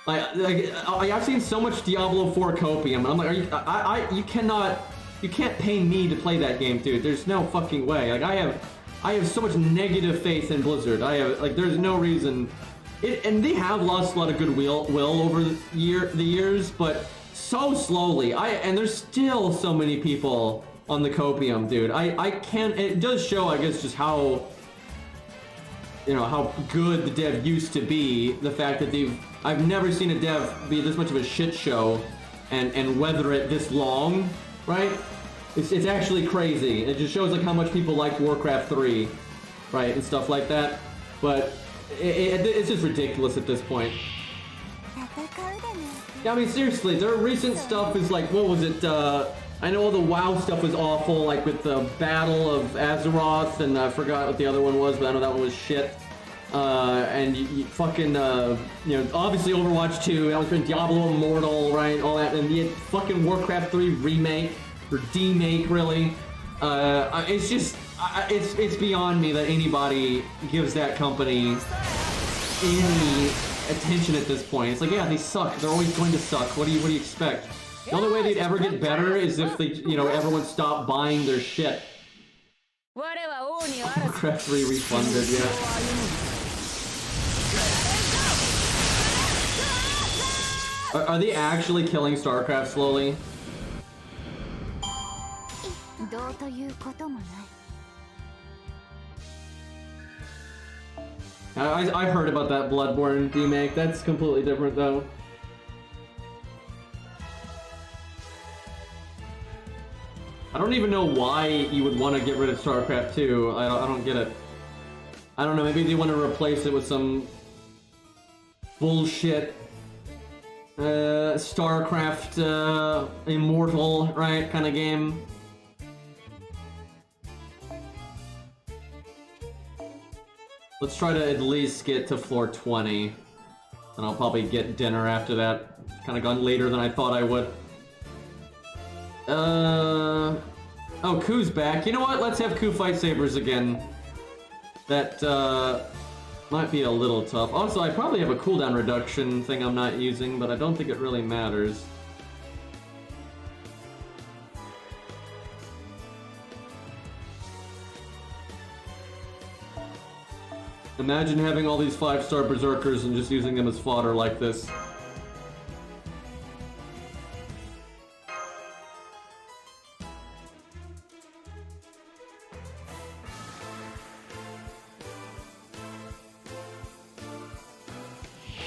I've seen so much Diablo 4 copium, and I'm like, you can't pay me to play that game, dude. There's no fucking way. Like, I have so much negative faith in Blizzard. There's no reason. And they have lost a lot of goodwill over the years, but so slowly. And there's still so many people on the copium, dude. I can't. It does show, I guess, just how, you know, how good the dev used to be. The fact that I've never seen a dev be this much of a shit show and weather it this long, right? It's actually crazy. It just shows like how much people liked Warcraft 3, right, and stuff like that. But it's just ridiculous at this point. Yeah, I mean, seriously, their recent stuff is like, what was it? I know all the WoW stuff was awful, like with the Battle of Azeroth, and I forgot what the other one was, but I know that one was shit. And you fucking, you know, obviously Overwatch 2, that was been Diablo Immortal, right, all that, and the fucking Warcraft 3 remake, or demake, really. It's just, it's beyond me that anybody gives that company any attention at this point. It's like, yeah, they suck. They're always going to suck. What do you expect? The only way they'd ever get better is if they, you know, everyone stopped buying their shit. Warcraft 3 refunded, yeah. Are they actually killing StarCraft slowly? I heard about that Bloodborne remake. That's completely different, though. I don't even know why you would want to get rid of StarCraft 2. I don't get it. I don't know, maybe they want to replace it with some bullshit StarCraft Immortal, right, kind of game. Let's try to at least get to floor 20. And I'll probably get dinner after that. Kind of gone later than I thought I would. Oh, Ku's back. You know what? Let's have Ku fight sabers again. That, might be a little tough. Also, I probably have a cooldown reduction thing I'm not using, but I don't think it really matters. Imagine having all these 5-star berserkers and just using them as fodder like this.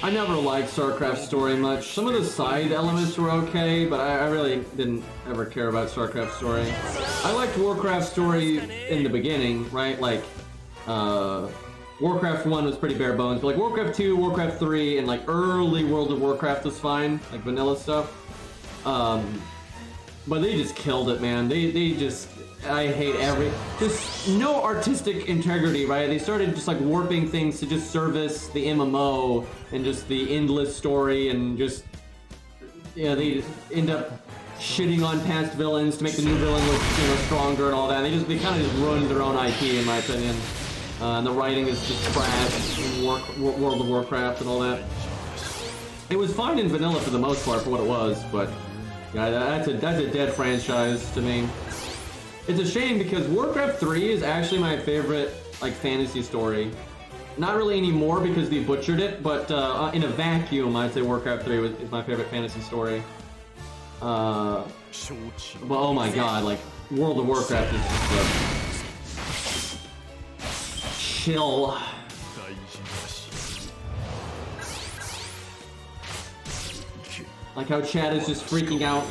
I never liked StarCraft's story much. Some of the side elements were okay, but I really didn't ever care about StarCraft's story. I liked Warcraft's story in the beginning, right? Like, Warcraft 1 was pretty bare bones, but like Warcraft 2, Warcraft 3, and like early World of Warcraft was fine, like vanilla stuff. But they just killed it, man. They just, I hate just no artistic integrity, right? They started just like warping things to just service the MMO and just the endless story, and just, yeah, they end up shitting on past villains to make the new villain look, you know, stronger and all that. They kind of just ruined their own IP, in my opinion. And the writing is just trash in World of Warcraft and all that. It was fine in vanilla for the most part for what it was, but yeah, that's a dead franchise to me. It's a shame because Warcraft 3 is actually my favorite like fantasy story. Not really anymore because they butchered it, but in a vacuum, I'd say Warcraft 3 is my favorite fantasy story. But oh my god, like World of Warcraft is just a chill. Like how Chad is just freaking out.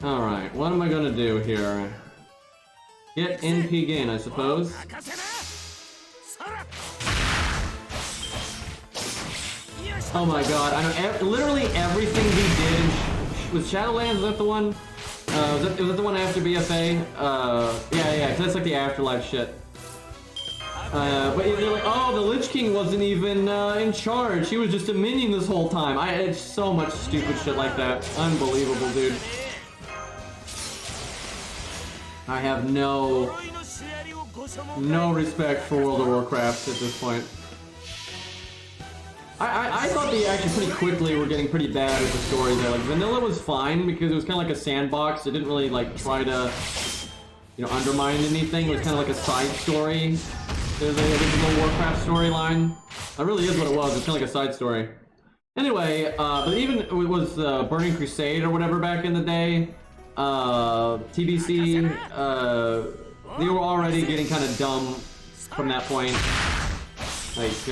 Alright, what am I gonna do here? Get NP gain, I suppose. Oh my god, I know literally everything he did was Shadowlands, is that the one? Was that the one after BFA? Yeah, 'cause that's like the afterlife shit. But they're like, oh, the Lich King wasn't even in charge. He was just a minion this whole time. It's so much stupid shit like that. Unbelievable, dude. I have no respect for World of Warcraft at this point. I thought they actually pretty quickly were getting pretty bad at the story there. Like, vanilla was fine because it was kind of like a sandbox. It didn't really like try to, you know, undermine anything. It was kind of like a side story. There's a original Warcraft storyline. That really is what it was. It's kind of like a side story. Anyway, but even it was Burning Crusade or whatever back in the day. TBC, they were already getting kind of dumb from that point. Like,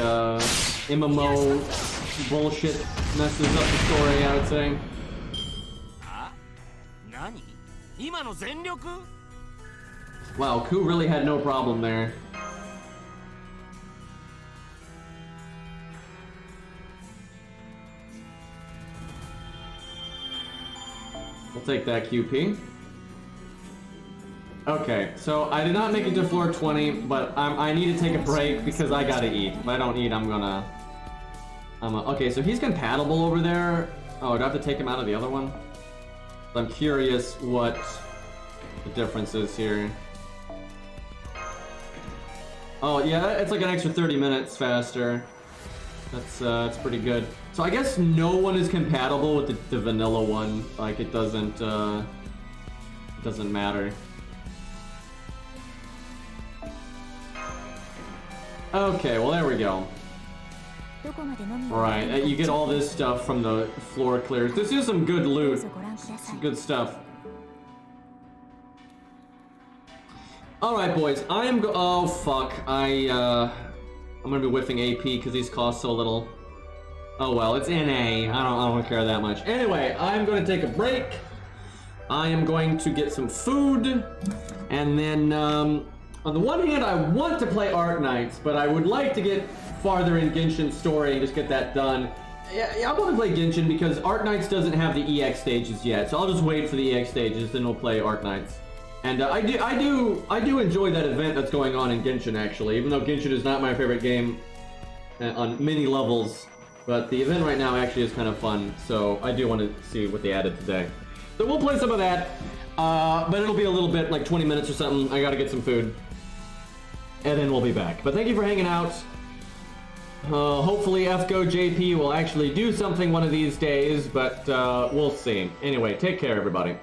MMO bullshit messes up the story, I would say. Wow, Ku really had no problem there. We'll take that QP. Okay, so I did not make it to floor 20, but I need to take a break because I gotta eat. If I don't eat, okay, so he's compatible over there. Oh, do I have to take him out of the other one? I'm curious what the difference is here. Oh, yeah, it's like an extra 30 minutes faster. That's pretty good. So I guess no one is compatible with the vanilla one. Like, it doesn't matter. Okay, well there we go. Right, you get all this stuff from the floor clears. This is some good loot. Some good stuff. Alright, boys, oh fuck. I'm gonna be whiffing AP because these cost so little. Oh well, it's NA. I don't care that much. Anyway, I'm gonna take a break. I am going to get some food, and then on the one hand, I want to play Art Knights, but I would like to get farther in Genshin's story and just get that done. Yeah, I want to play Genshin because Art Knights doesn't have the EX stages yet, so I'll just wait for the EX stages, then we'll play Art Knights. And I do enjoy that event that's going on in Genshin, actually, even though Genshin is not my favorite game on many levels. But the event right now actually is kind of fun, so I do want to see what they added today. So we'll play some of that, but it'll be a little bit, like 20 minutes or something. I gotta get some food, and then we'll be back. But thank you for hanging out. Hopefully FGO JP will actually do something one of these days, but we'll see. Anyway, take care, everybody.